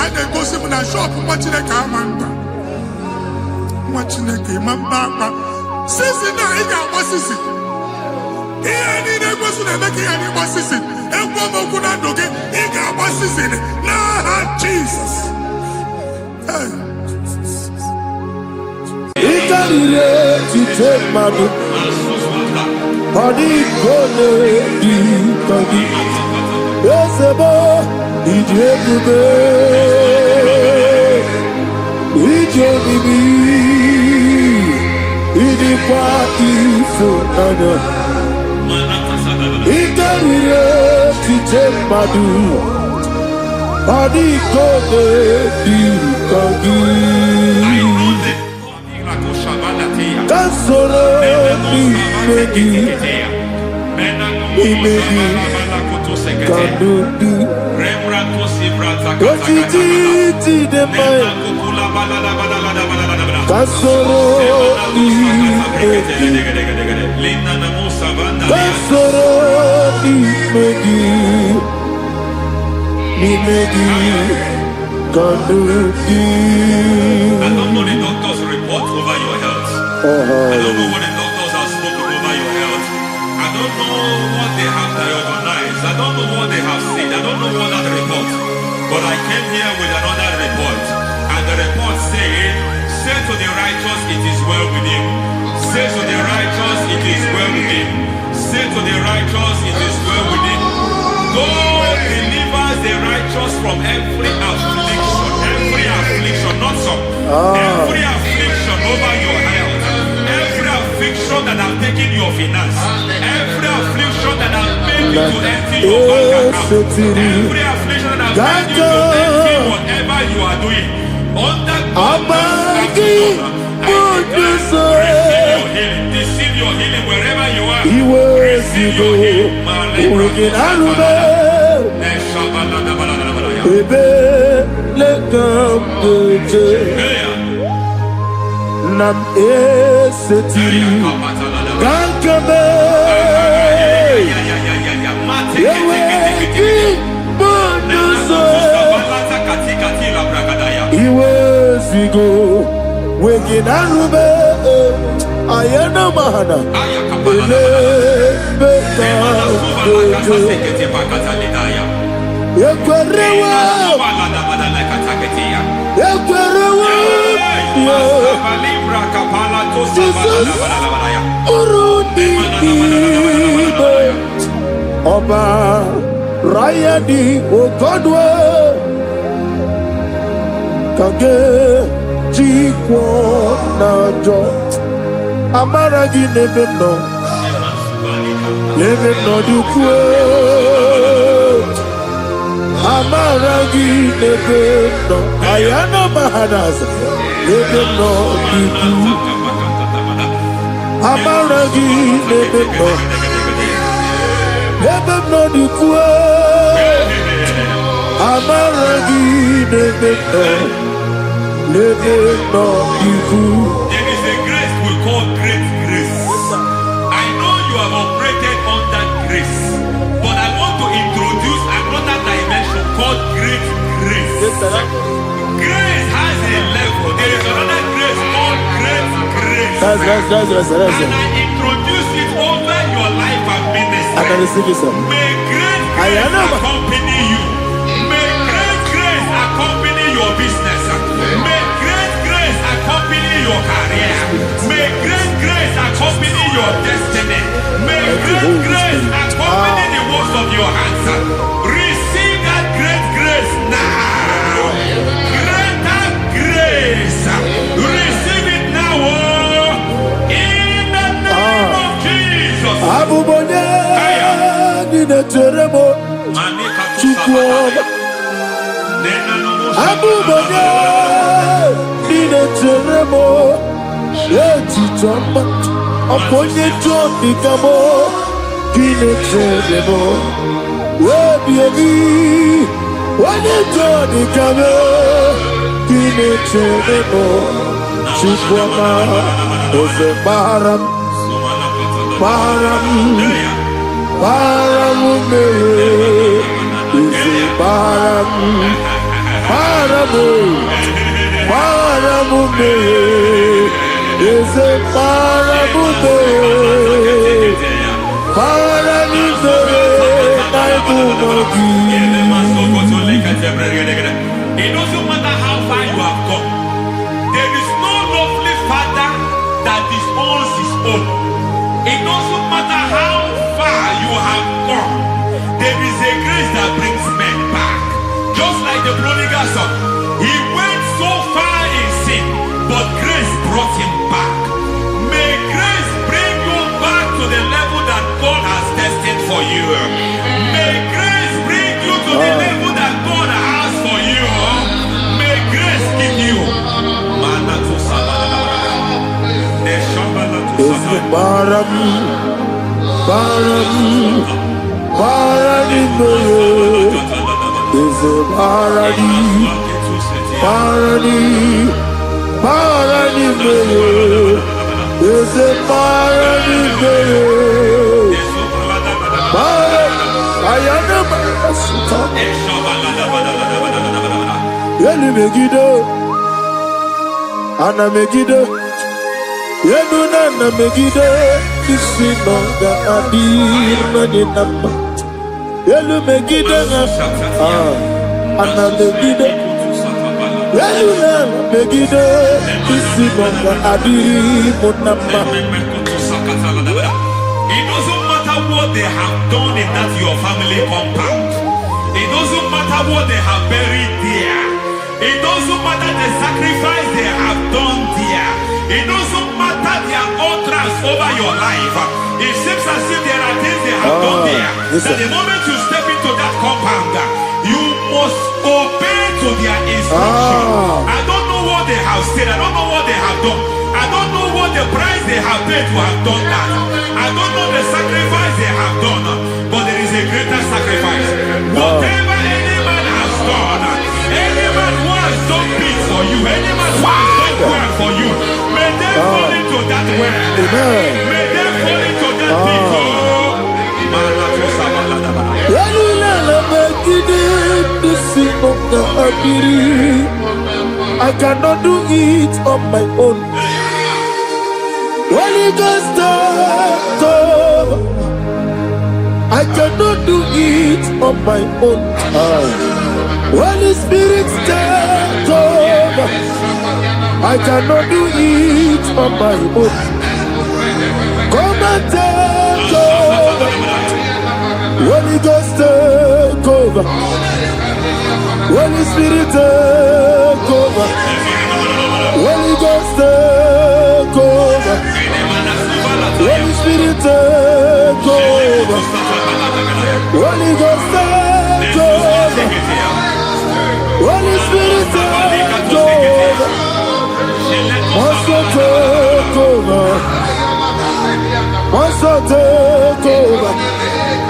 And they go see me in a shop watching the camera. Watching the game, Mamba. Sissy, now he got what sissy. Here, need a person making any what sissy. And woman could not do it. He got what sissy. Nah, Jesus. To take my book, body gonna be body. Yes, a boy, it's it's party for Nana. It can to take my book, body gonna be body. Solo mi megi, kanudu, ojiji de mai, Kasoro I don't know the doctor's report over your health. I don't know what the doctors have spoken over your health. I don't know what they have diagnosed. I don't know what they have said. I don't know what that report. But I came here with another report. And the report said, say to the righteous, it is well with him. Say to the righteous, it is well with him. Say to the righteous, it is well with him. God delivers the righteous from every affliction, not some. Every affliction over your health, every affliction that have taken your finance, every affliction that have made you to empty your bank account, every affliction that have made you to empty whatever you are doing, under God's receive your healing wherever you are. Receive your healing. Nam esetiri Gankame Yeweki Bonuso Iwezigo Weginarube Ayana Mahana Ele Beka Yekwerewa Yekwerewa Jesus Urudi Oba Rayadi Ogodwe Kage Jikwo Najo Amaragi Nebeno Nebeno Dukwe Amaragi Nebeno Ayana Mahanas Nebeno Dukwe Amaragi Nebeno Nebeno Dukwe Amaragi Nebeno Nebeno Dukwe. There is a grace we call great grace. I know you have operated on that grace, but I want to introduce another dimension called great grace. Grace has a level. There is another grace called great grace. That's and I introduce it over your life and ministry. May great grace accompany you. May great grace accompany your business. May great grace accompany your career. May great grace accompany your destiny. May great grace accompany the works of your hands. Receive that great grace now. Greater grace. Receive it now. In the name of Jesus. Abubone Nina Teremo Chukwoba Abubone Nina Teremo Yeti Chamba Aponye Chombi Kamo Kine Teremo Webi Wane Chombi Kamo Kine Teremo Chukwoba Ose Baram Baram Paramume Ise Paramume Paramume Ise Paramume Paramume Naibumogi. It doesn't matter how far you have come. There is no lovely father that disowns his own. It doesn't matter how far you have gone. There is a grace that brings men back. Just like the prodigal son. He went so far in sin, but grace brought him back. May grace bring you back to the level that God has destined for you. May grace bring you to the level that God has for you. May grace give you. Baram Parani is a Parani Is it fire in me? I am the Sultan. Yeli Megido, Anna Megido, Yeduna Megido, Isinonga Adir Manina, Yelu Megido, Anna Megido, Yeduna Megido, Isinonga Adir Manina. It doesn't matter what they have done in that your family compound. It doesn't matter what they have buried there. It doesn't matter the sacrifice they have done there. It doesn't matter their utterance over your life. It seems as if there are things they have done there. That the moment you step into that compound, you must obey to their instruction. I don't know what they have said. I don't know what they have done. I don't know what the price they have paid to have done that. I don't know the sacrifice they have done. But there is a greater sacrifice. Whatever any man has done, any man who has done big for you, any man who has done well for you, may they fall into that well. May they fall into that pit. I cannot do it on my own. Holy Ghost, I cannot do it on my own. Holy Spirit, take over. I cannot do it on my own. Come and take over. Holy Ghost, take over. Holy Spirit, take over. Holy Ghost, take over. Holy Spirit, take over. Holy Ghost, take over. Holy Spirit, take over. Master, take over. Master, take over.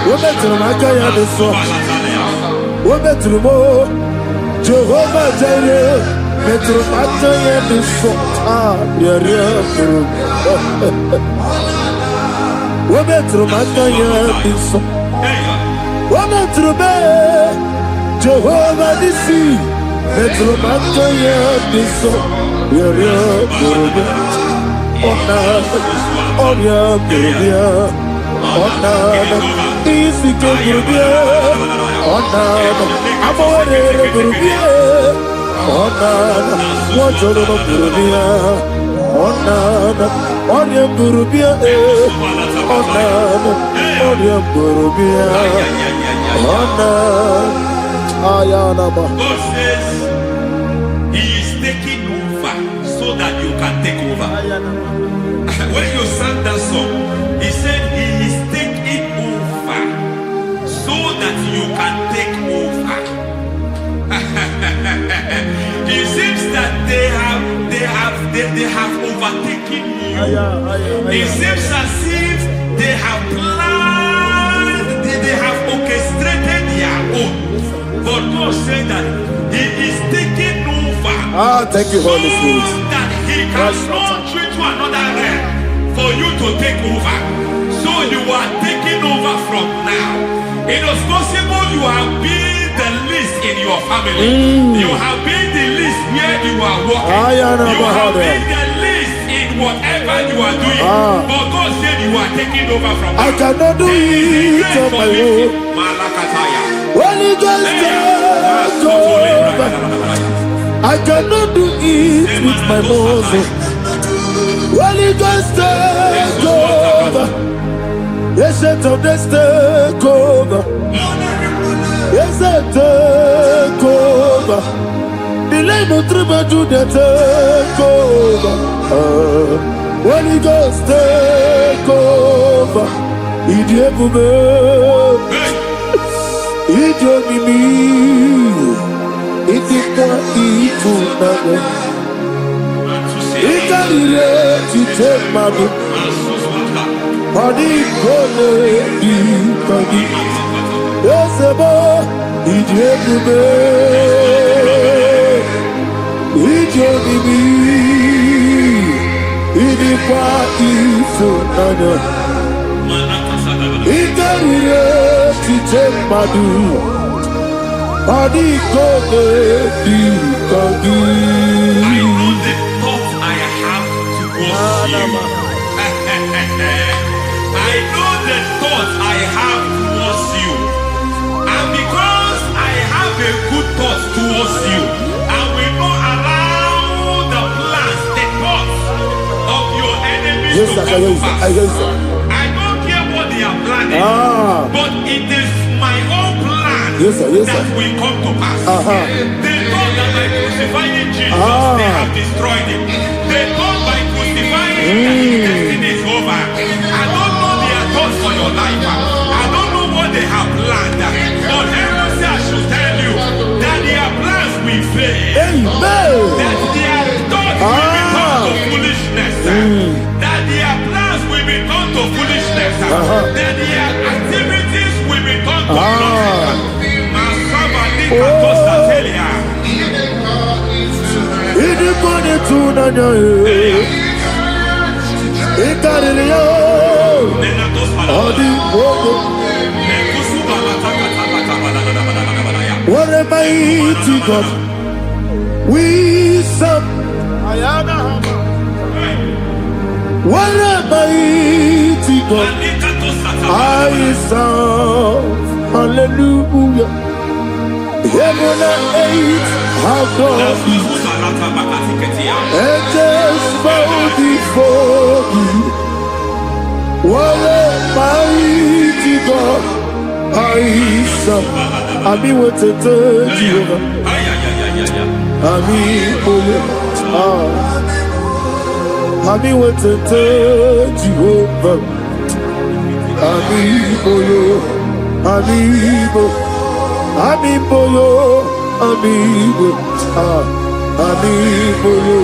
We're better than I can have this song. We're better than more. Jehovah Jireh. Better than I can have this song. We're better than I can have this song. We're better than Jehovah Nissi. Better than I can have this song. Easy to Gurubia, Onana, Amore Gurubia, Onana, Wajolo Gurubia, Onana, Onion Gurubia, Onana, Onion Gurubia, Onana, Ayanaba. God says He is taking over so that you can take over. When you sang that song, He said He is taking over so that you can take over. It seems that they have overtaken you. It seems as if they have planned, they have orchestrated their own. But God said that He is taking over. Thank you, Holy Spirit. So that He can launch you to another realm for you to take over. So you are taking over from now. It is possible you have been the least in your family. You have been the least where you are working. You have been the least in whatever you are doing. But God said you are taking over from now. I cannot do it on my own. Holy Ghost, take over. I cannot do it with my muscle. Holy Ghost, take over. Yes, of this take over. Yes, take over. Delay no trouble to the take over. Holy Ghost, take over. Idiomimi, Idikwa Ifunabo, Ikarire Chitemadu, Padi Kole Ikadi, Yosebo, Idiomimi, Idipa isunanya. Ikarire titemadu. Adikode dikagi. I know the thoughts I have towards you. I know the thoughts I have towards you. And because I have a good thought towards you, I will not allow the plans, the thoughts of your enemies to come to pass. I don't care what they are planning, but it is my own plan that will come to pass. They thought that by crucifying Jesus, they have destroyed him. They thought by crucifying that his destiny is over. I don't know their thoughts for your life. I don't know what they have planned. But heaven says I should tell you that their plans will fail. That their thoughts will be turned to foolishness. That their plans will be turned to foolishness. That their activities will be turned to nonsense. What a mighty God we serve. What a mighty God I serve. Hallelujah. Heaven and earth have done it. Angels bow before you. What a mighty God I serve. Ami wetete Jehovah. Ami boyo. Ami wetete Jehovah. Ami boyo. Ami boyo. Ami boyo. Ami boyo.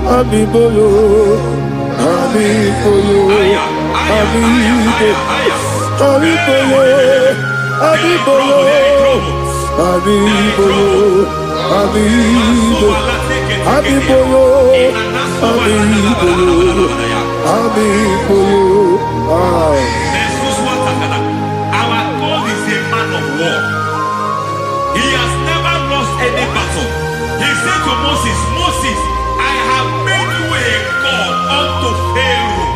Ami boyo. Ami boyo. Ami boyo. Ami boyo. Ami boyo. Our God is a man of war. He has never lost any battle. He said to Moses, Moses, I have made you a God unto Pharaoh.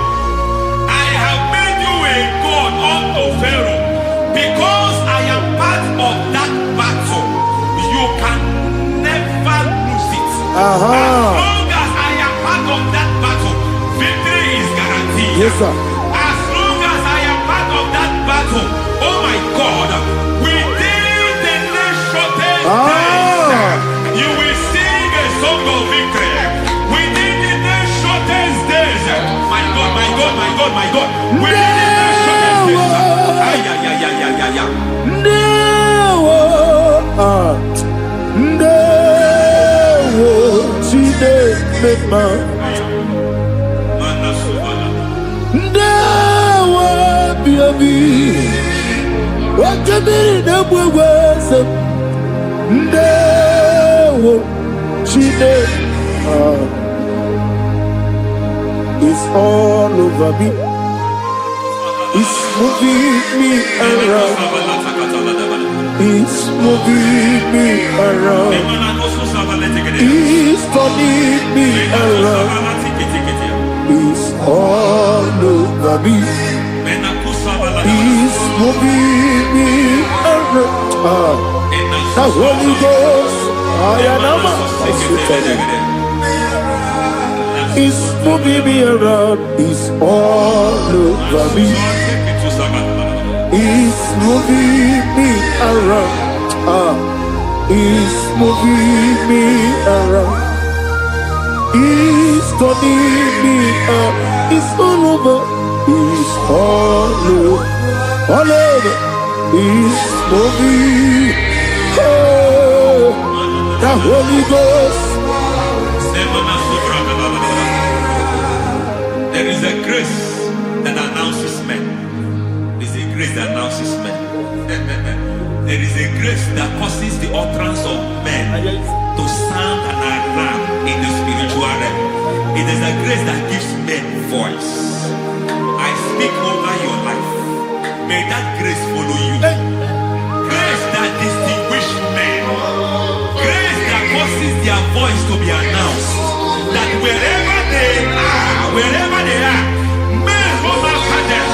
I have made you a God unto Pharaoh. Because I am part of that battle, you can never lose it. As long as I am part of that battle, victory is guaranteed. Yes, sir. As long as I am part of that battle, oh my God, within the next shortest days, you will sing a song of victory. Within the next shortest days, my God, my God, my God, my God. Within the next shortest days, It's all over me. It's moving me around. It's moving me around. It's turning me around. It's all over me. It's moving me around. The Holy Ghost, it's moving me around. It's all over me. It's moving me around. It's moving me around. It's turning me up. It's all over. It's all over. All over. It's moving. Oh, the Holy Ghost. There is a grace that announces men. There is a grace that announces men. There is a grace that causes the utterance of men to sound an voice to be announced that wherever they are, men Roma Father,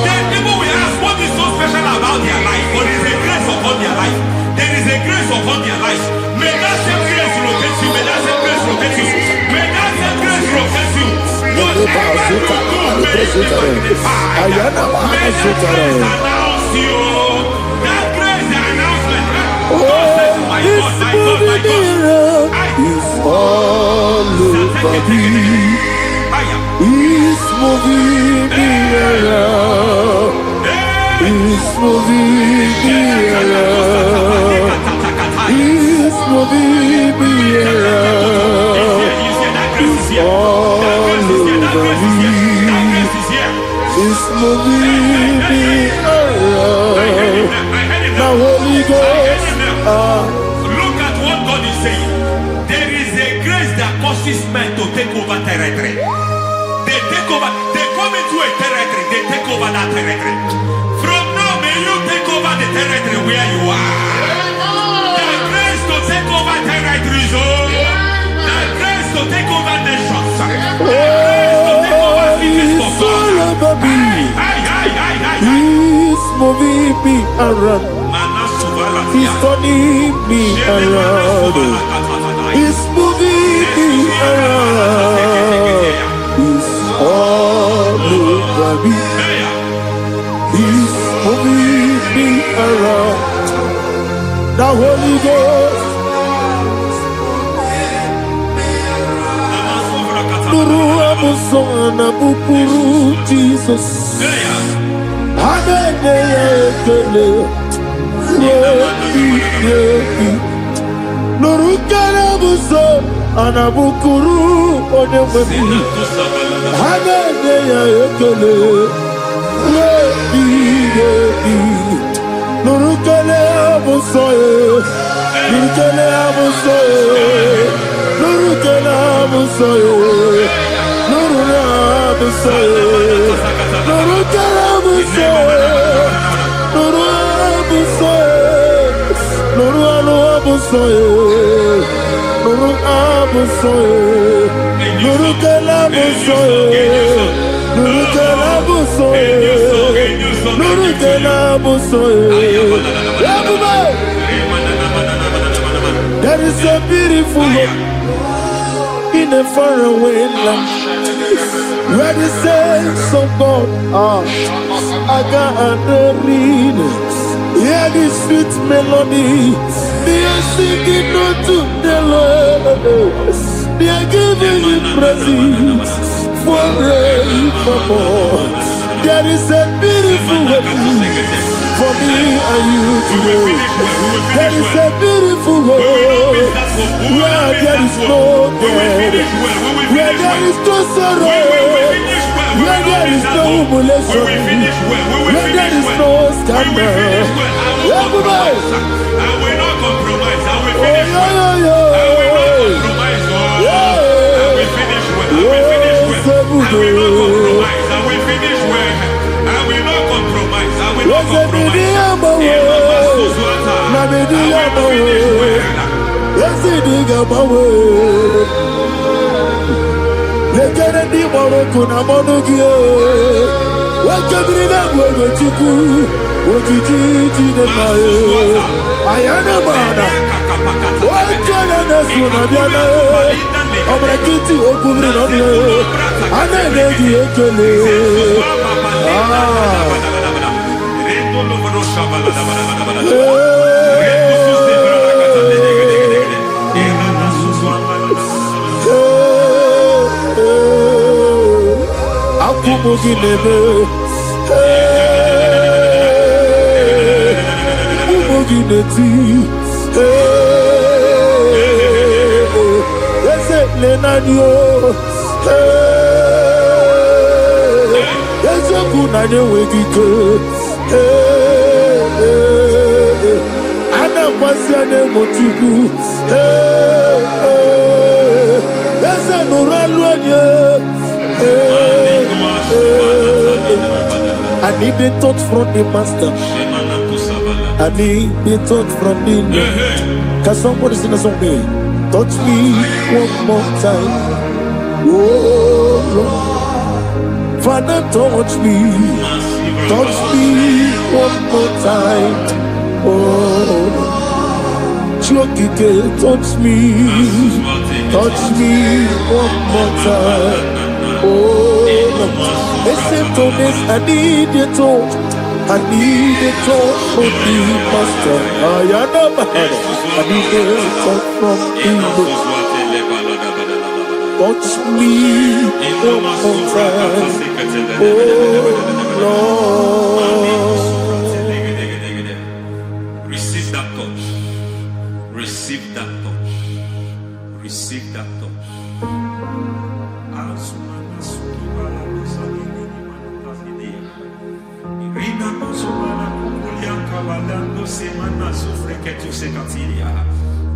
then people will ask what is so special about their life. But there is a grace upon their life. There is a grace upon their life. May that same grace locate you. May that same grace locate you. May that same grace locate you. Whatever you do, may it be magnified. May that grace announce you. That grace, the announcement. God says, my God, my God, my God. It's all over me. It's moving me around. It's moving me around. It's moving me around. It's all over me. It's moving me around. Now Holy Ghost. Look at what God is saying. There is a grace that causes men to take over territory. They take over, they come into a territory, they take over that territory. From now, may you take over the territory where you are. The grace to take over territories, the grace to take over nations, the grace to take over cities for God. He's moving me around. He's turning me around. He's moving me around. He's all over me. He's moving me around. The Holy Ghost. Nuru amusona bukuru Jesus. Amene ekele. Nurukana buso anabukuru onyemeni Hagene ya ekele Nurukana buso Nurukana buso Nurukana buso Nurukana buso Nurukana buso Nuru abusoye, Nuru abusoye, Nuru kelabusoye, Nuru kelabusoye, Nuru kelabusoye. There is a beautiful hope in a faraway land where the saints of God are. I got the reading. Hear the sweet melody. They are singing unto the Lord. They are giving you praise forevermore. There is a beautiful way for me and you today. There is a beautiful way where there is no death, where there is no sorrow, where there is no humiliation, where there is no scandal. I will not compromise. I will finish well. I will not compromise. I will finish well. I will finish well. I will not compromise. I will finish well. I will not compromise. I will not compromise. I need the touch from the master. I need the touch from the Lord. Can somebody sing a song? Touch me one more time. Oh Lord. Father, touch me. Touch me one more time. Oh, Chokike, touch me. Touch me one more time. Oh, listen to this. I need your touch. I need a touch from the master. I need a touch from Igbo. Touch me one more time. Oh Lord. Receive that touch. Receive that touch. Receive that touch.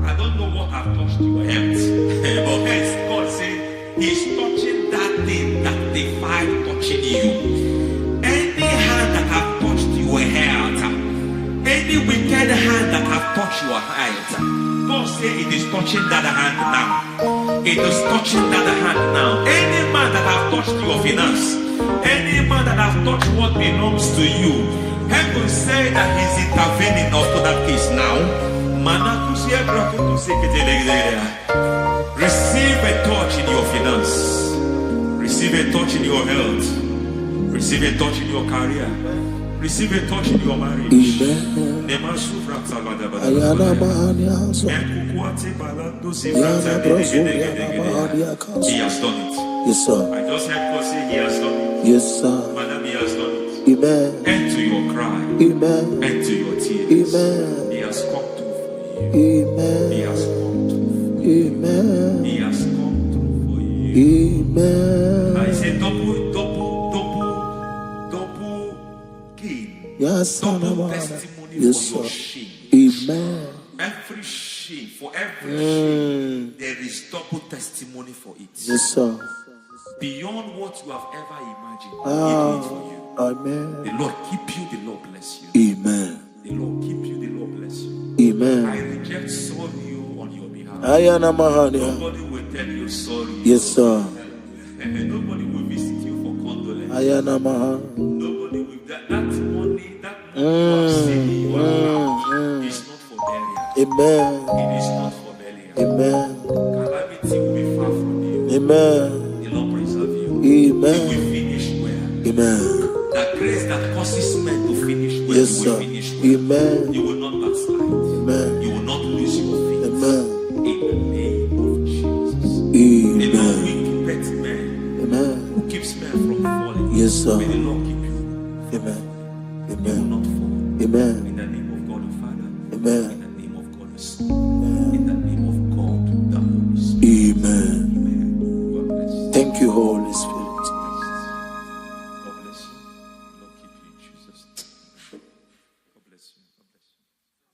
I don't know what I've touched your health, but hence God said He's touching that thing that defied touching you. Any hand that have touched your health, any wicked hand that have touched your health, God said it is touching that hand now. It is touching that hand now. Any man that have touched your finance, any man that have touched what belongs to you, heaven say that He's intervening after that case now. Receive a touch in your finance. Receive a touch in your health. Receive a touch in your career. Receive a touch in your marriage. Amen. He has done it. Yes, sir. I just heard God say He has done it. Yes, sir. Madam, He has done it. Amen. End to your cry. Amen. End to your tears. Amen. He has come through for you. Amen. He has come through for you. Amen. He has come through for you. Amen. I say double gain. Yes, Double sir. testimony Yes, for your sir. shame. Amen. Every shame, for every shame, there is double testimony for it. Yes, sir. Beyond what you have ever imagined, He did it for you. Amen. The Lord keep you, the Lord bless you. Amen. The Lord keep you, the Lord bless you. Amen. I reject sorry on your behalf. Ayana Mahania. Nobody will tell you sorry. Yes, sir. And nobody will visit you for condolence. Ayana Mahania. Nobody will that money you have saved you have is not for burial. Amen. It is not for burial. Amen. Calamity will be far from you. Amen. The Lord preserve you. Amen. You will finish well. Amen. That grace that causes men to finish well, Yes, you will sir. finish well. Amen. You will not backslide. Amen. You will not lose your faith. Amen. In the name of Jesus. The Lord Amen. will keep men Amen. who keeps men from falling. Yes, sir. May the Lord keep you. Amen. You will Amen. not fall. Amen. In the name of God the Father. Amen. In the name of God the Son. In the name of God the Holy Spirit. Amen. Amen. God bless you. Thank you, Holy Spirit. God bless you. Lord keep you in Jesus' name. God bless you. God bless you.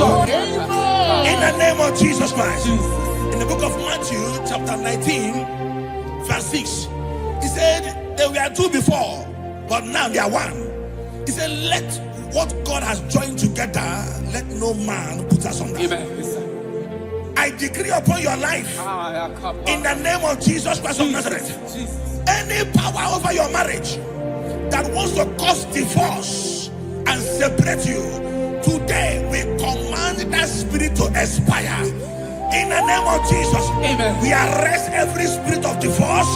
In the name of Jesus Christ. In the book of Matthew, chapter 19, verse 6, he said, they were two before, but now they are one. He said, let what God has joined together, let no man put us on that. I decree upon your life, in the name of Jesus Christ of Nazareth, any power over your marriage that wants to cause divorce and separate you, today we command that spirit to expire. In the name of Jesus, amen. We arrest every spirit of divorce.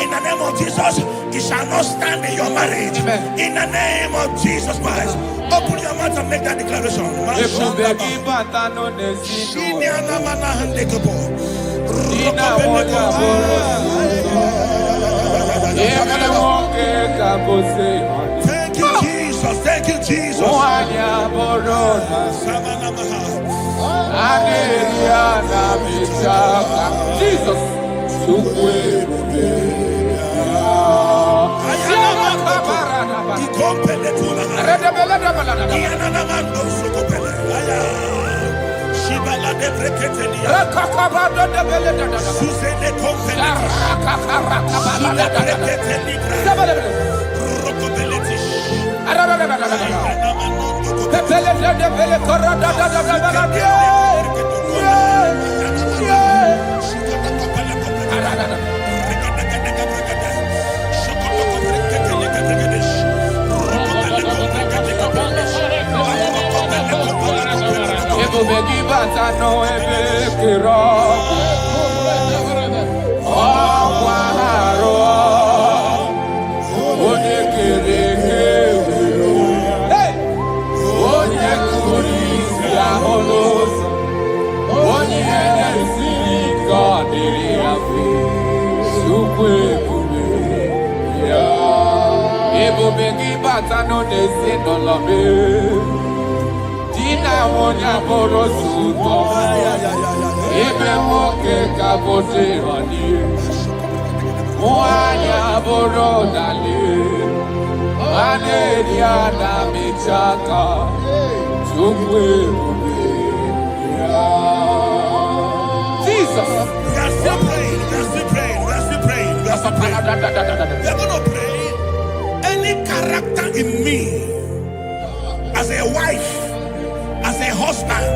In the name of Jesus, it shall not stand in your marriage. Amen. In the name of Jesus Christ, Open your mouth and make that declaration. Thank you, Jesus. Thank you, Jesus. Jesus. We are still praying. We are still praying. We are still praying. We are still praying. We are going to pray. Any character in me, as a wife, as a husband,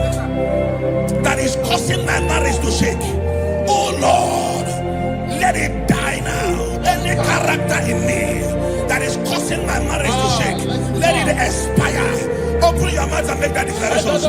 that is causing my marriage to shake, oh Lord, let it die now. Any character in me that is causing my marriage to shake, let it expire. Open your mouth and make that declaration.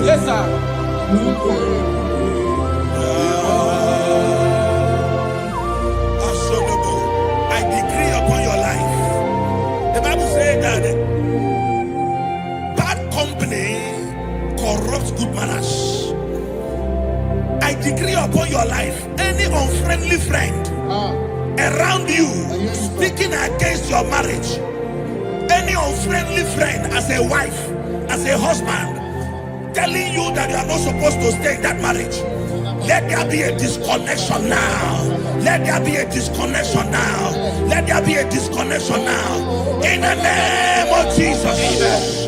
Yes, sir. I decree upon your life. The Bible says that bad company corrupts good manners. I decree upon your life, any unfriendly friend around you speaking against your marriage, any unfriendly friend as a wife, as a husband, telling you that you are not supposed to stay in that marriage, let there be a disconnection now. Let there be a disconnection now. Let there be a disconnection now. In the name of Jesus.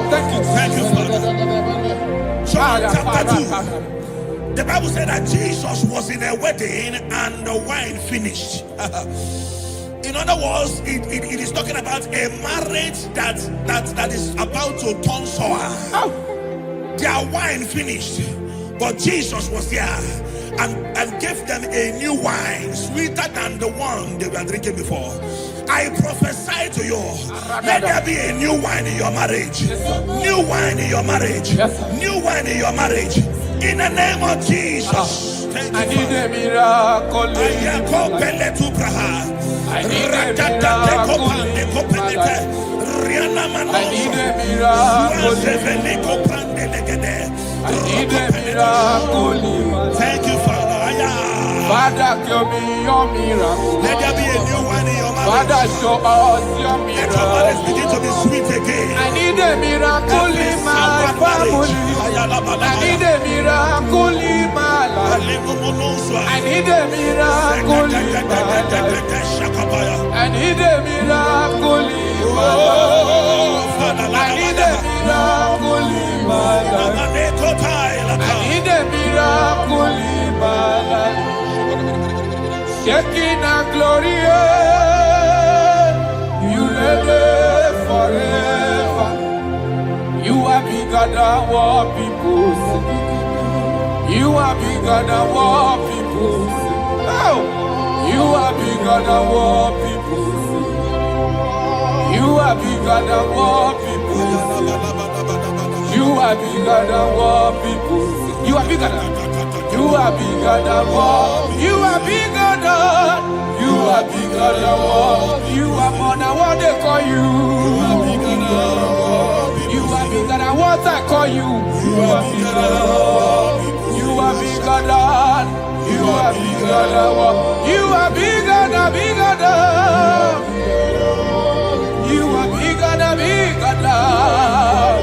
Thank you, Father. John chapter 2. The Bible said that Jesus was in a wedding and the wine finished. In other words, it is talking about a marriage that is about to turn sour. Their wine finished. But Jesus was there and gave them a new wine, sweeter than the one they were drinking before. I prophesy to you, let there be a new wine in your marriage. New wine in your marriage. New wine in your marriage. In the name of Jesus. I need a miracle. I need a miracle. I need a miracle. Thank you, Father. Father, give me your miracle. Let there be a new one in your marriage. Father, show us your Let miracle. your marriage begin to be sweet again. I need a miracle in my family. I need a miracle in my life. I need a miracle in my life. I need a miracle in my life. I need a miracle in my life. I need a miracle in my life. Shaking our glory, you live forever. You are bigger than what people say. You are bigger than what people say. Oh, you are bigger than what people say. You are bigger than what people say. You are bigger than what people say. You are bigger than. You are bigger than what. You are bigger than. You are bigger than what. You are more than what they call you. You are bigger than what. You are bigger than what I call you. You are bigger than what. You are bigger than. You are bigger than what. You are bigger than bigger than. You are bigger than bigger than.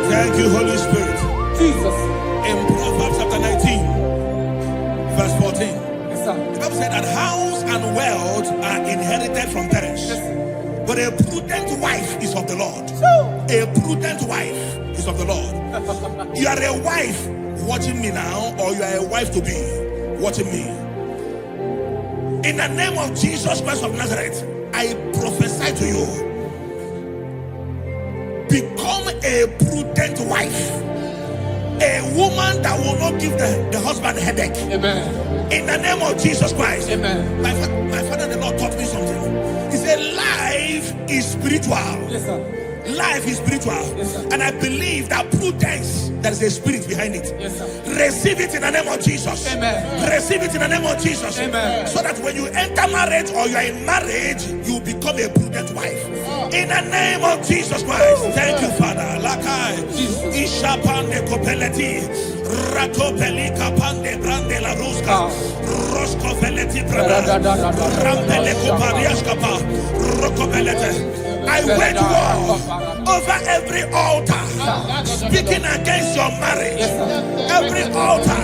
Thank you, Holy Spirit. Jesus. In Proverbs chapter 19, verse 14, Yes, sir. the Bible said that house and wealth are inherited from parents. But a prudent wife is of the Lord. A prudent wife is of the Lord. You are a wife watching me now, or you are a wife to be watching me. In the name of Jesus Christ of Nazareth, I prophesy to you. Become a prudent wife. A woman that will not give the husband a headache. Amen. In the name of Jesus Christ. Amen. My father, the Lord taught me something. He said, life is spiritual. Yes, sir. Life is spiritual. Yes, sir. And I believe that prudence, there is a spirit behind it. Yes, sir. Receive it in the name of Jesus. Amen. Receive it in the name of Jesus. Amen. So that when you enter marriage or you are in marriage, you become a prudent wife. In the name of Jesus Christ. Thank you, Father. Lakai. Ishapande kopeleti. Ratopeli kapande brande la ruska. Rosko veleti prada. Rampele kopariaskapa. Rokopelete. I wage war over every altar speaking against your marriage. Every altar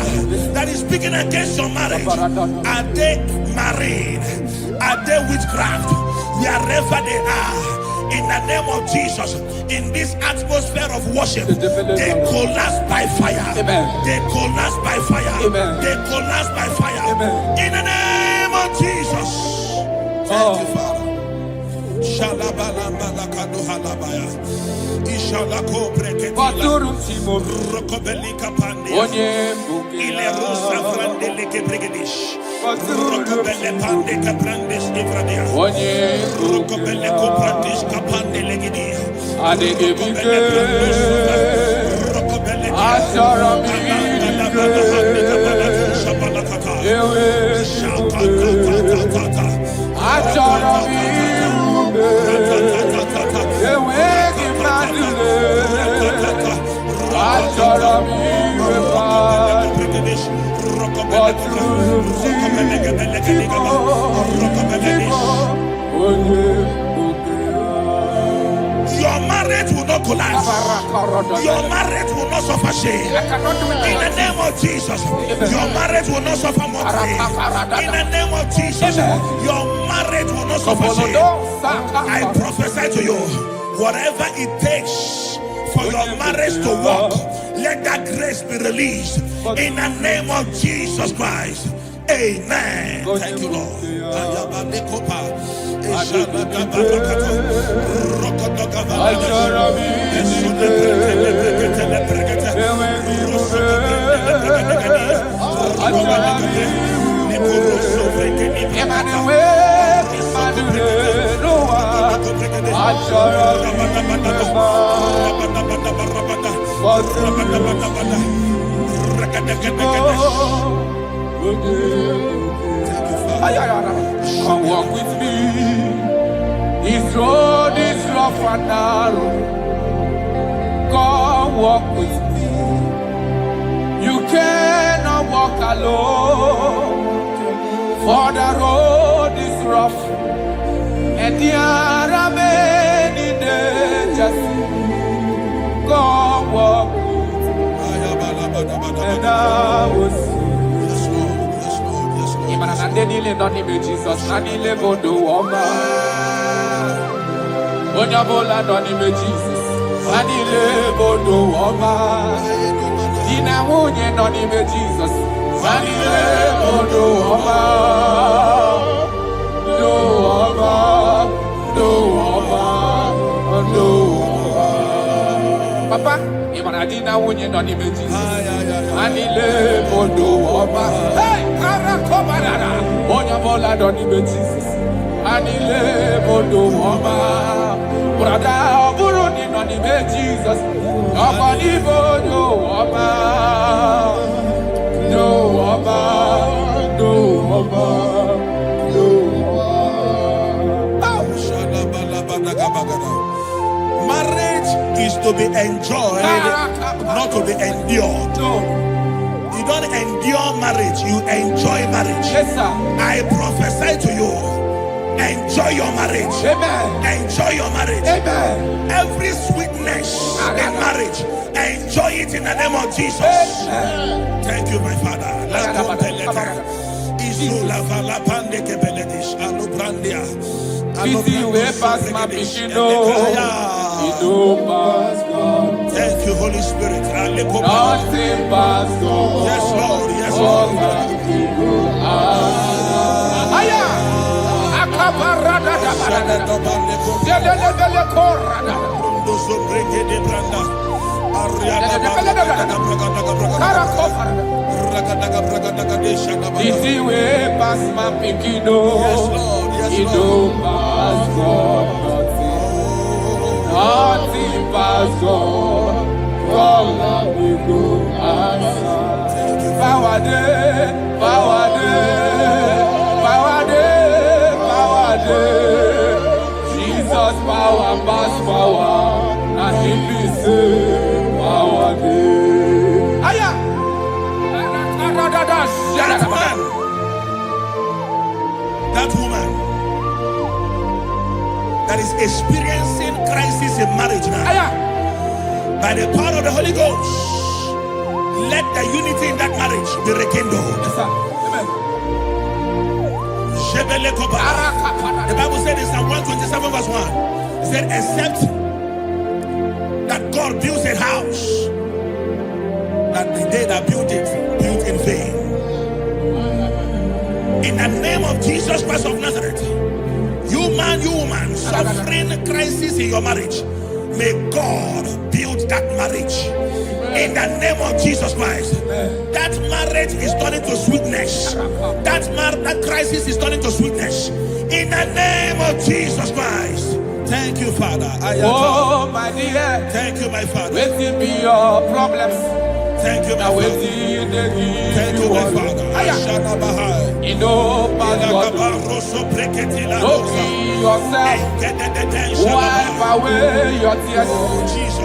that is speaking against your marriage. Are they married? Are they witchcraft? Wherever they are, in the name of Jesus, in this atmosphere of worship, they collapse by fire. They collapse by fire. They collapse by fire. In the name of Jesus. Thank you, Father. Shalabalambala halabaya. Ishalako breketila. Rokobelika pandi. Ile rusa frandelike bregedish. Rokobele pande kaprandes ivradia. Rokobele koprandish kapande legidia. Rokobele Asharami. Your marriage will not collapse. Your marriage will not suffer shame. In the name of Jesus, your marriage will not suffer mockery. In the name of Jesus, your marriage will not suffer shame. I prophesy to you, whatever it takes for your marriage to work, let that grace be released. In the name of Jesus Christ. Amen. Thank you, Lord. Come walk with me. This road is rough and narrow. Come walk with me. You cannot walk alone. For the road is rough and there are many dangers. Come walk with me. And I will see. Jesus, Nanile Bodo Wama. Onyabola Nonime Jesus, Nanile Bodo Wama. Dina Munye Nonime Jesus, Nanile Bodo Wama. Do Wama, Do Wama, Do Wama. Papa, Imanadina Munye Nonime Jesus, Nanile Bodo Wama. Hey! Onyabola Nonime Jesus, Anile Bodo Wama. Brother Buruni Nonime Jesus, Nobody Bodo Wama. Do Wama, Do Wama, Do Wama. Marriage is to be enjoyed, not to be endured. You don't endure marriage, you enjoy marriage. Yes, sir. I prophesy to you, enjoy your marriage. Amen. Enjoy your marriage. Amen. Every sweetness in marriage, enjoy it in the name of Jesus. Amen. Thank you, my Father. Thank you, Holy Spirit. Nothing pass God. Yes, Lord. Yes, Lord. Easy way past my pikido. Yes, Lord. Yes, Lord. Pass God. Nothing pass God. All we go answer. Power day, power day, power day, power day. Jesus power pass power, and He be say power day. Aya, that man, that woman that is experiencing crisis in marriage now. Aya. By the power of the Holy Ghost, let the unity in that marriage be rekindled. Yes, sir. Amen. The Bible said in Psalm 127 verse 1, it said, except that God builds a house, that the day that built it, built in vain. In the name of Jesus Christ of Nazareth, you man, you woman, suffering crisis in your marriage, may God build that marriage in the name of Jesus Christ. That marriage is turning to sweetness. That crisis is turning to sweetness in the name of Jesus Christ. Thank you, Father. Oh, my dear. Thank you, my Father. Waiting be your problems. Thank you, my Father. Thank you, my Father. You know, Pastor, don't be yourself. Wipe away your tears.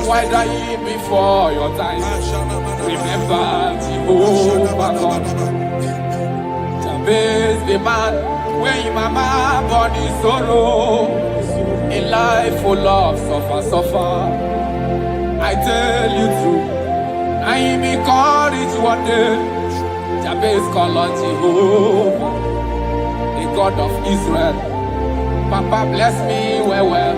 Why die before your time? Remember Jehovah God. Jabez the man, when your mama born in sorrow, a life full of suffer. I tell you true, I am encouraged one day. Jabez called on Jehovah, the God of Israel. Papa bless me well.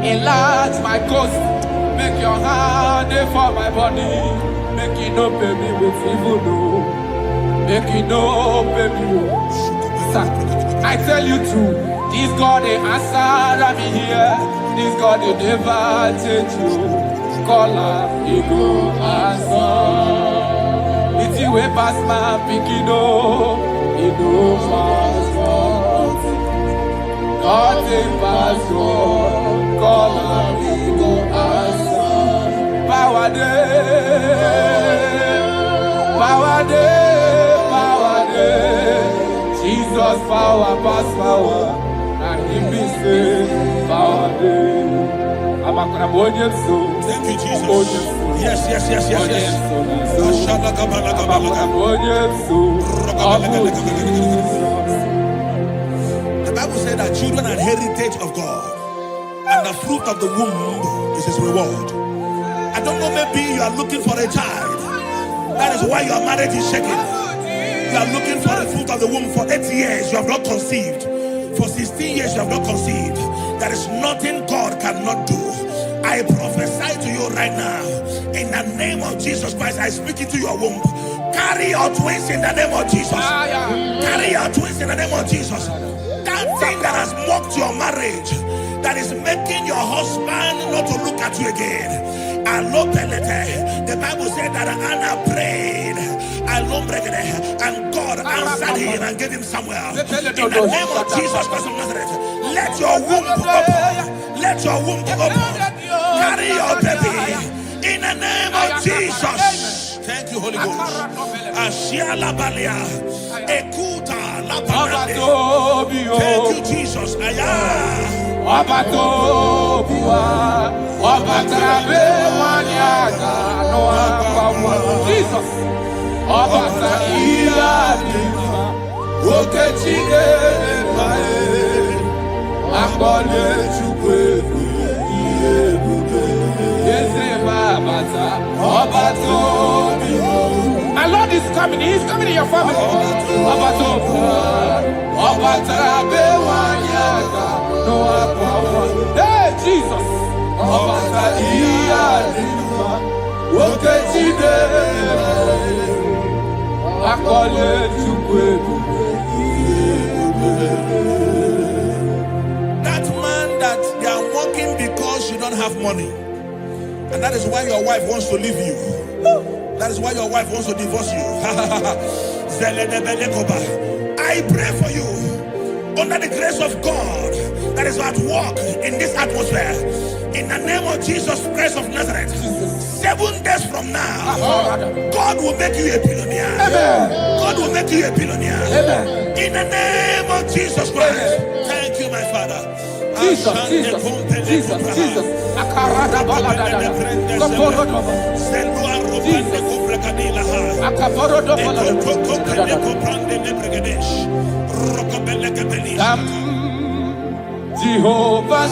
Enlarge my coast, make your hand for my body, make it no pay me with evil. make it no baby. I tell you true, this God they answer me here. This God they never change you. Call her, he go answer. It's you way past my picking no, he go fast. God take pass call her, he go answer. Power day, power day, power day. Jesus power pass power, and he be say power day. I'm a so. Thank you, Jesus. Yes. The Bible said that children are heritage of God, and the fruit of the womb is his reward. I don't know, maybe you are looking for a child. That is why your marriage is shaking. You are looking for the fruit of the womb. For 8 years you have not conceived. For 16 years you have not conceived. There is nothing God cannot do. I prophesy to you right now, in the name of Jesus Christ, I speak into your womb. Carry your twins in the name of Jesus. Carry your twins in the name of Jesus. That thing that has mocked your marriage, that is making your husband not to look at you again. The Bible said that Anna prayed, and God answered him and gave him Samuel. In the name of Jesus Christ of Nazareth, let your womb be open. Let your womb be open. Carry your baby in the name of Jesus. Thank you, Holy Ghost. Ashiala Balia, Ekuta Labanade. Thank you, Jesus. Jesus. My Lord is coming. He is coming in your family. Hey, Jesus. That man that they are working because you don't have money, and that is why your wife wants to leave you. That is why your wife wants to divorce you. I pray for you, under the grace of God that is at work in this atmosphere, in the name of Jesus Christ of Nazareth. 7 days from now, God will make you a billionaire. God will make you a billionaire. In the name of Jesus Christ. Thank you, my Father. Jesus. Jehovah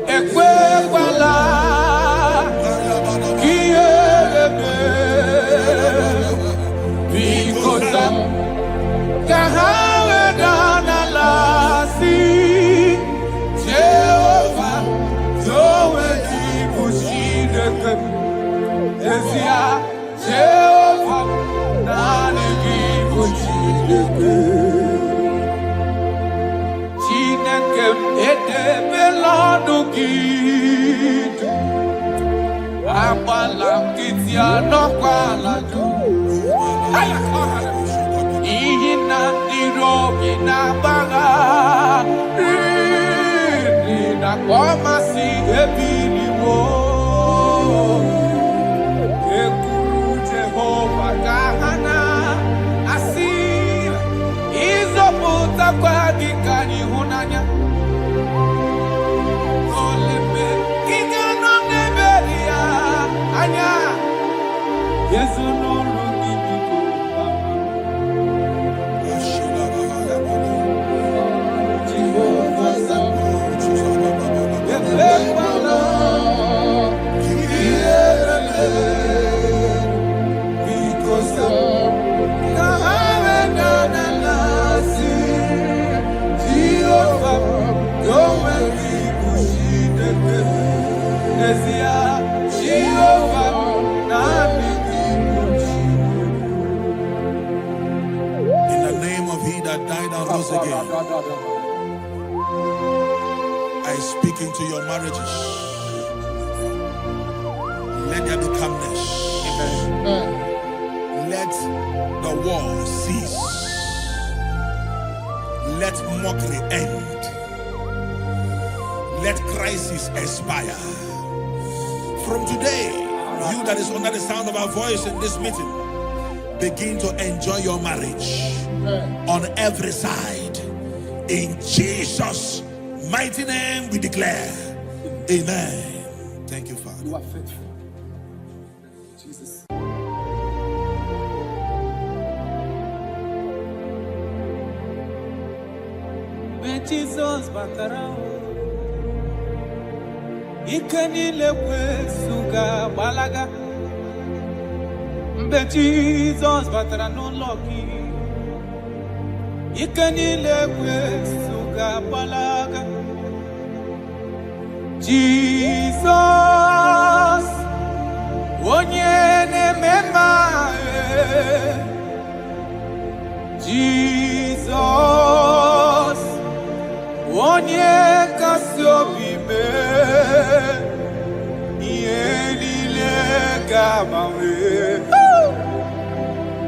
Ekwewala Kiebe Bikosa Kahawe Danalasi Jehovah Zoe Dibushideke Ezia Jehovah Nani Dibushideke that died and rose again. I speak into your marriages. Let there be calmness. Let the war cease. Let mockery end. Let crisis expire. From today, you that is under the sound of our voice in this meeting, begin to enjoy your marriage on every side. In Jesus' mighty name we declare, amen. Thank you, Father. You are faithful. Jesus. When Jesus batara, ikanile kwesuga balaga. When Jesus batara no lucky, ikanile kwesuga balaga. Jesus, onyene mema. Jesus, onye kasiobi me, yenile gamawe.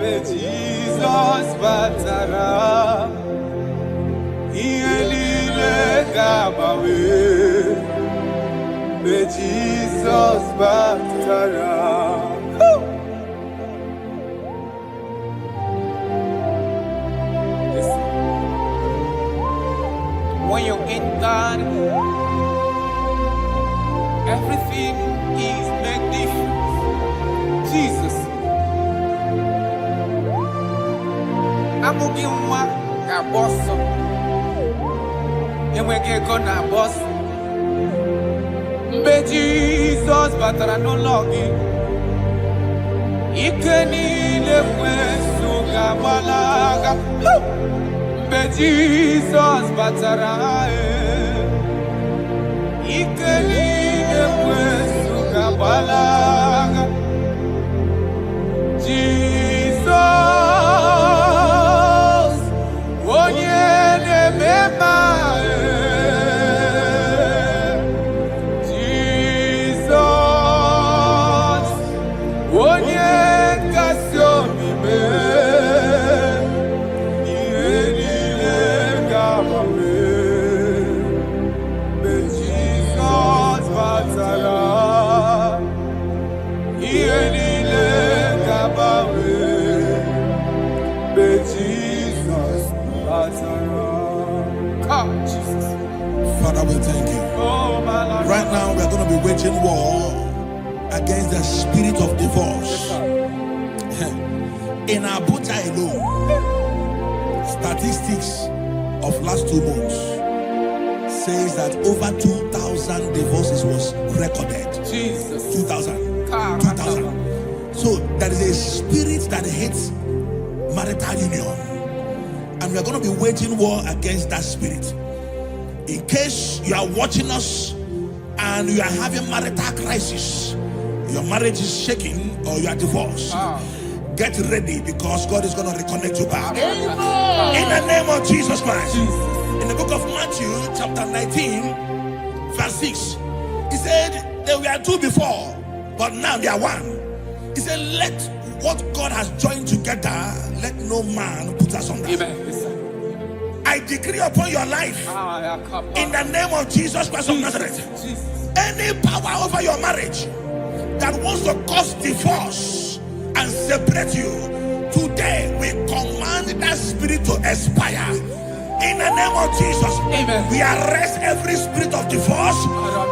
Be Jesus batara, yenile gamawe. Be Jesus batara. When you're in God, everything is magnificent. Jesus. I'm going to boss. And we get gonna boss. But Jesus, but I no longer. Ikenile kwesuga balaga. Be Jesus batarae, ikenile kwesuga balaga. Jesus, onyene memae. Jesus, onye kasiomi me. Father, we thank you. Right now, we are going to be waging war against the spirit of divorce. In Abuja alone, statistics of last 2 months says that over 2,000 divorces was recorded. Jesus. 2,000. 2,000. So there is a spirit that hates marital union. And we are going to be waging war against that spirit. In case you are watching us and you are having marital crisis, your marriage is shaking or you are divorced, get ready because God is going to reconnect you back. In the name of Jesus Christ. In the book of Matthew chapter 19 verse 6, he said there were 2 before, but now they are 1. He said, let what God has joined together, let no man put us under. Amen. I decree upon your life, in the name of Jesus Christ of Nazareth, any power over your marriage that wants to cause divorce and separate you, today we command that spirit to expire. In the name of Jesus, amen. We arrest every spirit of divorce.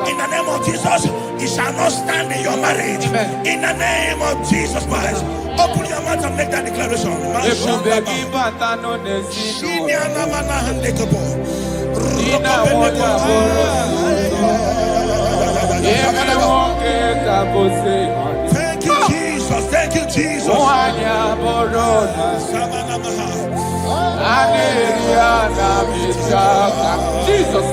In the name of Jesus, it shall not stand in your marriage. Amen. In the name of Jesus Christ, open your mouth and make that declaration. Thank you, Jesus. Thank you, Jesus. Jesus.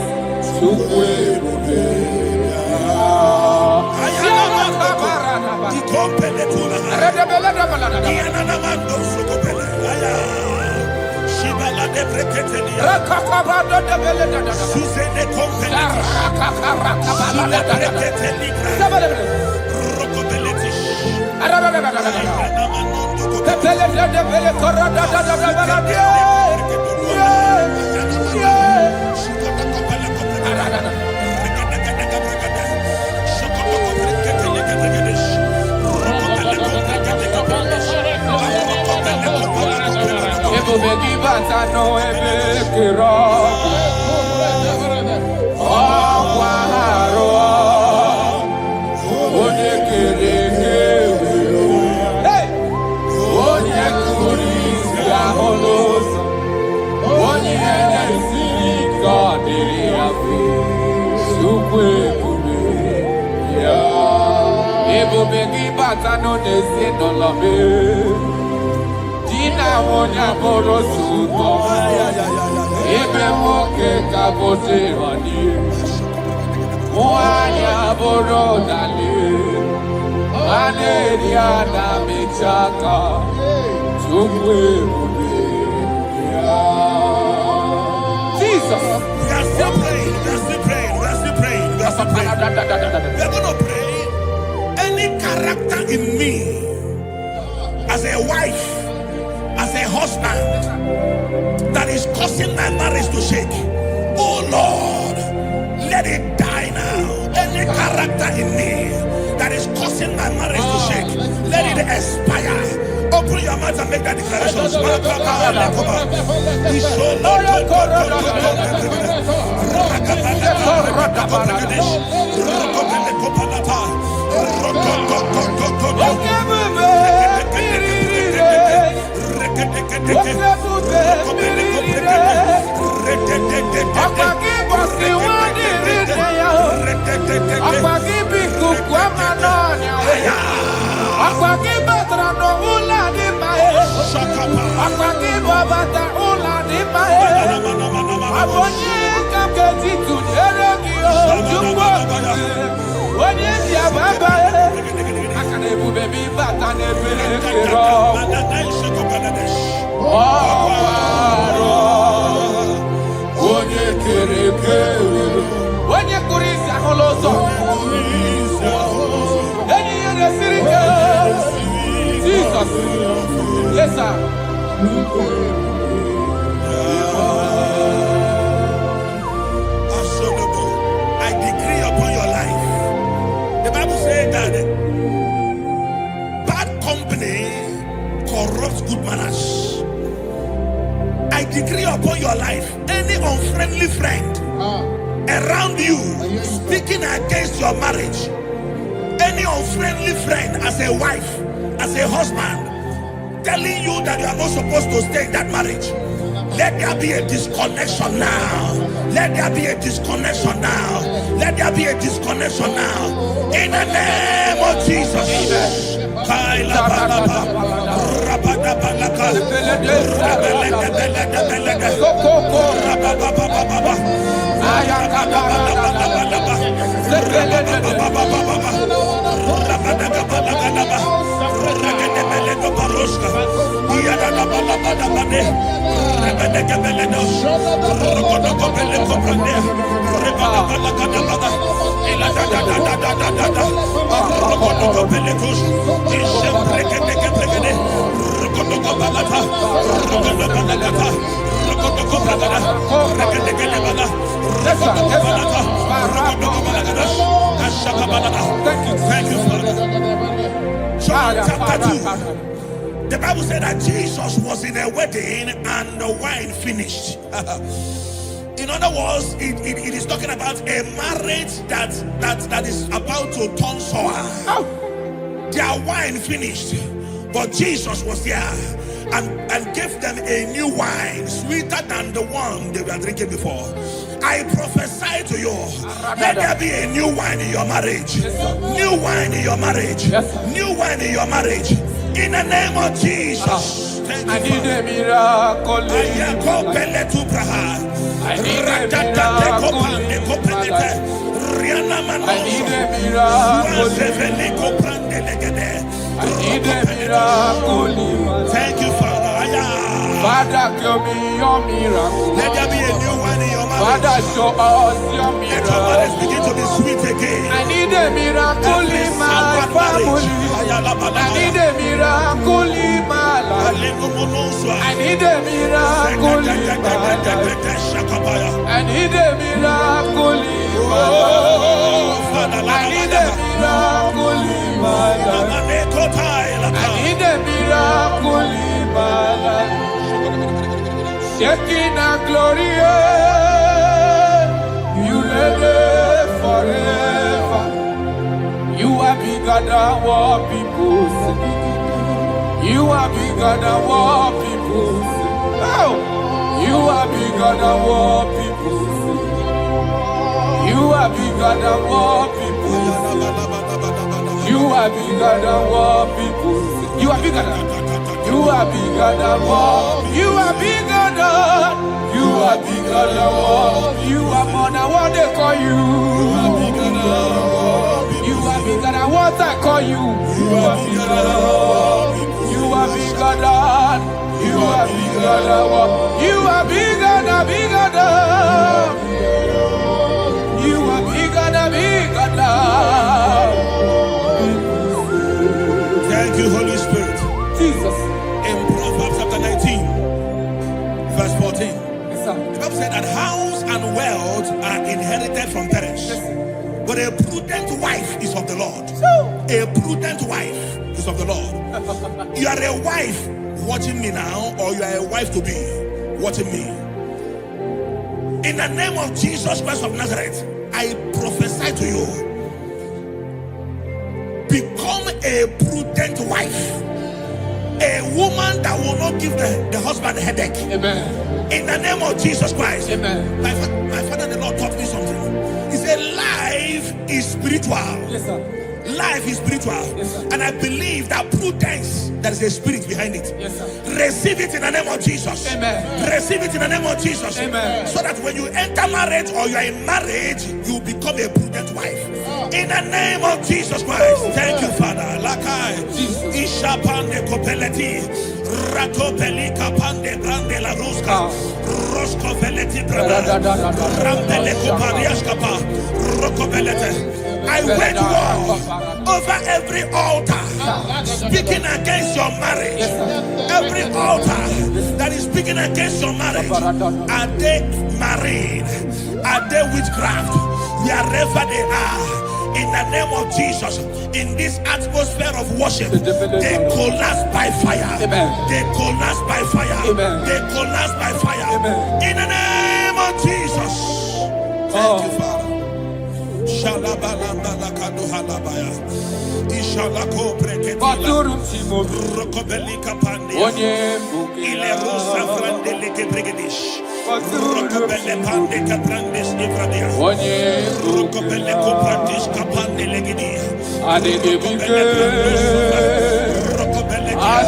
Jesus. We are still praying. We are still praying. We are still praying. We are still praying. We are going to pray. Any character in me, as a wife, as a husband, that is causing my marriage to shake, oh Lord, let it die now. Any character in me that is causing my marriage to shake, let it expire. Open your mouth and make that declaration. Yes, sir. I decree upon your life. The Bible says that bad company corrupts good manners. I decree upon your life, any unfriendly friend around you speaking against your marriage, any unfriendly friend as a wife, as a husband, telling you that you are not supposed to stay in that marriage, let there be a disconnection now. Let there be a disconnection now. Let there be a disconnection now. In the name of Jesus. Thank you, Father. John chapter 2. The Bible said that Jesus was in a wedding and the wine finished. In other words, it is talking about a marriage that is about to turn sour. Their wine finished, but Jesus was there and gave them a new wine, sweeter than the one they were drinking before. I prophesy to you, let there be a new wine in your marriage. New wine in your marriage. New wine in your marriage. In the name of Jesus. I need a miracle. I need a miracle. Thank you, Father. Father, show me your miracle. Let there be a new one in your marriage. Father, show us your Let your marriage miracle. begin to be sweet again. I need a miracle in my family. I need a miracle in my life. I need a miracle in my life. I need a miracle in my life. I need a miracle in my life. I need a miracle in my life. Shaking a glory, you live forever. You are bigger than what people say. You are bigger than what people say. Oh, you are bigger than what people say. You are bigger than what people say. You are bigger than what people say. You are bigger than. You are bigger than what. You are bigger than. You are bigger than what. You are more than what they call you. You are bigger than what. You are bigger than what I call you. You are bigger than what. You are bigger than. You are bigger than what. You are bigger than bigger than. You are bigger than bigger than. Thank you, Holy Spirit. Jesus. In Proverbs chapter 19, verse 14, Yes, sir. the Bible said that house and wealth are inherited from parents, but a prudent wife is of the Lord. A prudent wife is of the Lord. You are a wife watching me now, or you are a wife to be watching me. In the name of Jesus Christ of Nazareth, I prophesy to you, become a prudent wife. A woman that will not give the husband a headache. Amen. In the name of Jesus Christ. Amen. My father, the Lord, taught me something. He said, life is spiritual. Yes, sir. Life is spiritual. Yes, sir. And I believe that prudence, there is a spirit behind it. Yes, sir. Receive it in the name of Jesus. Amen. Receive it in the name of Jesus. Amen. So that when you enter marriage or you are in marriage, you become a prudent wife. In the name of Jesus Christ. Thank you, Father. Lakai. Ishapande kopeleti. Ratopeli kapande grande la ruska. Rosko veleti brada. Rampele koparias kapa. Rokobelete. I wage war over every altar speaking against your marriage. Every altar that is speaking against your marriage. Are they married? Are they witchcraft? Wherever they are, in the name of Jesus, in this atmosphere of worship, they collapse by fire. They collapse by fire. They collapse by fire. In the name of Jesus. Thank you, Father. Ishalako breketila Rokobelika pandia Ile rusa frandelike bregedish Rokobele pande kaprandis ifradia Rokobele koprandish kapande legidia Rokobele prandus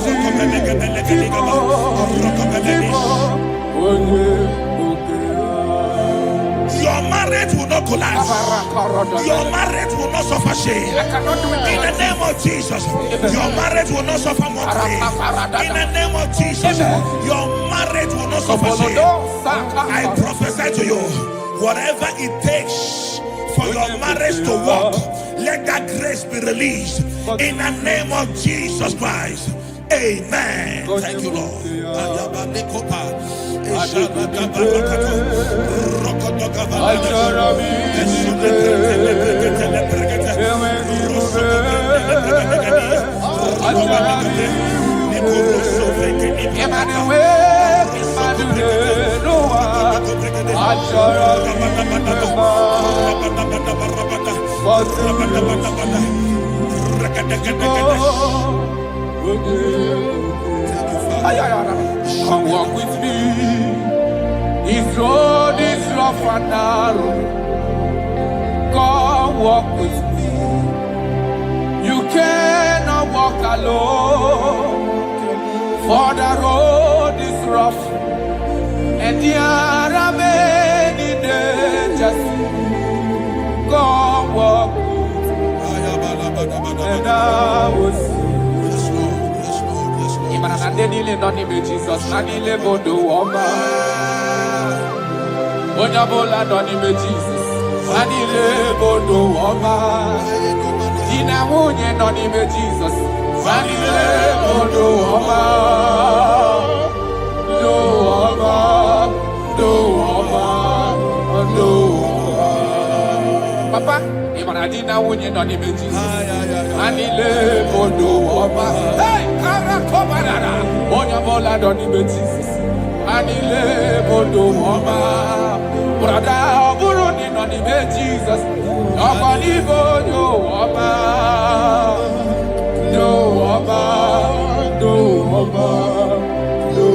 Rokobele Your marriage will not collapse. Your marriage will not suffer shame. In the name of Jesus, your marriage will not suffer mockery. In the name of Jesus, your marriage will not suffer shame. I prophesy to you, whatever it takes for your marriage to work, let that grace be released. In the name of Jesus Christ. Amen. Thank you, Lord. Come walk with me. This road is rough and narrow. Come walk with me. You cannot walk Lord, for the road is rough, and there are many dangers. God walk and I will see. Jesus, Nanile Bodo Woma. Onyabola Donime Jesus, Nanile Bodo Woma. Ina Munye Donime Jesus, Nanile Bodo Woma. Do Woma, Do Woma, Do Woma. Papa, Imanadina Munye Donime Jesus, Nanile Bodo Woma. Hey, Karakobarada. Onyabola Donime Jesus, Anile Bodo Woma. Brother Buruni Donime Jesus, Nobody Bodo Woma. Do Woma, Do Woma, Do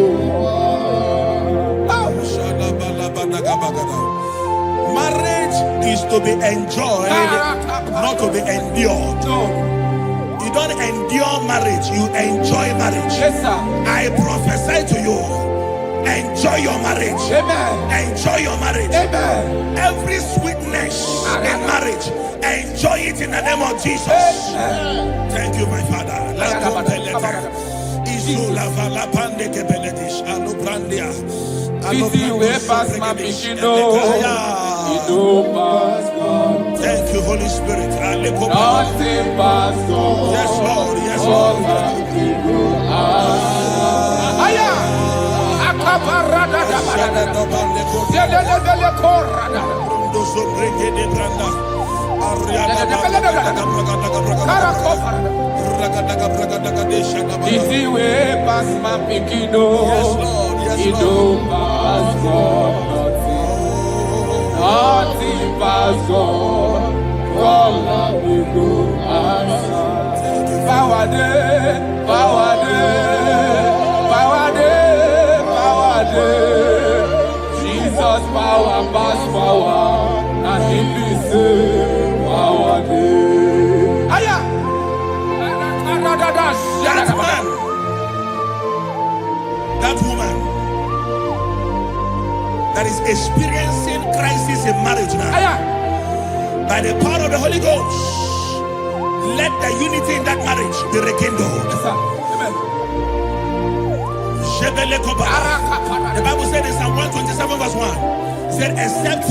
Shadabalabadagabagada. Marriage is to be enjoyed, not to be endured. You don't endure marriage, you enjoy marriage. Yes, sir. I prophesy to you, enjoy your marriage. Amen. Enjoy your marriage. Amen. Every sweetness in marriage, enjoy it in the name of Jesus. Amen. Thank you, my Father. Thank you, Holy Spirit. Nothing pass God. Yes, Lord. Yes, Lord. Easy way pass my pikino. Yes, Lord. Yes, You Lord. don't pass God. Nothing pass God. All of you go answer. Power day, power day, power day, power day. Jesus power pass power, and He be say power day. Aya. That man, that woman that is experiencing crisis in marriage now, Aya. by the power of the Holy Ghost, let the unity in that marriage be rekindled. Yes, sir. Amen. The Bible said in Psalm 127 verse 1, it said, except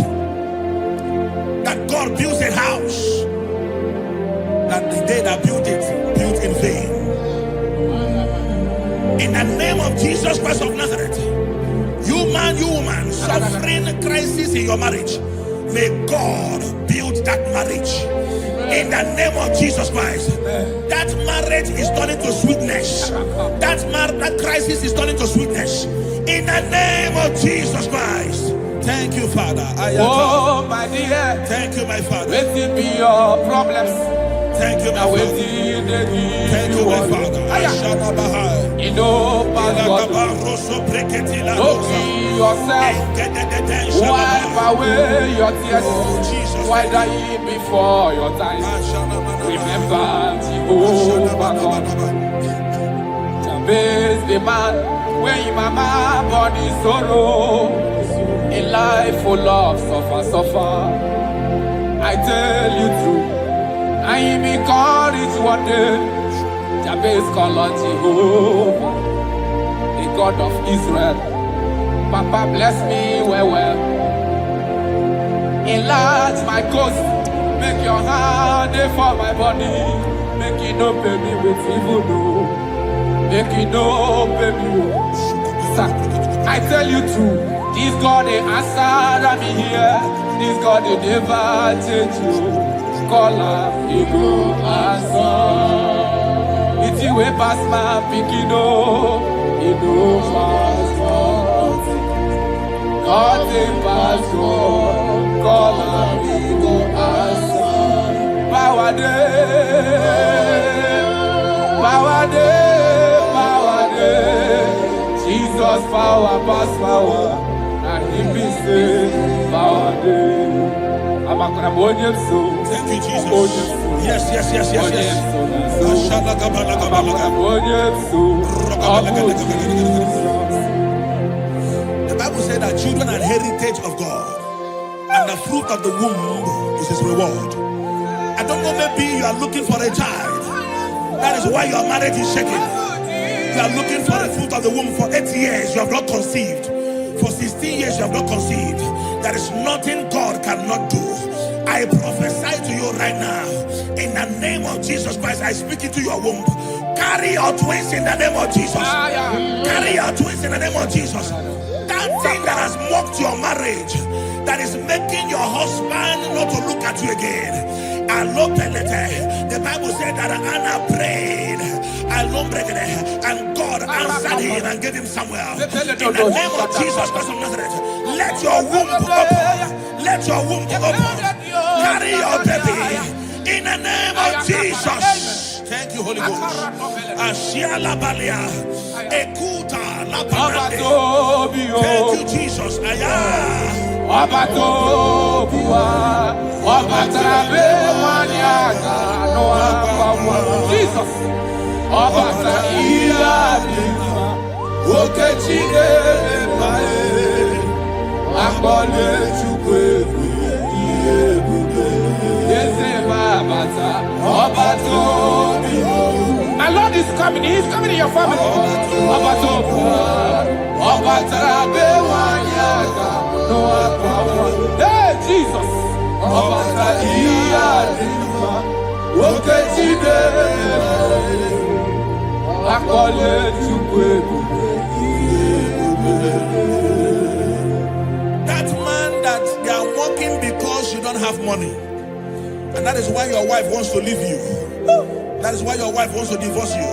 that God builds a house, that the day that built it, built in vain. In the name of Jesus Christ of Nazareth, you man, you woman, suffering crisis in your marriage, may God build that marriage. In the name of Jesus Christ, that marriage is turning to sweetness. That crisis is turning to sweetness. In the name of Jesus Christ. Thank you, Father. Oh, my dear. Thank you, my Father. Let it be your problems. Thank you, my Now, Father. Thank you, my Father. You know, Pastor, don't be yourself. Wipe away your tears. Why die before your time? Remember, Jehovah God. Jabez the man, when your mama body sorrow, a life full of suffer. I tell you true, I am encouraged one day. Jabez call on Jehovah, the God of Israel. Papa bless me well. Enlarge my coast, make your hand for my body. Make it no pay me with evil, no. Make it no pay me. Sir, I tell you true, this God they answer me here. This God they never change you. Call him, he go answer. It's you way past my pikino, he no pass God. Nothing pass God. Call him, he go answer. Power day, power day, power day. Jesus power pass power, and he be say power day. Thank you, Jesus. Yes. The Bible said that children are heritage of God, and the fruit of the womb is his reward. I don't know, maybe you are looking for a child. That is why your marriage is shaking. You are looking for the fruit of the womb. For 8 years you have not conceived. For 16 years you have not conceived. There is nothing God cannot do. I prophesy to you right now, in the name of Jesus Christ. I speak into your womb. Carry your twins in the name of Jesus. Carry your twins in the name of Jesus. That thing that has mocked your marriage, that is making your husband not to look at you again. The Bible said that Anna prayed, and God answered him and gave him Samuel. In the name of Jesus Christ of Nazareth, let your womb open. Let your womb open. Carry your baby in the name of Jesus. Thank you, Holy Ghost. Ashiala Balia, Ekuta La Thank you, Jesus. Jesus. My Lord is coming. He is coming in your family. Hey, Jesus. That man that they are working because you don't have money, and that is why your wife wants to leave you. That is why your wife wants to divorce you.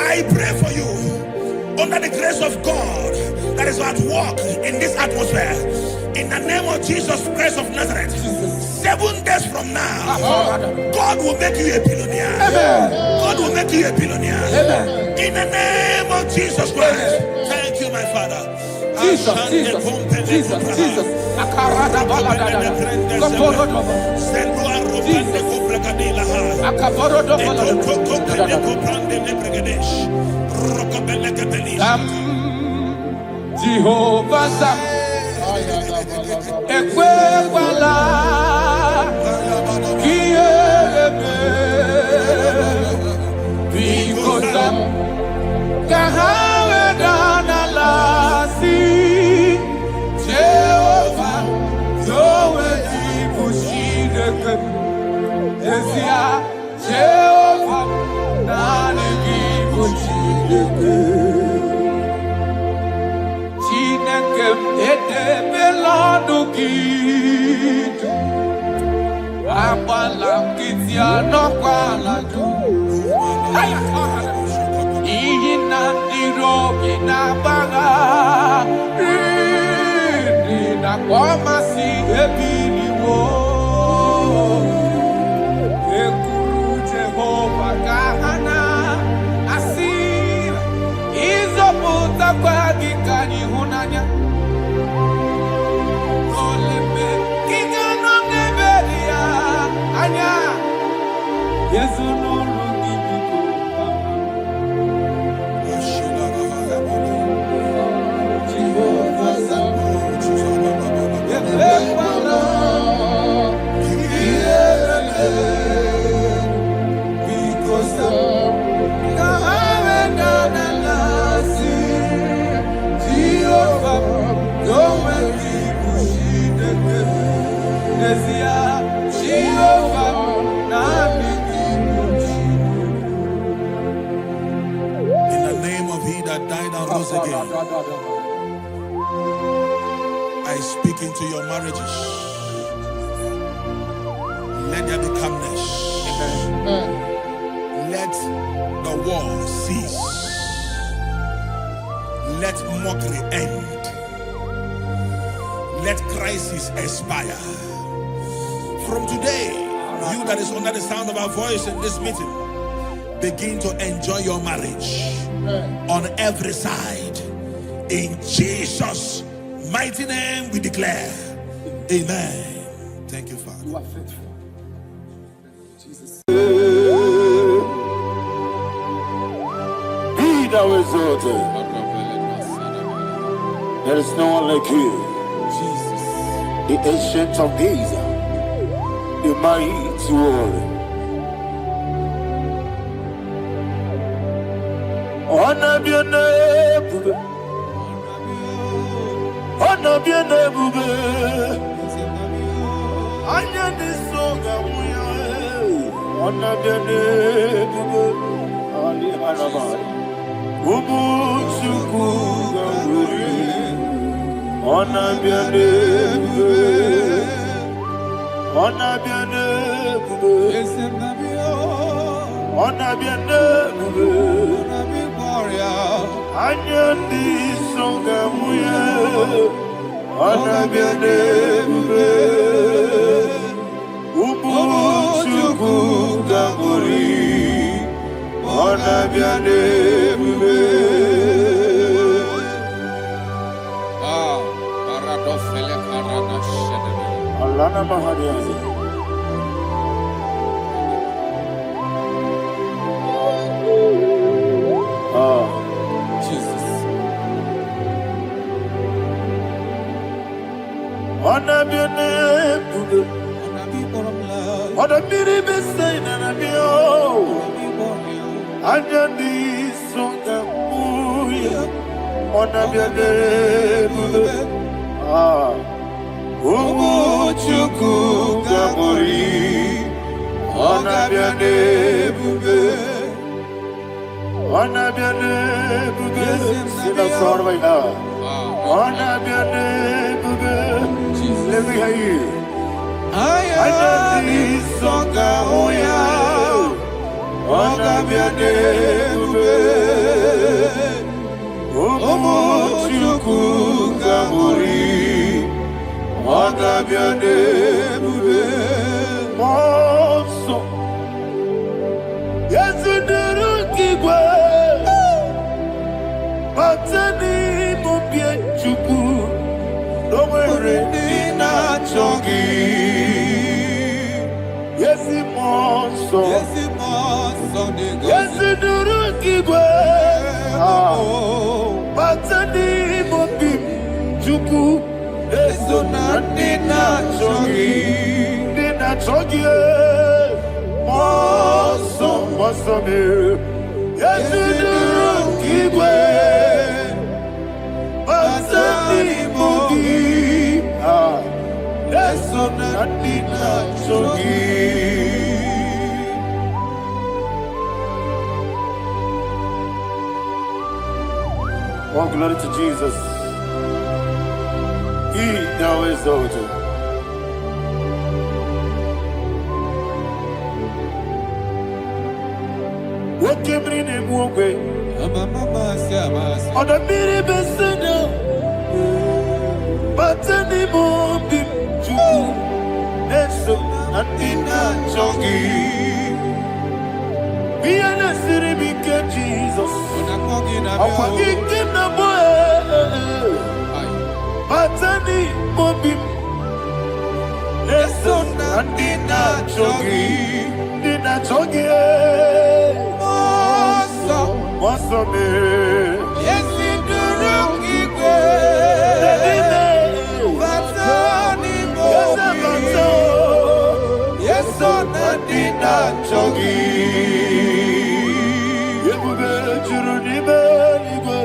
I pray for you, under the grace of God that is at work in this atmosphere, in the name of Jesus Christ of Nazareth. 7 days from now, God will make you a billionaire. God will make you a billionaire. In the name of Jesus Christ. Thank you, my Father. Jesus. Jehovah Sam, Ekwebala, Kielebe, Bikosam, Kahawedana Lasi, Jehovah, Zoedi Bushideke, Esia, Jehovah, Nani Bushideke. I speak into your marriages. Let there be calmness. Let the war cease. Let mockery end. Let crisis expire. From today, you that is under the sound of our voice in this meeting, begin to enjoy your marriage on every side. In Jesus' mighty name we declare. Amen. Thank you, Father. You are faithful. Jesus. Be thou exalted. There is no one like you. Jesus. The ancient of days, the mighty warrior. Honor be your name, honor be your name. Anya ni soga muya, honor be your name. Ali Arabari, Ubu Chukuga Muri, honor be your name, honor be your name, honor be your name. Anya ni soga muya, honor be your name. Ubu Chukuga Muri, honor be your name. Paradofele karana shedebe. Alana Mahariazi. Jesus. Honor be your name. Honor be the best thing and I be all. Anya ni soga muya, honor be your name. Ubu Chukuga Muri, honor be your name. Honor be your name. Sing a song right now. Honor be your name. Let me hear you. Anya ni soga muya, honor be your name. Ubu Chukuga Muri, honor be your name. Monso, yes you do kigwe, batani mubye chuku, no mere nina chongi. Yes you monso, yes you do kigwe, batani mubye chuku. Eso na nina chogi, moso me. Yesu duru kigwe, basani mogi. Eso na nina chogi. Oh, glory to Jesus. He thou exalted. What came in him away? On the miri besena, but any more be true. Eso natina chogi. Be an asiri bike Jesus. Apa ikim na boy. Batani mobim, leso na dina chogi, moso me. Yesi duru kigwe, batani mobim, yeso na dina chogi. Yebube juru ni beligwe.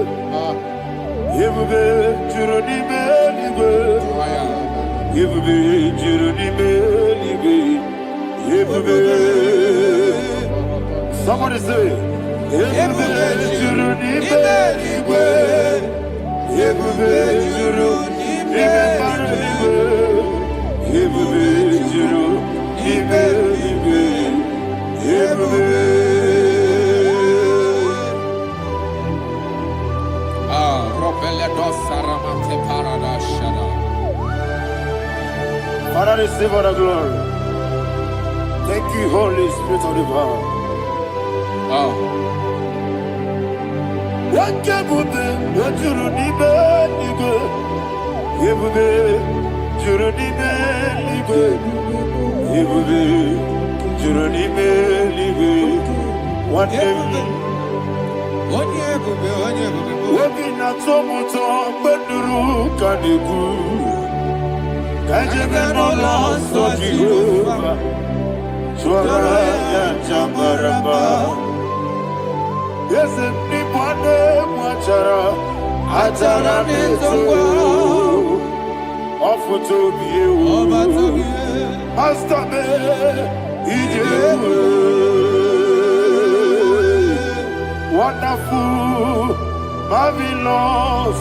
Yebube juru ni beligwe. Yebube juru ni beligwe. Yebube. Somebody say. Yebube juru ni beligwe. Yebube juru ni beligwe. Yebube juru ni beligwe. Yebube. Father, receive all the glory. Thank you, Holy Spirit of divine. What can we do? What you do? Journey Libre, Ebube, Journey Libre, one day. Wobi na tomoto beduru kaniku, kajebe no loso Jehovah, swara ya jambaraba. Yese ni bwane mwachara, achara netongo. Ofuto biyewo, Master me, ijewe. Wonderful, marvelous,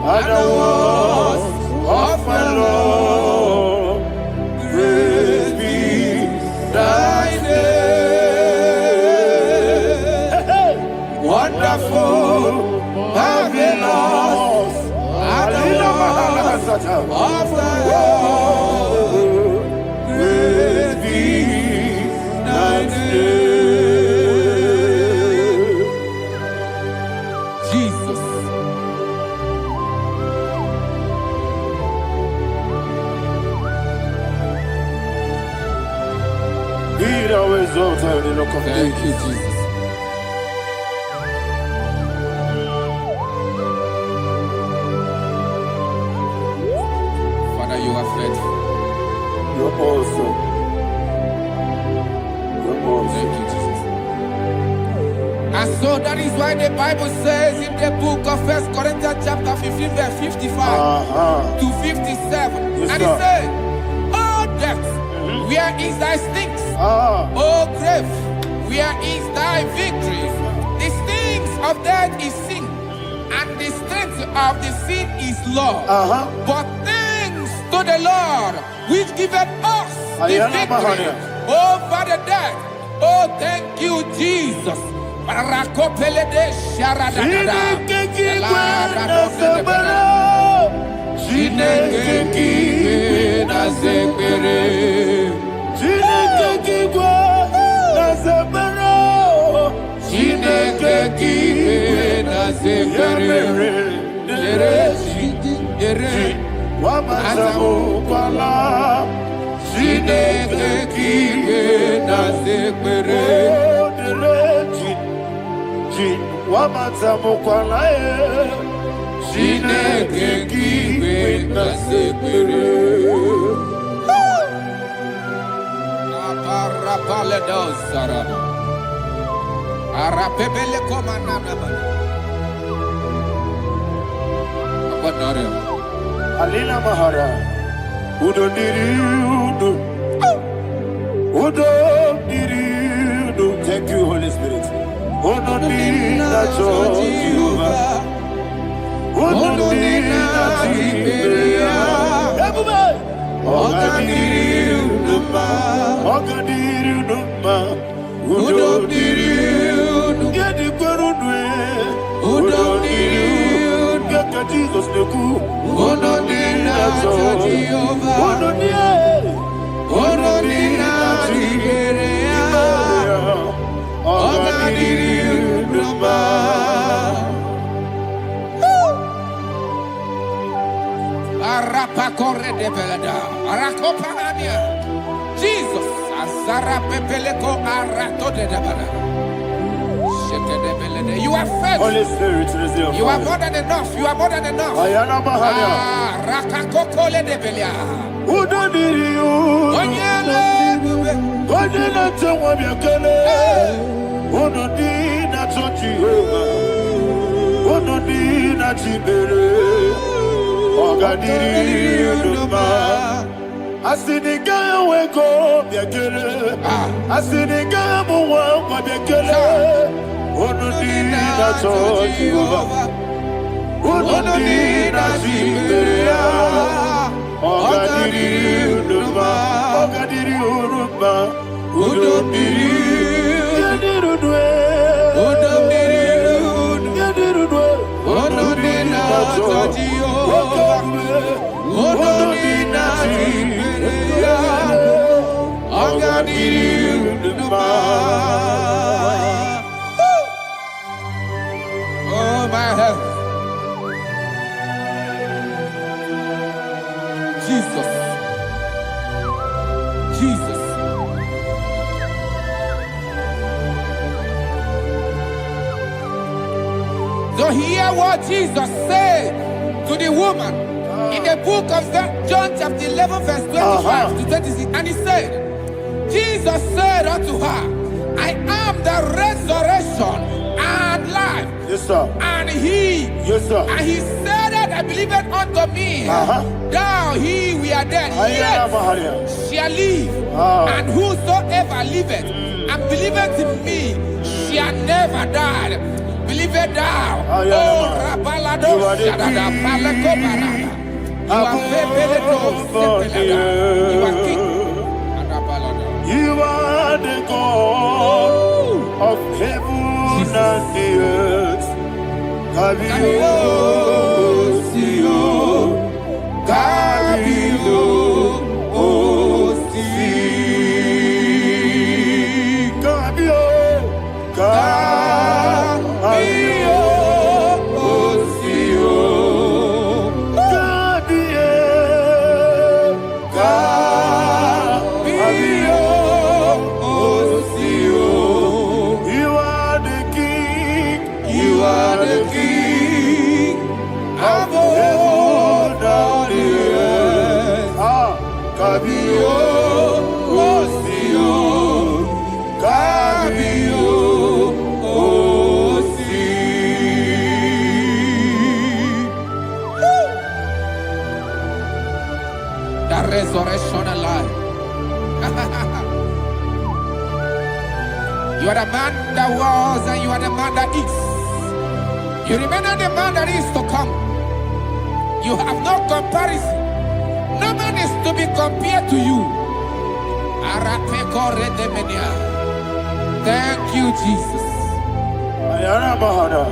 are the words of my Lord. Praise be thy name. Wonderful, marvelous, are the words of my Lord. Praise be thy name. Thank you, Jesus. Father, you are faithful. You're awesome. You're awesome. Thank you, Jesus. And so that is why the Bible says in the book of 1 Corinthians chapter 15, verse 55 to 57. Yes, and it sir. says, "Oh death, where is thy sting? Oh grave, where is thy victory? The stings of death is sin, and the strength of the sin is law. But thanks to the Lord, which giveth us the victory over the death." Oh, thank you, Jesus. Alina Mahara, Udo Diriudo, Udo Diriudo. Thank you, Holy Spirit. Udo Diriudo, Jehovah. Udo Diriudo, everybody. Oga Diriudo, Oga Diriudo, Udo Diriudo, get the Gurudwe, Udo Diriudo, get the Jesus the Ku. Udo Diriudo, Udo Diriudo, Udo Diriudo, Oga Diriudo. Arapa corre de belada, arakopa ania. Jesus, azara pepeleko arato de dabada. Sheke de belede. You are faithful. Holy Spirit, reserve. You are more than enough. You are more than enough. Ayana Mahania. Rakakokole de belia. Udo Diriudo, Onyele bube. Udo Diriudo, Udo Diriudo, Udo Diriudo, Oga Diriudo. Asiniga weko biakele, asiniga muwa biakele. Udo Diriudo, Jehovah. Udo Diriudo, Oga Diriudo, Oga Diriudo, Udo Diriudo, Udo Diriudo, Udo Diriudo, Jehovah. Udo Diriudo, Oga Diriudo. Oh my heaven. Jesus. to hear what Jesus said to the woman in the book of John chapter 11 verse 25 to 26. And he said, Jesus said unto her, I am the resurrection and life. Yes, sir. And he, Yes, sir. and he said that I believe it unto me. Thou he we are dead, yet shall live. And whosoever liveth and believeth in me shall never die. Believe it thou. Oh, Rabalado Shadada Palakobara. You are You are king. You are the God of heaven and the earth. Kabio, Sio, Kabio, Osi, Kabio, Kabio, Osio, Kabio, Kabio, Osio. You are the king. You are the king of heaven and the earth. Kabio, Osio, Kabio, Osi. The resurrection and life. You are the man that was and you are the man that is. You remember the man that is to come. You have no comparison. No man is to be compared to you. Thank you, Jesus. Ayana Mahana.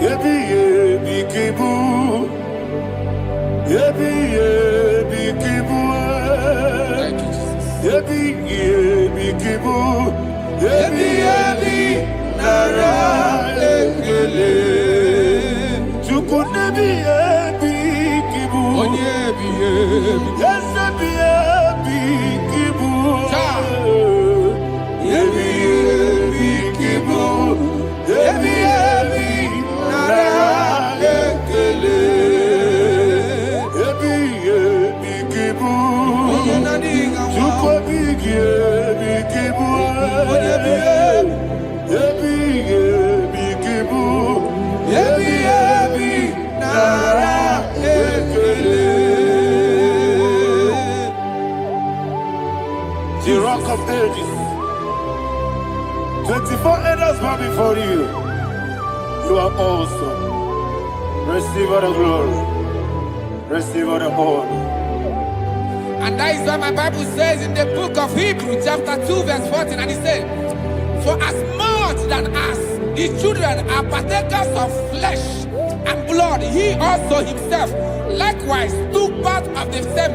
Yebi yebi kibu. Yebi yebi kibu. Thank you, Jesus. Yebi yebi kibu. Yebi yebi nara ekele. Chuku nebi yebi kibu. Onyebi yebi. Yes yebi yebi kibu. Yebi yebi kibu. Yebi yebi nara ekele. Yebi yebi kibu. Chuku bigi yebi kibu. Yebi yebi kibu. Yebi yebi nara ekele. The rock of ages. 24 elders bow before you. You are awesome. Receive all the glory. Receive all the honor. And that is what my Bible says in the book of Hebrews chapter 2 verse 14. And it said, for as much that as the children are partakers of flesh and blood, he also himself likewise took part of the same,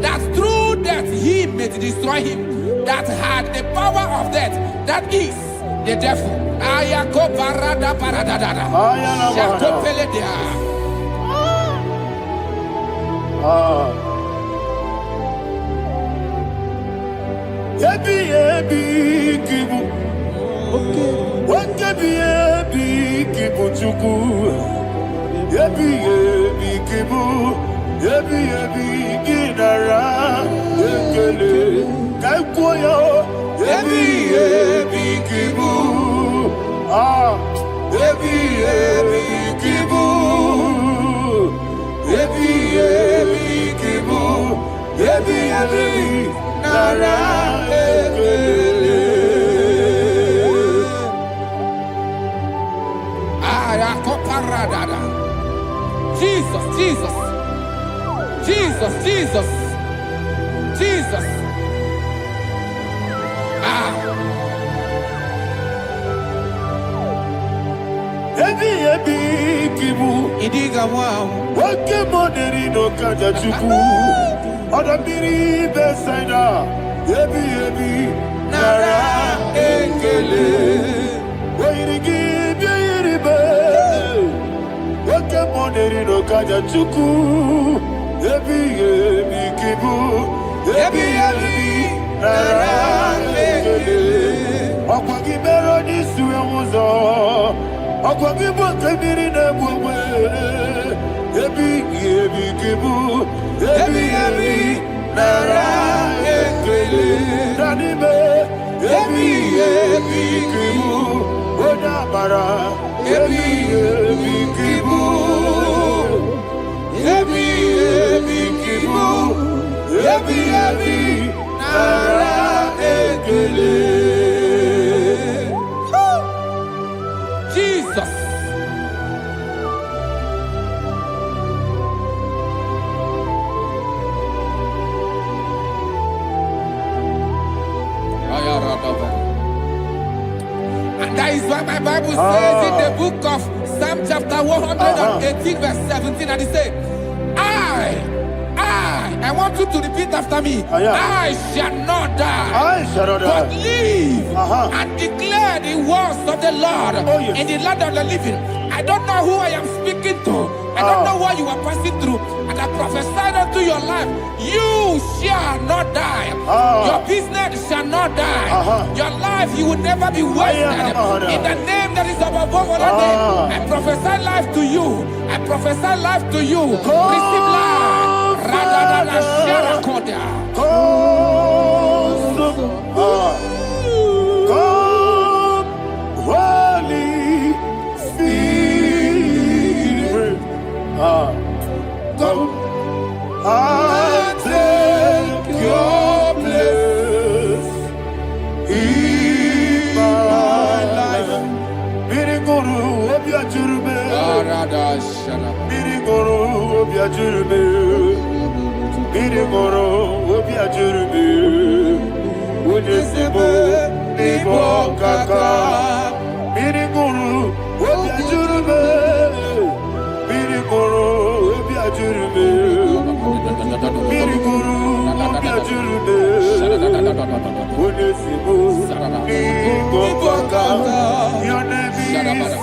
that through death he may destroy him that had the power of death, that is the devil. Ayako parada paradadada. Shako peledea. Yebi yebi kibu. Yebi yebi kibu chuku. Yebi yebi kibu. Yebi yebi ginara ekele. Kaikoyo. Yebi yebi kibu. Yebi yebi kibu. Yebi yebi kibu. Yebi yebi nara ekele. Jesus, Jesus, Jesus, Jesus, Jesus. Yebi yebi kibu. Idiga wow. Wake moderi no kaja chuku. Odambiri besaida. Yebi yebi nara ekele. Wairigi biiribe. Wake moderi no kaja chuku. Yebi yebi kibu. Yebi yebi nara ekele. Okwagi bero ni suwe muzo. Akwagibo temiri na bwewe. Ebi kibu. Ebi nara ekele. Nanime. Ebi kibu. Onamara. Ebi kibu. Ebi kibu. Ebi nara ekele. Jesus. And that is why my Bible says in the book of Psalm chapter 118 verse 17, and it says, I want you to repeat after me. I shall not die, but live and declare the words of the Lord in the land of the living. I don't know who I am speaking to. I don't know what you are passing through. And I prophesied unto your life, you shall not die. Your business shall not die. Your life, you will never be wasted. In the name that is above all other name, I prophesy life to you. I prophesy life to you. Receive life. Radadada Sharakoda. Come, Holy Spirit. Come and take your place in my life. Miriguru obiajurube. Miriguru obiajurube. Miriguru obiajurube. Unesebo nibo kaka. Miriguru obiajurube. Miriguru obiajurube. Miriguru obiajurube. Unesebo nibo kaka. Your name is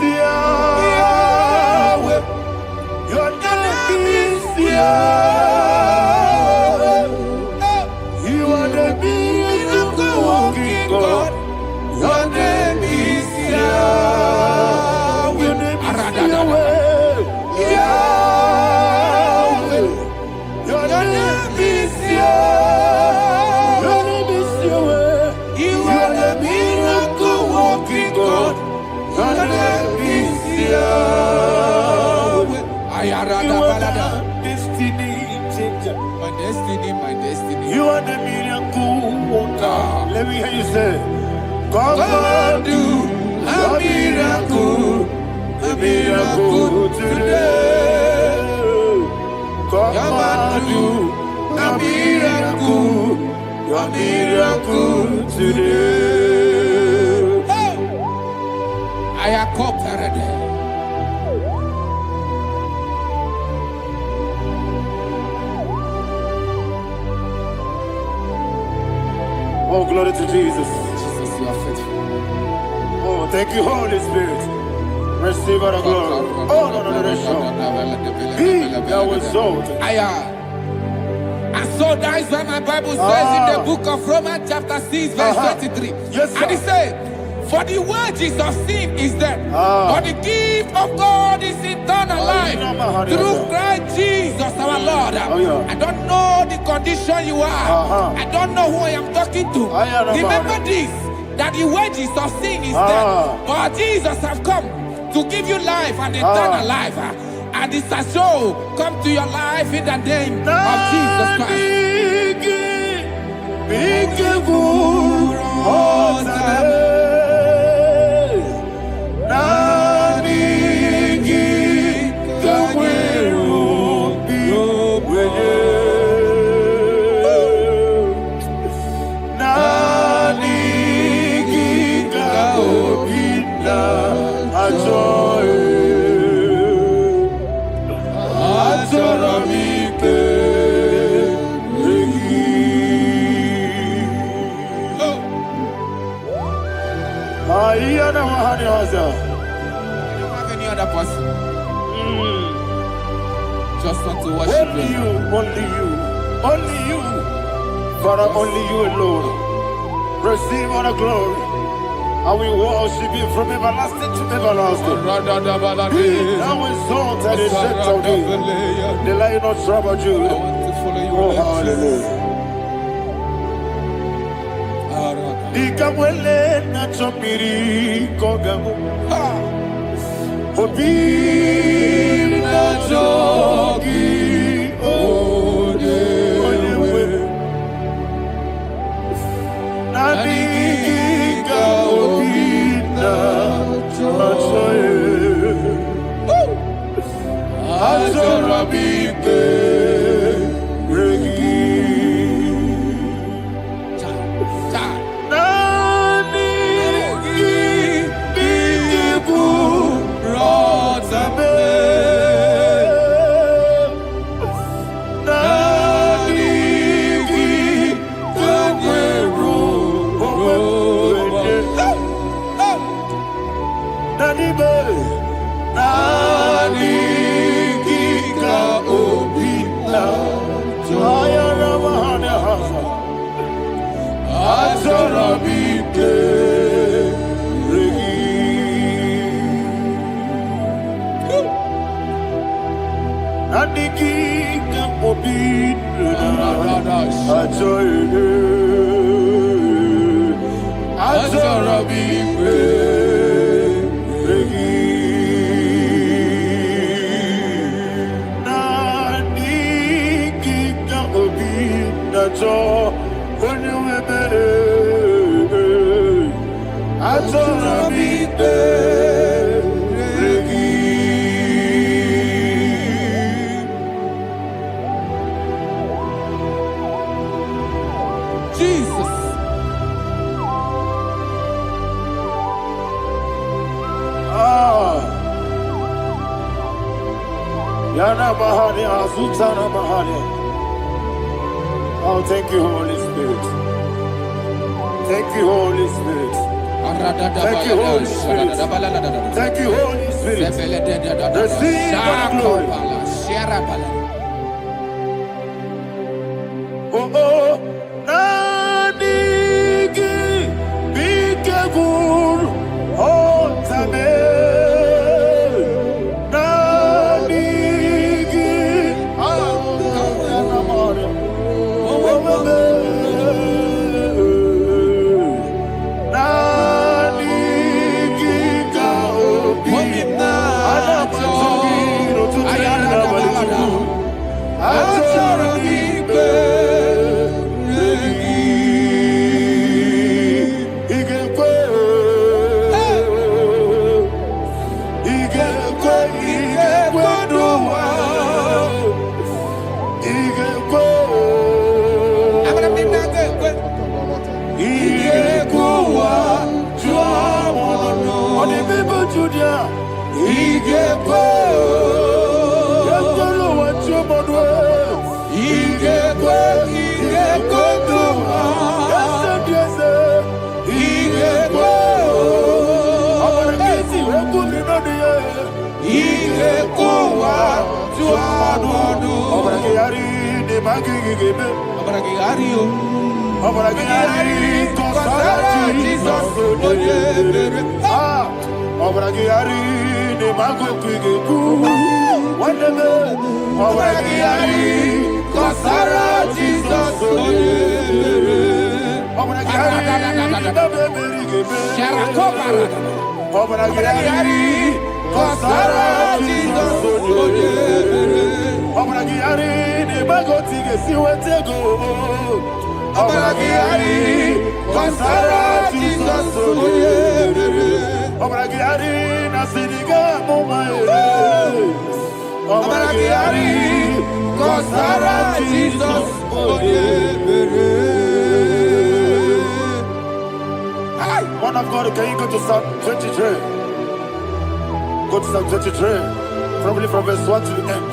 Yahweh. Your name is Yahweh. You are the miracle working God. Your name is Yahweh. Your name is Yahweh. Yahweh. Your name is Yahweh. Your name is Yahweh. You are the miracle working God. Your name is Yahweh. You are the destiny changer. My destiny. You are the miracle worker. Let me hear you say, come and do a miracle today. Come and do a miracle today. I am cooperative. Oh, glory to Jesus. Jesus, you are faithful. Oh, thank you, Holy Spirit. Receive our glory. Oh, no, He that was exalted. And so that is why my Bible says in the book of Romans chapter 6 verse 23. Yes, sir. And it says, for the wages of sin is death, but the gift of God is eternal life through Christ Jesus our Lord. I don't know the condition you are. I don't know who I am talking to. Remember this, that the wages of sin is death, but Jesus have come to give you life and eternal life. And this has so come to your life in the name of Jesus Christ. I don't have any other person. Just want to worship only you. Only you. Father, only you alone. Receive all the glory. I will worship you from everlasting to everlasting. Be thou exalted and set on thee. The Lion of Tribe of Judah. Oh, hallelujah. Ikamwele na chomiri kogamu. Obi na jogi ode. Nadiga obi na choye. Azorabike regi. Jesus. Yana Mahani, Azutana Mahani. Oh, thank you, Holy Spirit. Thank you, Holy Spirit. Thank you, Holy Spirit. Thank you, Holy Spirit. Receive the glory. Oh, oh, Nadigi, Bigabur, oh, Tame. Man of God, can you go to Psalm 23? Go to Psalm 23, probably from verse 1 to the end.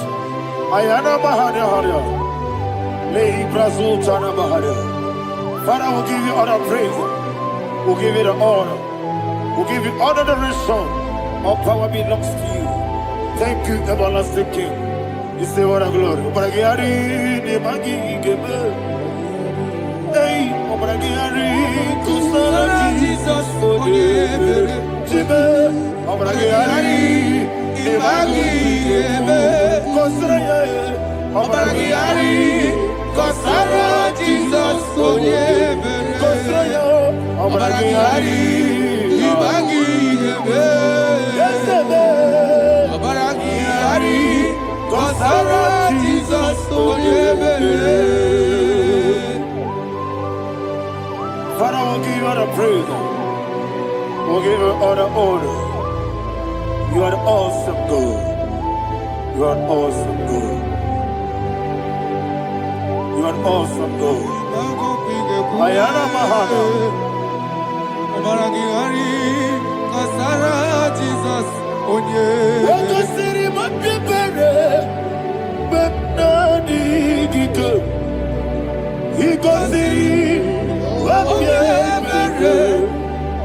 Ayana Bahania Haria. Lay Brazil Chana Bahania. Father, we'll give you all the praise. We'll give you the honor. We'll give you all the adoration. All power belongs to you. Thank you, everlasting King. You say what a glory. Obragiari, Nemagi, Gebe. Hey, Obragiari, Kusara, Jesus, for you. Jesus, Father, we'll give you all the praise. We'll give you all the honor. You are the awesome God. You are an awesome God. You are an awesome God. Ayana Mahana. Jesus, Waka siri mapipere. Bepnani gike. Iko siri mapipere.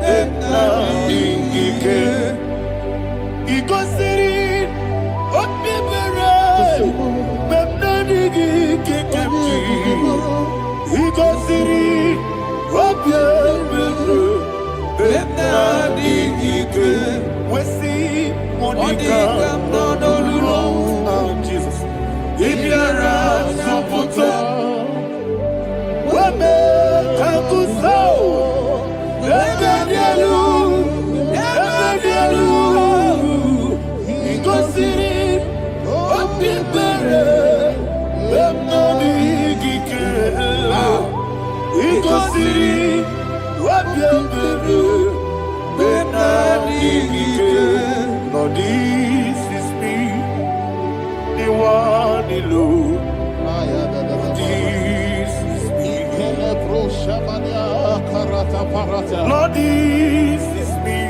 Bepnani gike. Iko siri mapipere. Bepnani gike kemji. Iko siri mapipere. Bepnani gike. Wesi Monica. Oh, Jesus. Ibiara Sopoto. Wame Kakuso. Ebedielu. Ebedielu. Igosiri. Opibere. Bemnani Gike. Igosiri. Opibere. Bemnani Gike. Lord, this is me. The one alone. This is me. Lord, this is me.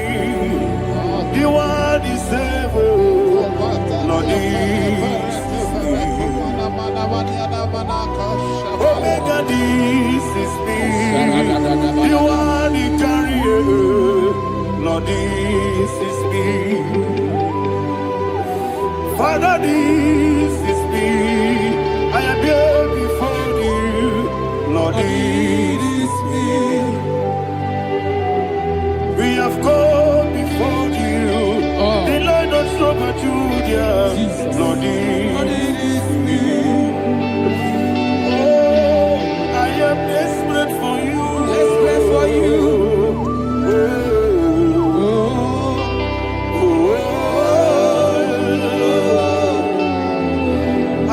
The one is ever. Lord, this is me. Omega, this is me. The one he carries. Lord, this is me. Father, this is me. I am here before you. Lord, this is me. We have come before you. The Lord of Super Judah. Lord, this is me. Oh, I am desperate for you. Desperate for you.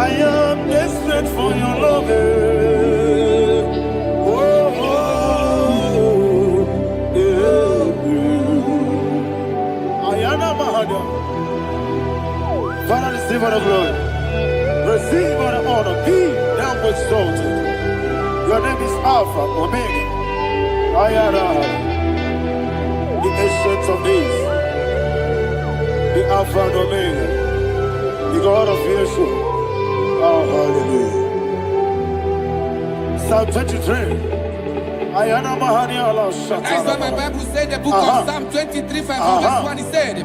I am desperate for your love. Ayana Mahada. Father, receive all the glory. Receive all the honor. Be thou exalted. Your name is Alpha, Omega. Ayana. The ancient of days. The Alpha and Omega. The God of Yeshua. Oh, hallelujah. Psalm 23. Ayana Mahani Allah Shata. That's what my Bible said, the book of Psalm 23, verse 1, he said,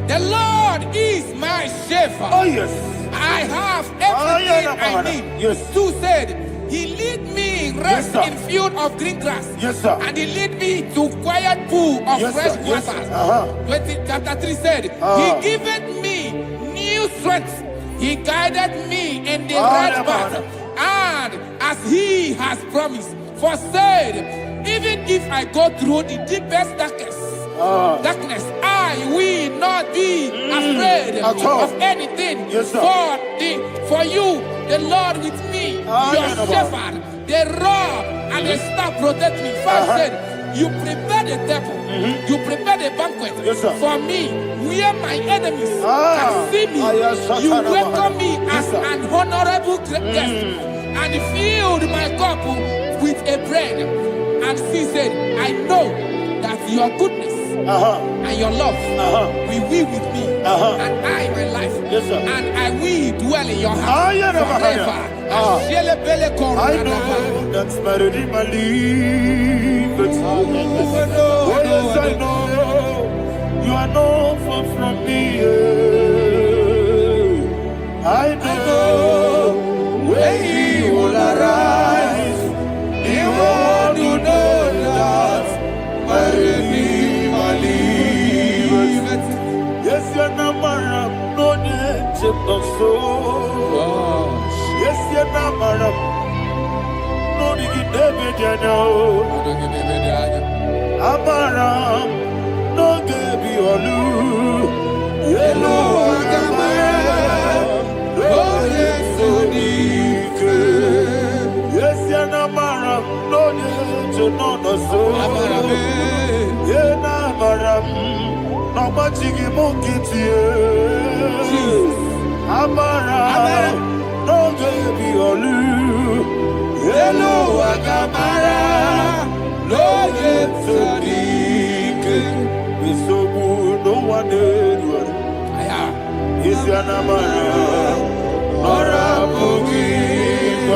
the Lord is my shepherd. Oh, yes. I have everything I need. Yes. 2 said, he lead me rest Yes, in field of green grass. Yes, sir. And he lead me to quiet pool of Yes, fresh sir. Yes, waters. sir. Chapter 3 said, he giveth me new strength. He guided me in the right path. And as he has promised, for said, even if I go through the deepest darkness, I will not be afraid of anything. Yes, sir. For you, the Lord with me, your shepherd, the rod and the staff protect me. First said, you prepare the table, you prepare the banquet for me, where my enemies can see me. You welcome me as an honorable guest, and filled my cup with a bread. And she said, I know that your goodness and your love will be with me, and I, my life, and I will dwell in your house forever. I know that's better than my life. Oh, yes, I know you are not far from me. I know when he will arise, he will do that. My Redeemer liveth. Yes, your number, no no so. Yes, you're not madam. No, you get David, you know. Amaram, no, give you a loo. Yellow, oh, yes, so deep. Yes, you're not madam. No, you know, no so. Yeah, not madam. No, much you get you. Amara, no baby olu. Hello, Agamara, no yet so deep. We so good, no one did. Is your Amara, or a boogie?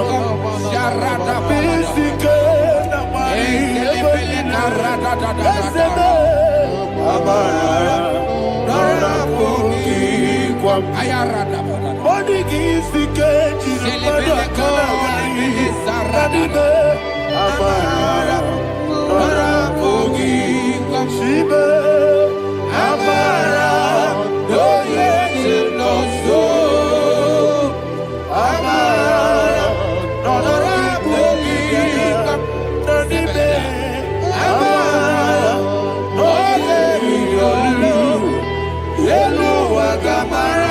Sharada, basic, Amara, or a boogie. Ayarada, body gives the cage in the Amara, Nora Bogi, Shiba, Amara, no yet no so. Amara, Nora Bogi, Nadibe, Amara, no yet no Yellow Agamara.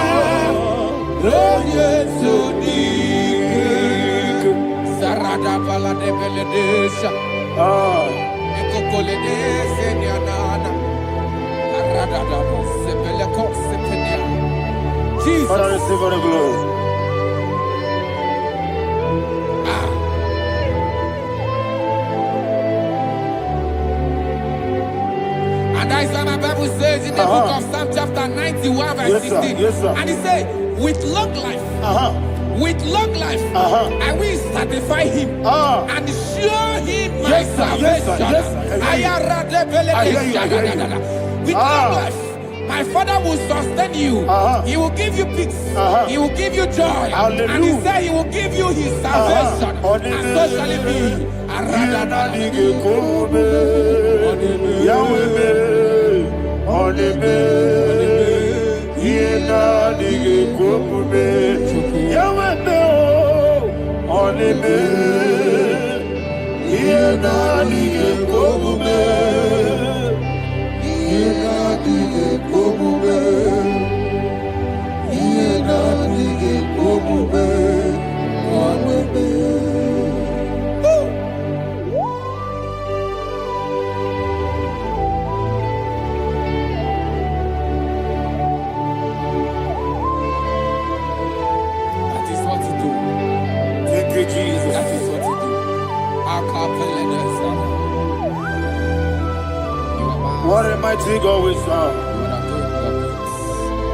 Sarada bala de beledesha. Ekokole de senyanana. Arada da sepele ko sepenya. Jesus. Father, receive all the glory. And that is what my Bible says in the book of Psalm chapter 91 verse 16. Yes, sir. And he said, with long life, with long life, I will satisfy him and show him my salvation. With long life, my Father will sustain you. He will give you peace. He will give you joy. Hallelujah. And he said he will give you his salvation. And so shall it be. Jesus. That is what you do. What a mighty God we serve.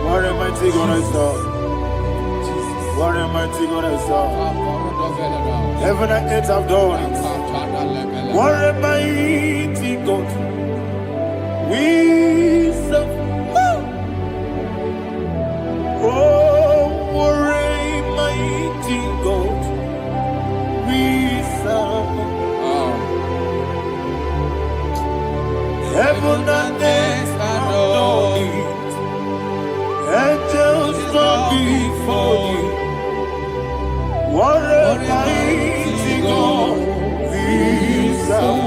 What a mighty God I serve. What a mighty God I serve. Heaven and earth have done it. What a mighty God we serve. Oh, what a mighty God we serve. Heaven and earth adore it. Angels bow before you. What a mighty God we serve.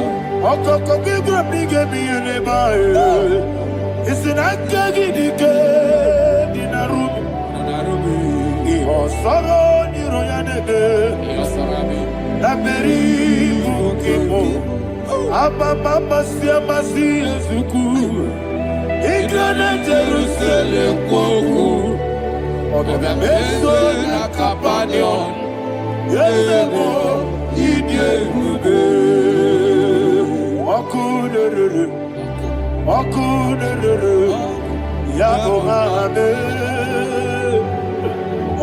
Okoko Gibra Bige Bieneba. It's an Akagidike Dinarubi. Iho Soro Niroyanebe. Naberi Bukipo. Ababa Siama Siazuku. Igana Jerusalem Koku. Obebeso na Kapanion. Yesebo Idiebuge. Okunere. Okunere. Yabohame.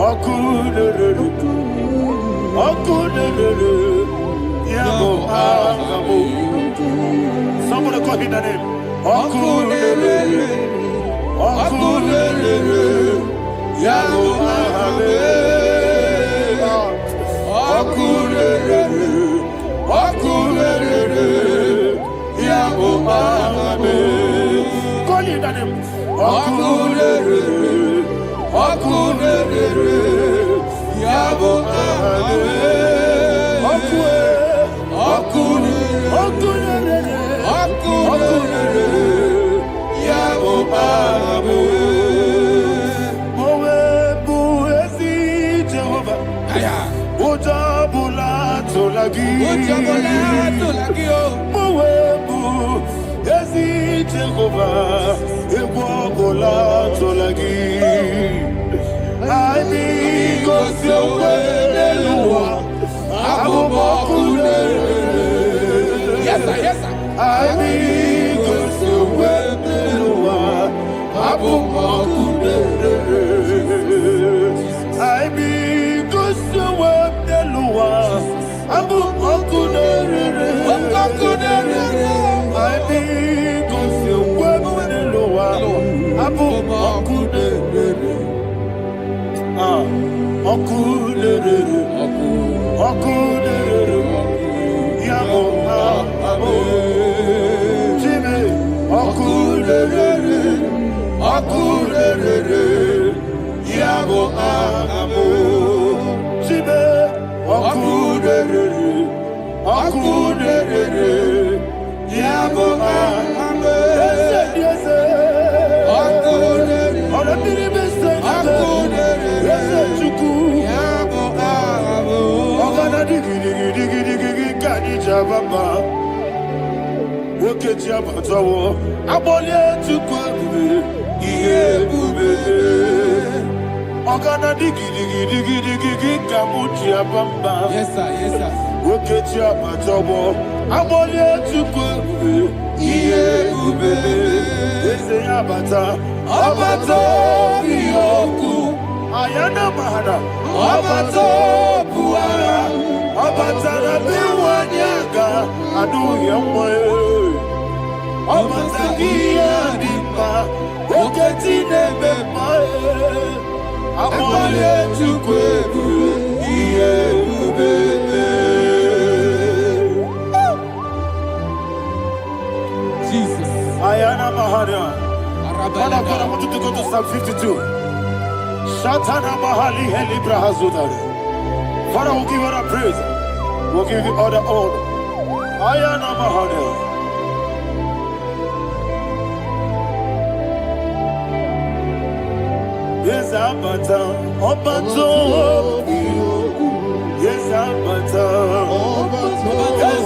Okunere. Okunere. Yabohame. Somebody call him the name. Okunere. Okunere. Yabohame. Okunere. Okunere. Yabohame. Call him the name. Okunere. Okunere, Yabo Abe. Yes, sir. Yes, sir. Yes, sir. Yes, sir. Ayana mahana, abato buara, abatara biwanyaga, adu yamwe, abatagia dimba, oketi nebe mae, amole tukwebu, iye ubebe. Jesus. Ayana mahana. Father, I want you to go to Psalm 52. Shatana Mahali Heli Brahazudari. Father, we'll give you the praise. We'll give you all the honor. Ayana Mahali. Yes, Abata. Obato. Yes, Abata. Yes,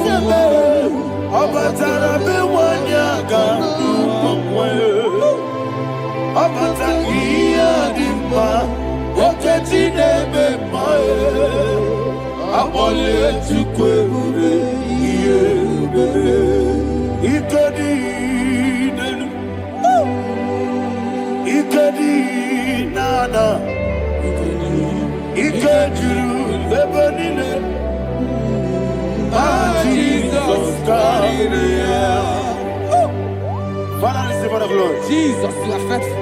Abata. Rabe Wanyaga. Abata iya dimba, oketi nebe mae, abole tukwe ube iye ube, ikedi nana, ikediru lebenine, Jesus God. Father, receive all the glory. Jesus, you are faithful.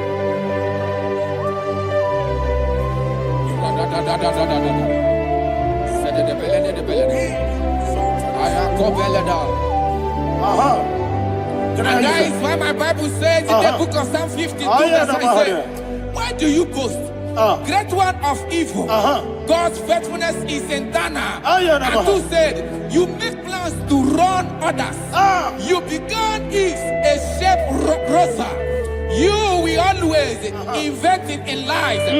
And that is why my Bible says in the book of Psalm 52, verse 5, why do you boast? Great one of evil. God's faithfulness is eternal. And two said, you make plans to run others. You began is a shape rosa. You will always inventing in lies.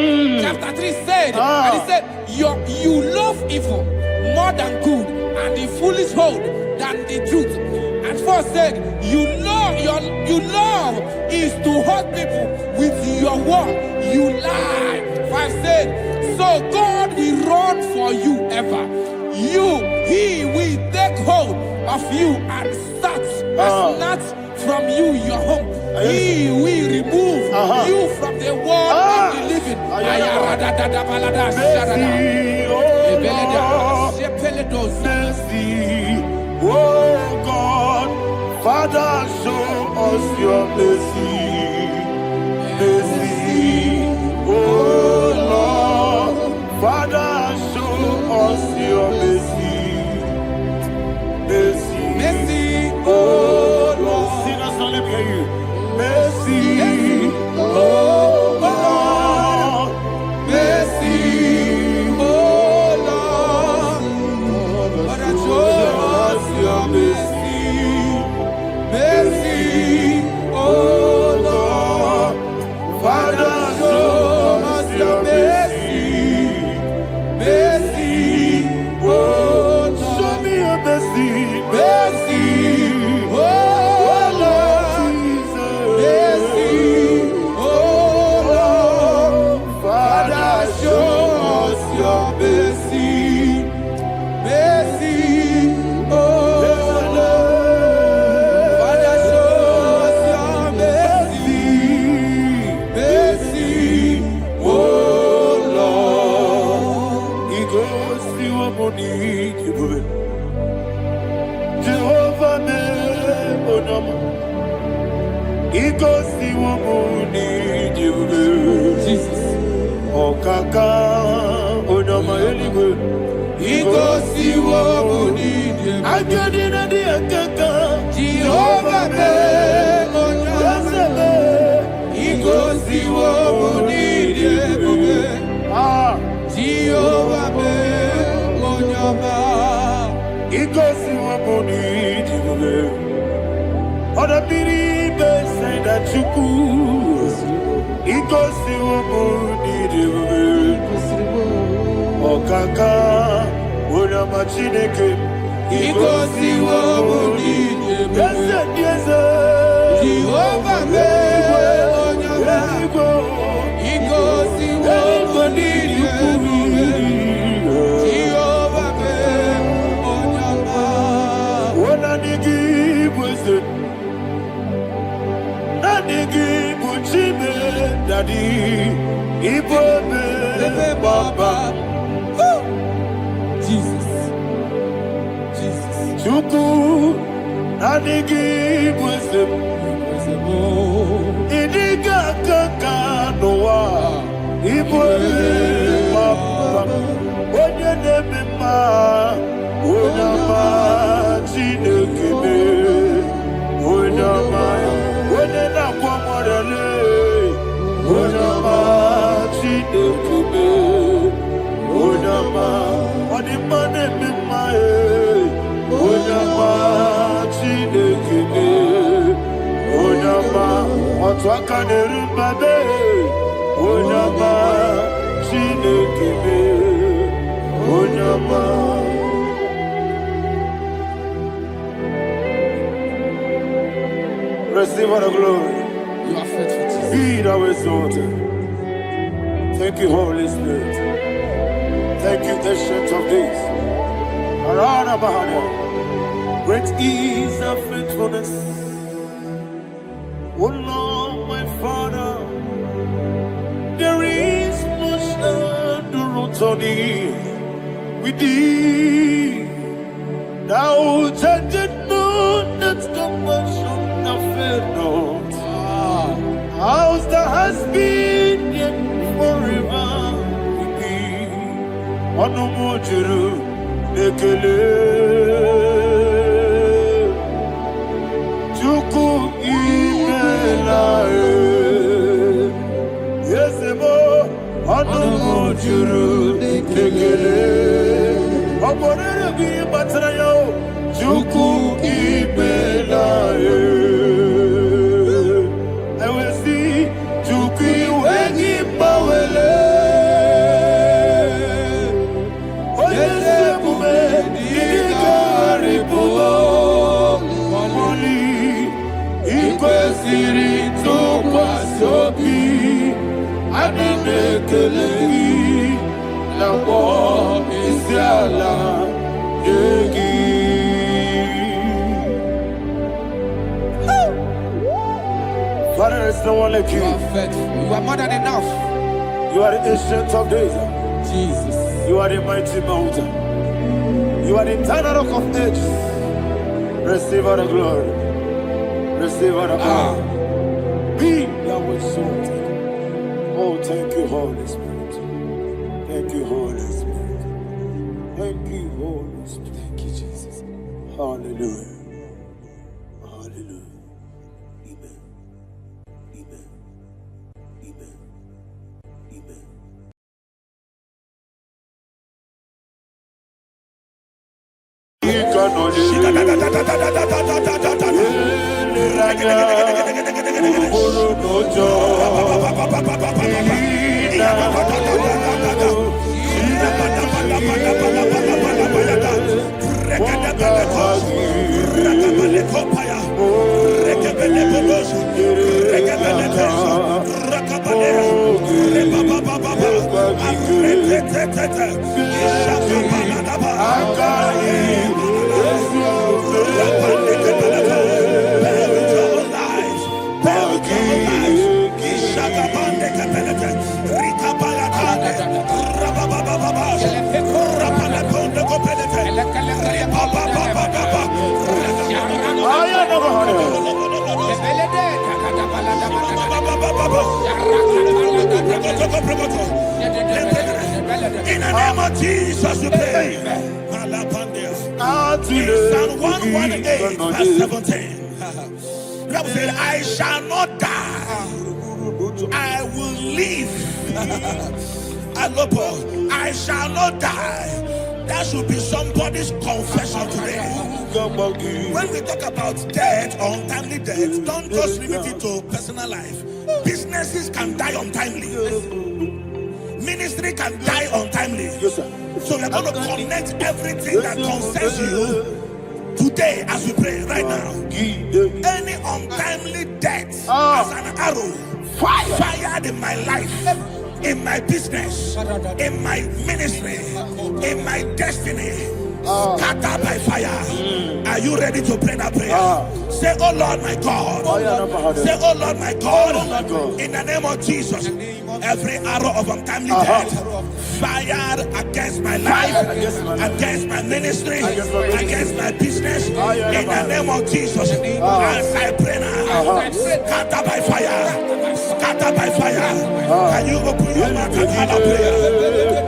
Chapter 3 said, and he said, you love evil more than good, and the foolish hold than the truth. And 4 said, you love is to hurt people with your word. You lie. 5 said, so God will run for you ever. He will take hold of you and snatch from you your home. He will remove you from the world of the living. Oh God, Father, show us your mercy. Oh Lord, Father, show us your mercy. Oh Lord, sinners don't let me hear you. Oh Lord, si wabuni jiwe. Jesus. Okaka onama eligwe. Iko si wabuni jiwe. Ajadina di akaka. Jehovah be onyame. Iko si wabuni jiwe. Jehovah be onyame. Iko si wabuni jiwe. Oda biri be say that you could. Iko si wabuni jiwe. Okaka onama chineke. Iko si wabuni jiwe. Yes, Jehovah be onyame. Iko si wabuni jiwe. Jehovah be onyame. Wana nigi bwese, na nigi buchime dadi, ibobe baba. Jesus. Jesus. Chuku, na nigi bwese, idiga kaka noa, ibobe baba. Onye nebe ma, onyama chinekebe, onyama, onye na kwa morele, onyama chinekebe, onyama, odima nebe ma onyama chinekebe, onyama, otwaka nerumbabe, onyama chinekebe, onyama. Receive all the glory. You are faithful, Jesus. Be thou exalted. Thank you, Holy Spirit. Thank you, Ancient of Days. Arana Bahana. Great is thy faithfulness. Oh Lord, my Father, there is much endurance on thee. With thee, thou changest not that compassion of faith not. How's the has been yet forever with thee? Onomojuru ekele. Chuku imelae. Yesemo onomojuru ekele. Oborere gi batrayo. Chuku imelae. Father, there's no one like you. You are faithful. You are more than enough. You are the ancient of days. Jesus. You are the mighty mountain. You are the eternal rock of ages. Receive all the glory. Receive all the power. Be thou exalted. Oh, thank you, Holy Spirit. Thank you, Holy Spirit. Thank you, Holy Spirit. Thank you, Jesus. Hallelujah. Hallelujah. Amen. Amen. Amen. Amen. In the name of Jesus, we pray. In Psalm 118, verse 17. The Bible said, I shall not die, I will live. I shall not die. That should be somebody's confession today. When we talk about death or untimely death, don't just limit it to personal life. Businesses can die untimely. Ministry can die untimely. Yes, sir. So we're going to connect everything that concerns you today as we pray right now. Any untimely death as an arrow fired in my life, in my business, in my ministry, in my destiny, scattered by fire. Are you ready to pray that prayer? Say, oh Lord my God. Say, oh Lord my God. In the name of Jesus, every arrow of untimely death fired against my life, against my ministry, against my business, in the name of Jesus, as I pray now, scattered by fire, scattered by fire. Can you open your mouth and have a prayer?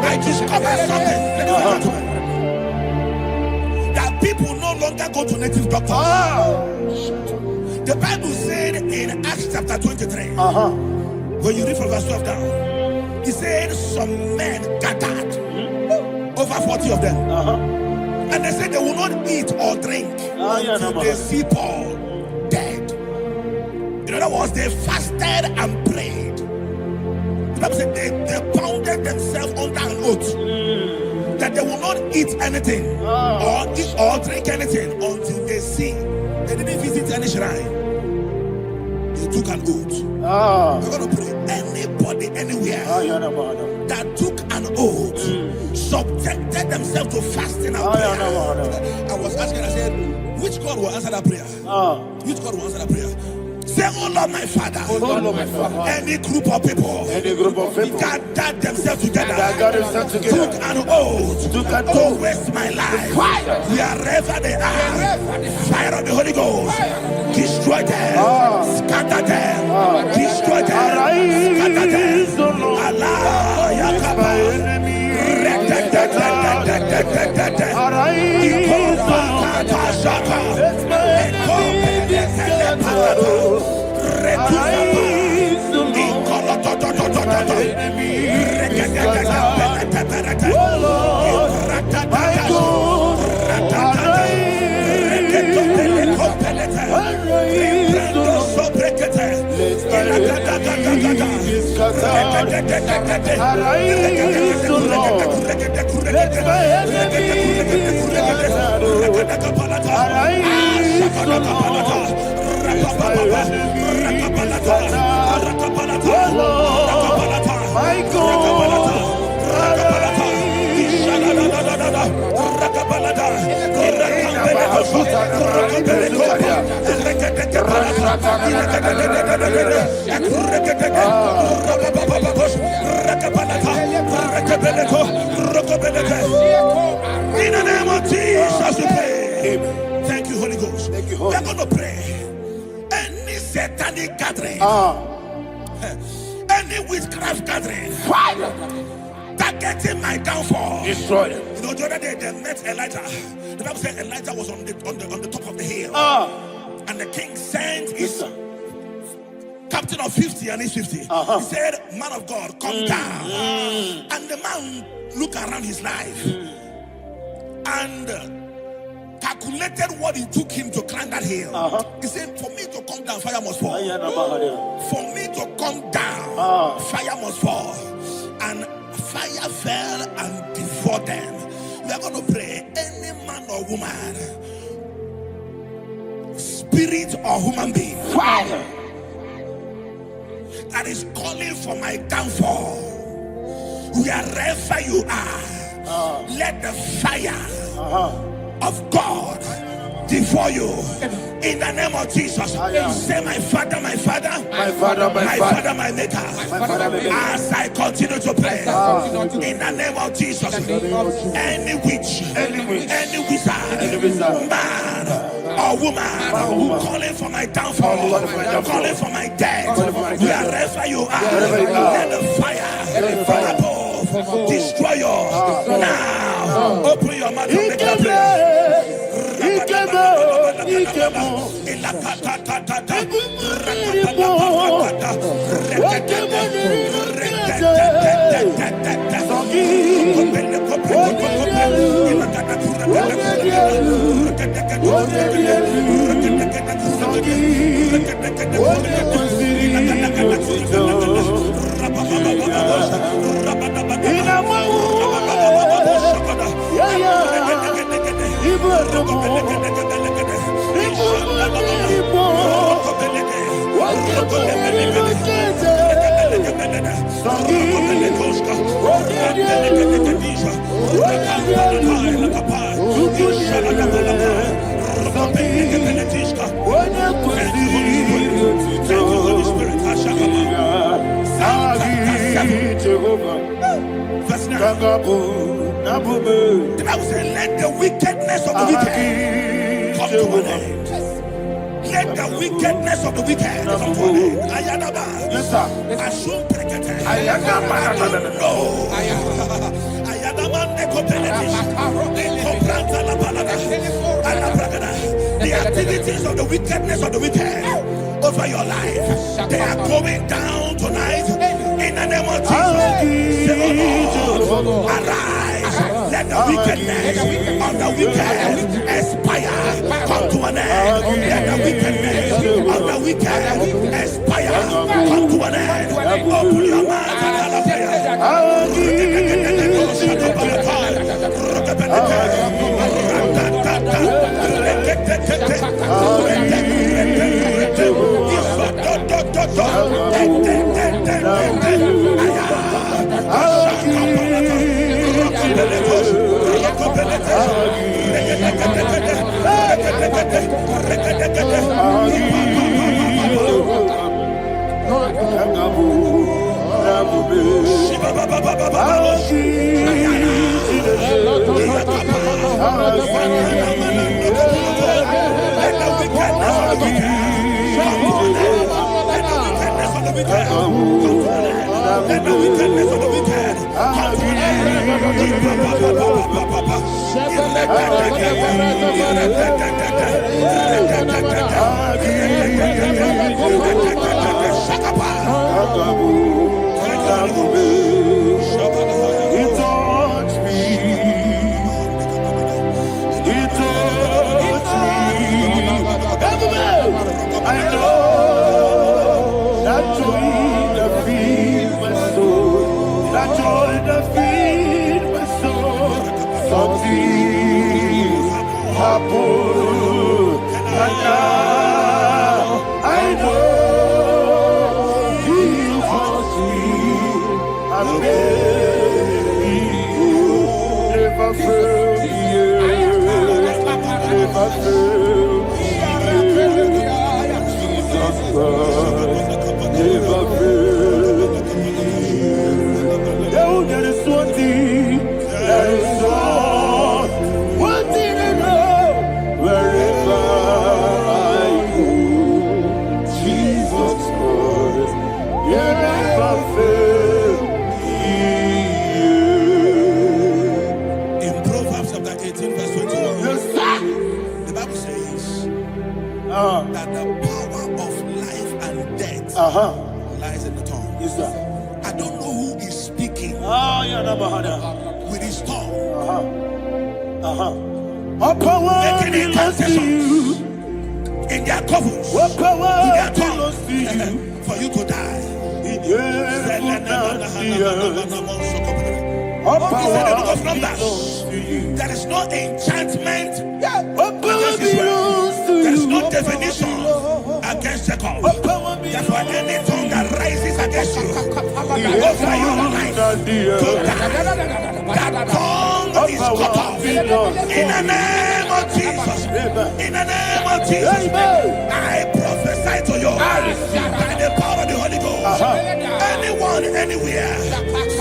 I discovered something that people no longer go to native doctors. The Bible said in Acts chapter 23, when you read from verse 12 down, it said some men gathered, over 40 of them, and they said they will not eat or drink until they see Paul dead. In other words, they fasted and prayed. The Bible said they bounded themselves under an oath that they will not eat anything or drink anything until they see. They didn't visit any shrine. They took an oath. We're going to pray. Anybody, anywhere that took an oath, subjected themselves to fasting and prayer. I was asking, I said, which God will answer that prayer? Which God will answer that prayer? Say, oh Lord my Father, any group of people gathered themselves together, took an oath to waste my life. Wherever they are, fire of the Holy Ghost, destroy them, scatter them, destroy them, scatter them. Allah, Yakaba, In the name of Jesus, we pray. Thank you, Holy Ghost. We're going to pray. Any satanic gathering, any witchcraft gathering, targeting my downfall, destroy them. You know, the other day they met Elijah. The Bible said Elijah was on the top of the hill, and the king sent his captain of 50 and his 50. He said, man of God, come down. And the man looked around his life and calculated what it took him to climb that hill. He said, for me to come down down, fire must fall. For me to come down, fire must fall. And fire fell and devoured them. We are going to pray. Any man or woman, spirit or human being, Fire. that is calling for my downfall, wherever you are, let the fire of God devour you in the name of Jesus. Say, my father, my father, My father, my father, my maker. As I continue to pray in the name of Jesus, any witch, any wizard, man or woman calling for my downfall, calling for my death, wherever you are, let the fire from above destroy you now. Open your mouth and make a prayer. The Bible says, let the wickedness of the wicked come to an end. Let the wickedness of the wicked come to an end. Ayadaba. Yes, sir. Assume prekete. Ayadaba. No. Ayadaba nekopeletis. Nekopranta la palada. Alabragada. The activities of the wickedness of the wicked over your life, they are going down tonight in the name of Jesus. Say, oh Lord, arise. Let the wickedness of the wicked expire, come to an end. Let the wickedness of the wicked expire, come to an end. Open your mouth and have a prayer. That the power of life and death lies in the tongue. Yes, sir. I don't know who is speaking with his tongue. Making incantations in their covens, What in power their belongs to you? tongue, for you to die. In heaven and the earth. What He said in the book power of Numbers, belongs to you? there is no enchantment What power against Israel. belongs to There is you? no divination against Jacob. What power Therefore, belongs any tongue that rises against you over your life, to you? that tongue is cut off. In the name of Jesus. In the name of Jesus. I prophesy to you by the power of the Holy Ghost. Anyone, anywhere,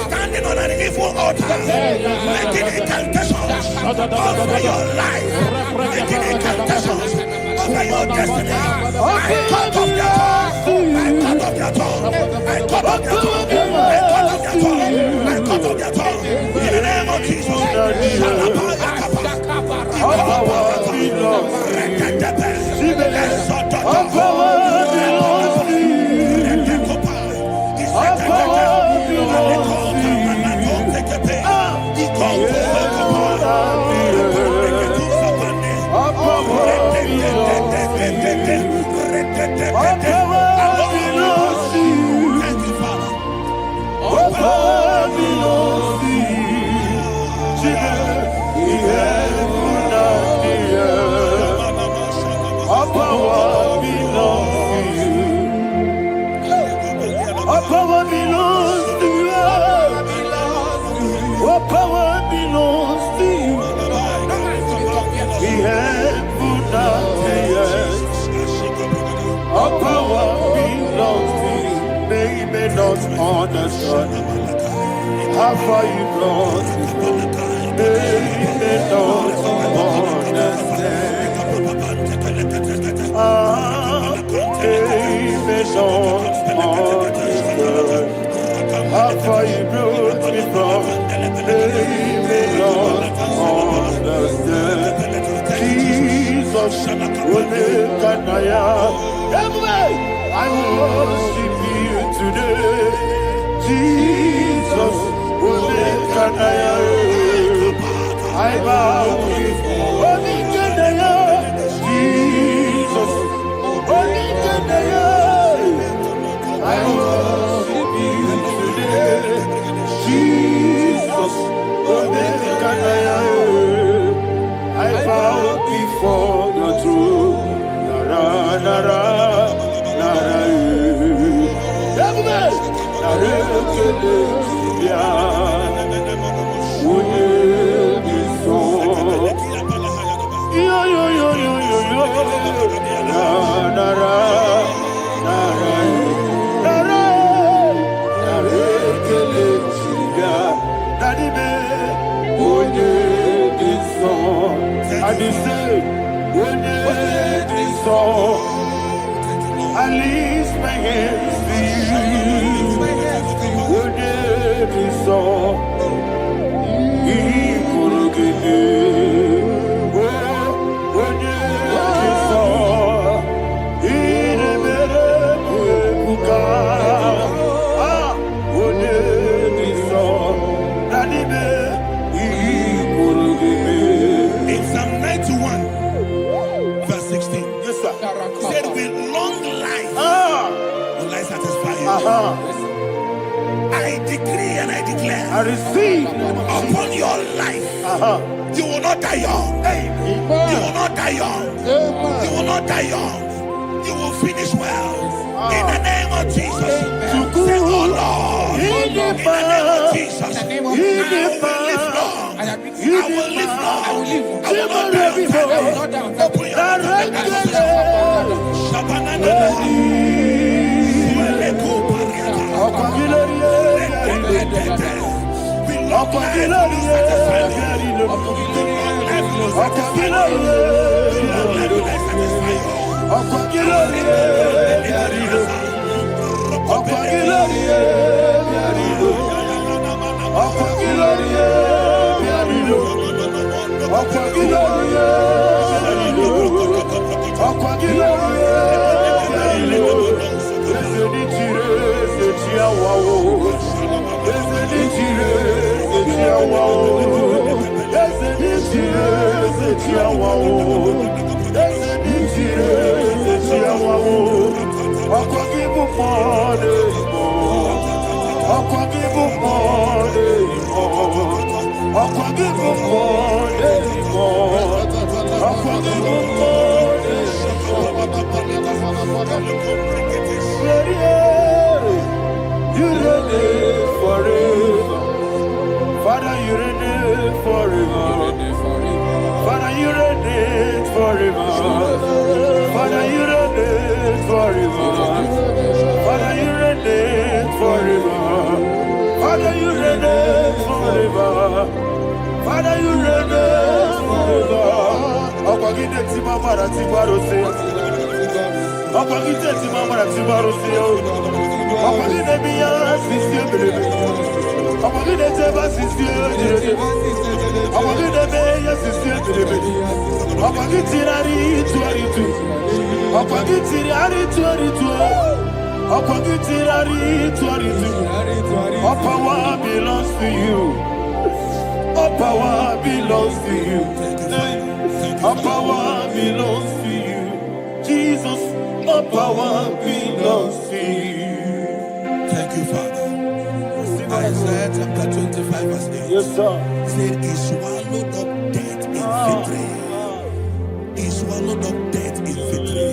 standing on an evil altar, making incantations over your life, making incantations over your destiny, I cut off their tongue. I cut off their tongue. I cut off their tongue. I cut off their tongue. I cut off their tongue. In the name of Jesus. Power belongs to you. What power belongs to you? The heaven and the earth. Our power belongs to you. They may not understand how far you brought me. They may not understand. They may not understand how far you brought me from. They may not understand. Jesus, will make an I worship you today. Jesus, will make an I bow before Jesus, I worship you today. Jesus, I bow before the throne. Nara, nara, nara, I lift my hands to you. Would it be so? He could give you. Would it be so? He never would it be so? That he could give you. In Psalm 91, verse 16, yes, sir. Said, with long life will I satisfy you. I decree and I declare, I receive upon your life, you will not die young. You will not die young. You will not die young. You will finish well. In the name of Jesus. Say, oh Lord, in the name of Jesus, I will live long. I will live long. I will not die young. Open your Wow. You reign forever. Father, you reign forever. Father, you reign forever. Father, you reign forever. Father, you reign forever. Father, you reign forever. Father, you reign forever. Ọ̀pọ̀gídé tí máa padà tí gbárò sí. Ọ̀pọ̀gídé tí máa padà tí gbárò sí. Ọ̀pọ̀gídé bí yá sí sí ebèrè. Ọ̀pọ̀gídé tí bá sí sí ebèrè. Ọ̀pọ̀gídé bí yá sí sí ebèrè. Ọ̀pọ̀gídé rárí tú àrí tú. Ọ̀pọ̀gídé rárí tú àrí tú. Ọ̀pọ̀gídé rárí tú àrí tú. All power belongs to you. All power belongs to you. All power belongs to you. Jesus, all power belongs to you. Thank you, Father. Isaiah chapter 25 verse 8. Yes, sir. Said he swallowed up death in victory. He swallowed up death in victory.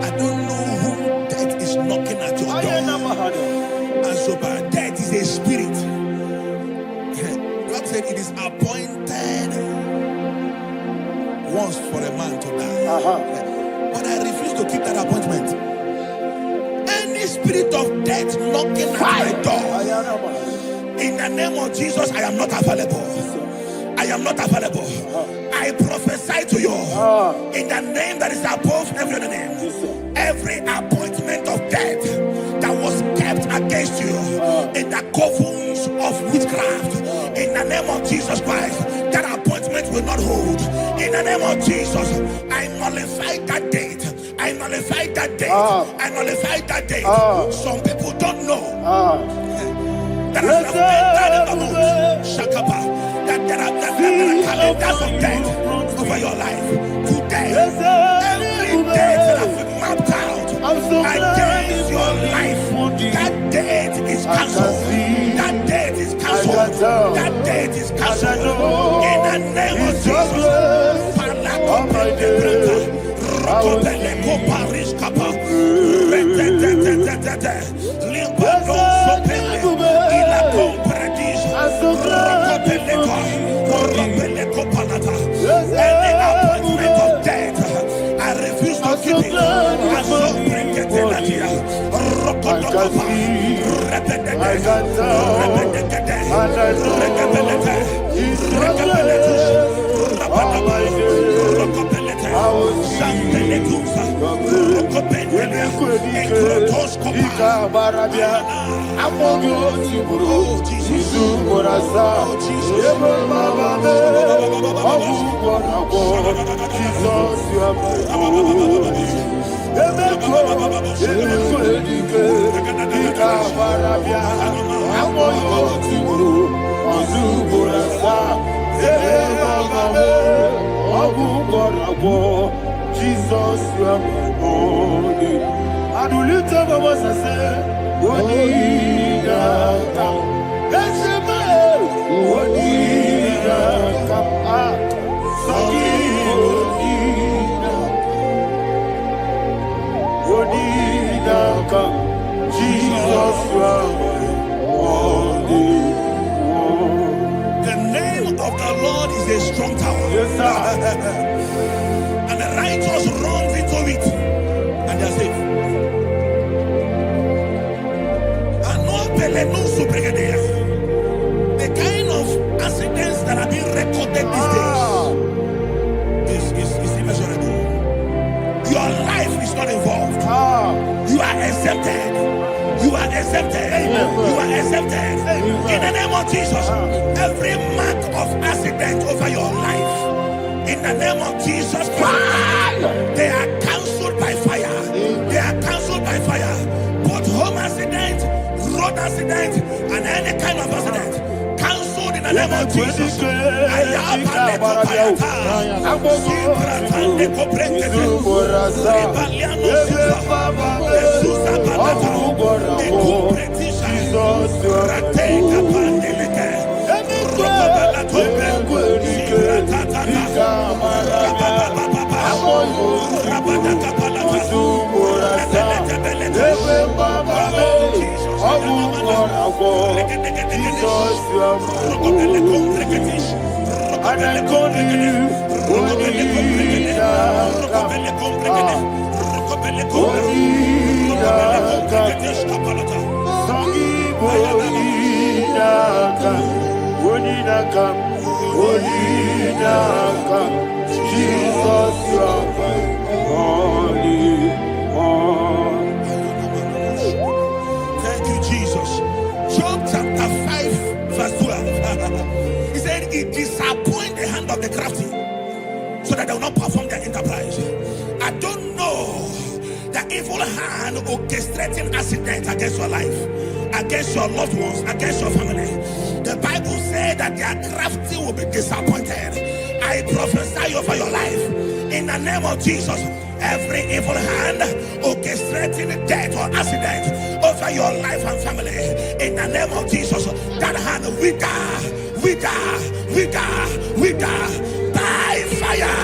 I don't know who death is knocking at your door. And so by death is a spirit. God said it is appointed once for a man to die. But I refuse to keep that appointment. Any spirit of death knocking at my door, in the name of Jesus, I am not available. I am not available. I prophesy to you in the name that is above every other name. Every appointment of death that was kept against you in the covens of witchcraft, in the name of Jesus Christ, that appointment will not hold. In the name of Jesus, I nullify that date. I nullify that date. I nullify that date. Some people don't know that there are calendars of death over your life. Today, every date that has been mapped out against your life, that date is cancelled. That date is cancelled. That date is cancelled. In the name of Jesus. Any appointment of death, I refuse to keep it. I so bring it in that year. Jesus, you are my only. And we lift up our voice and say, Wodida, let's say, Wodida, Wodida, Jesus, you are my only. The name of the Lord is a strong tower. Yes, sir. And the righteous runs into it and they are safe. The kind of accidents that are being recorded these days is immeasurable. Your life is not involved. You are exempted. You are exempted. You are exempted. In the name of Jesus, every mark of accident over your life, in the name of Jesus Christ, they are cancelled by fire. They are cancelled by fire. Both home accident, road accident, and any kind of accident, cancelled in the name of Jesus. for Jesus, you are and I call you Jesus, you are holy. Thank you, Jesus. Job chapter 5, verse 12. He said, "It disappoints the hand of the crafty, so that they will not perform their enterprise." I don't know the evil hand orchestrating accidents against your life, against your loved ones, against your family. The Bible said that their crafty will be disappointed. I prophesy over your life in the name of Jesus. Every evil hand orchestrating death or accident over your life and family, in the name of Jesus, that hand wither by fire.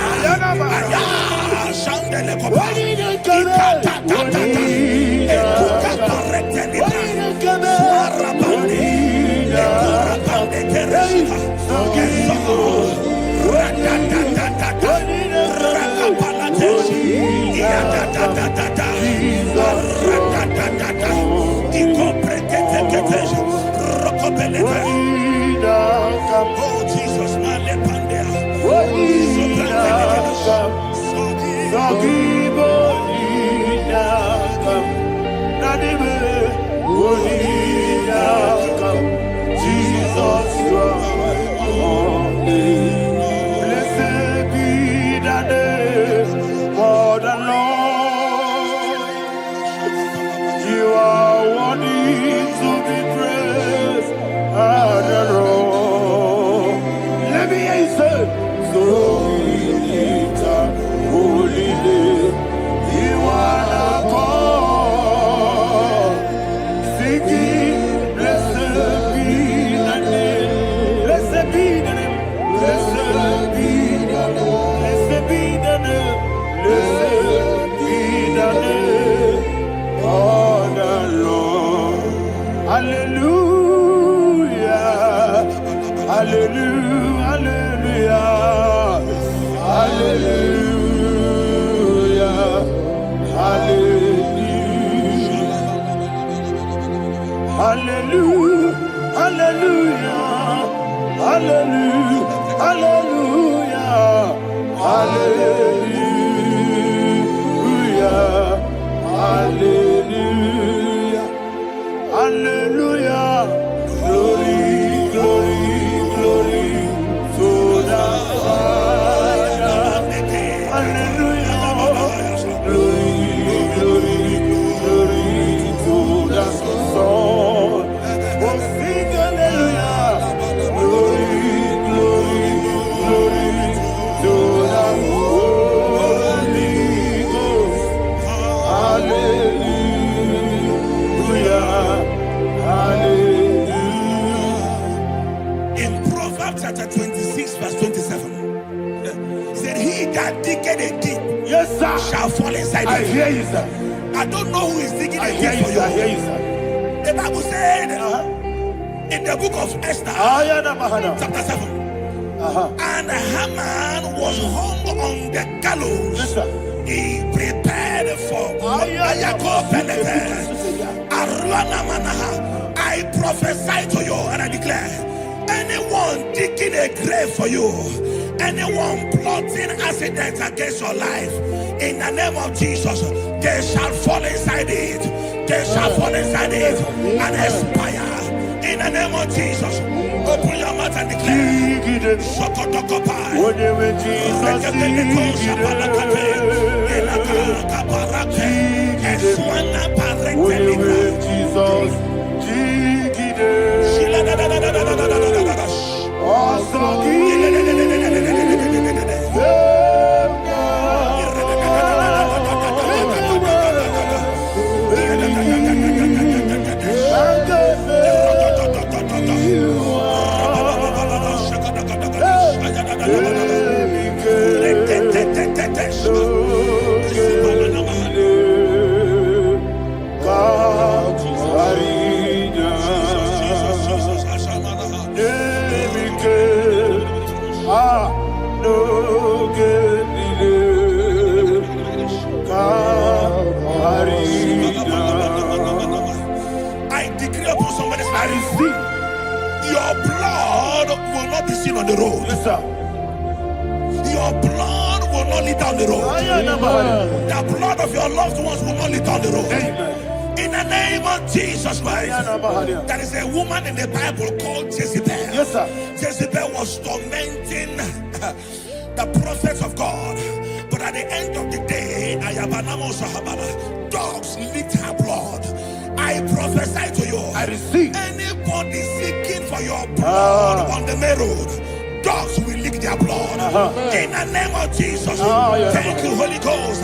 Oh Jesus, Jesus, you are holy. Blessed be the name of the Lord. You are worthy to be praised and adored. Let me hear you say, so we lift up holy name. You are the God. Singing, blessed be the name. Blessed be the name. Blessed be the name. Blessed be the name. Blessed be the name of the Lord. Hallelujah. Hallelujah. Hallelujah. Hallelujah. Hallelujah. Hallelujah. Hallelujah. Hallelujah. Hallelujah. Hallelujah. Hallelujah. Glory, glory, glory to the Father. Hallelujah. Glory, glory, glory to the Son. Oh, sing hallelujah. Glory, glory, glory to the Holy Ghost. Hallelujah. Hallelujah. in Proverbs chapter 26, verse 27, he said, "He that diggeth a deep, Yes, sir. shall fall inside I it." hear you, sir. I don't know who is digging I a hear deep you, for sir. I hear you. you, sir. The Bible said in the book of Esther, Ayana Mahana. chapter 7, and Haman was hung on the gallows. Yes, sir. He prepared for I prophesy to you and I declare, anyone digging a grave for you, anyone plotting accidents against your life, in the name of Jesus, they shall fall inside it. They shall fall inside it and expire. In the name of Jesus, open your mouth and declare. Shokotokopai. Whatever Jesus I receive. Your blood will not be seen on the road. Yes, sir. Your blood will not lead down the road. The blood of your loved ones will not lead down the road. Amen. In the name of Jesus Christ. There is a woman in the Bible called Jezebel. Yes, sir. Jezebel was tormenting the prophets of God. But at the end of the day, dogs licked her blood. I prophesy to you. I receive. Anybody seeking for your blood on the main road, dogs will lick their blood. In the name of Jesus. Thank you, Holy Ghost.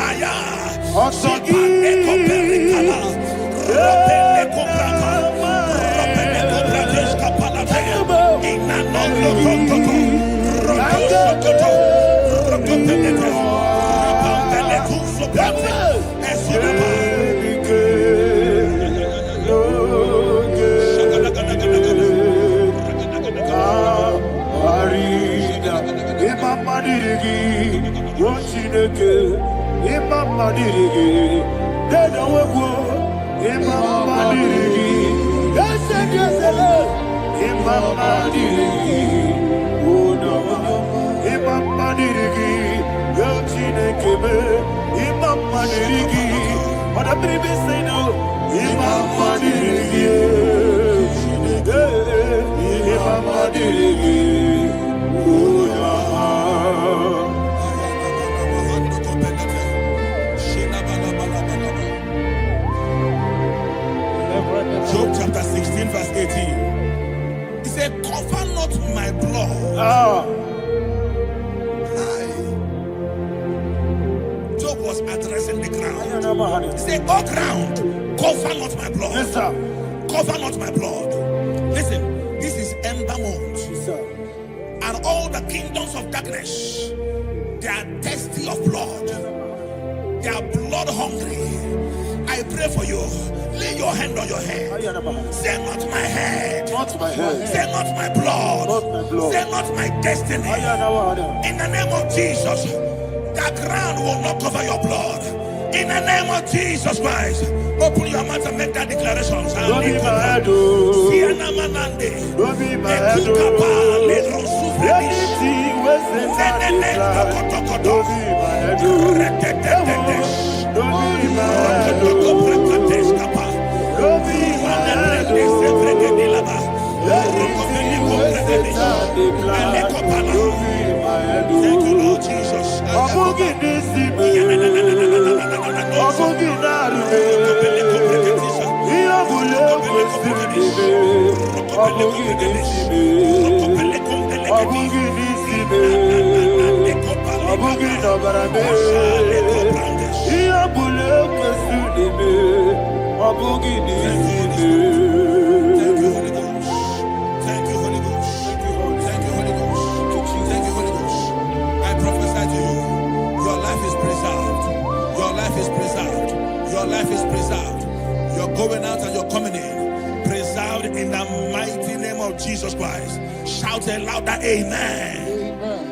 Job chapter 16 verse 18. He said, cover not my blood. Job was addressing the ground. He said, oh ground, cover not my blood. Yes, sir. Cover not my blood. Listen, this is ember month. Yes, sir. And all the kingdoms of darkness, they are thirsty of blood. They are blood hungry. I pray for you. Lay your hand on your head. Say not my head. Not my head. Say not my blood. Not my blood. Say not my destiny. In the name of Jesus, the ground will not cover your blood. In the name of Jesus Christ, open your mouth and make that declaration. Don't be my head. Don't be my head. Anything was in that decline. Don't be my head. Don't be my head. Don't be my head. Thank you, Lord Jesus. Your life is preserved. You're going out and you're coming in. Preserved in the mighty name of Jesus Christ. Shout a louder amen.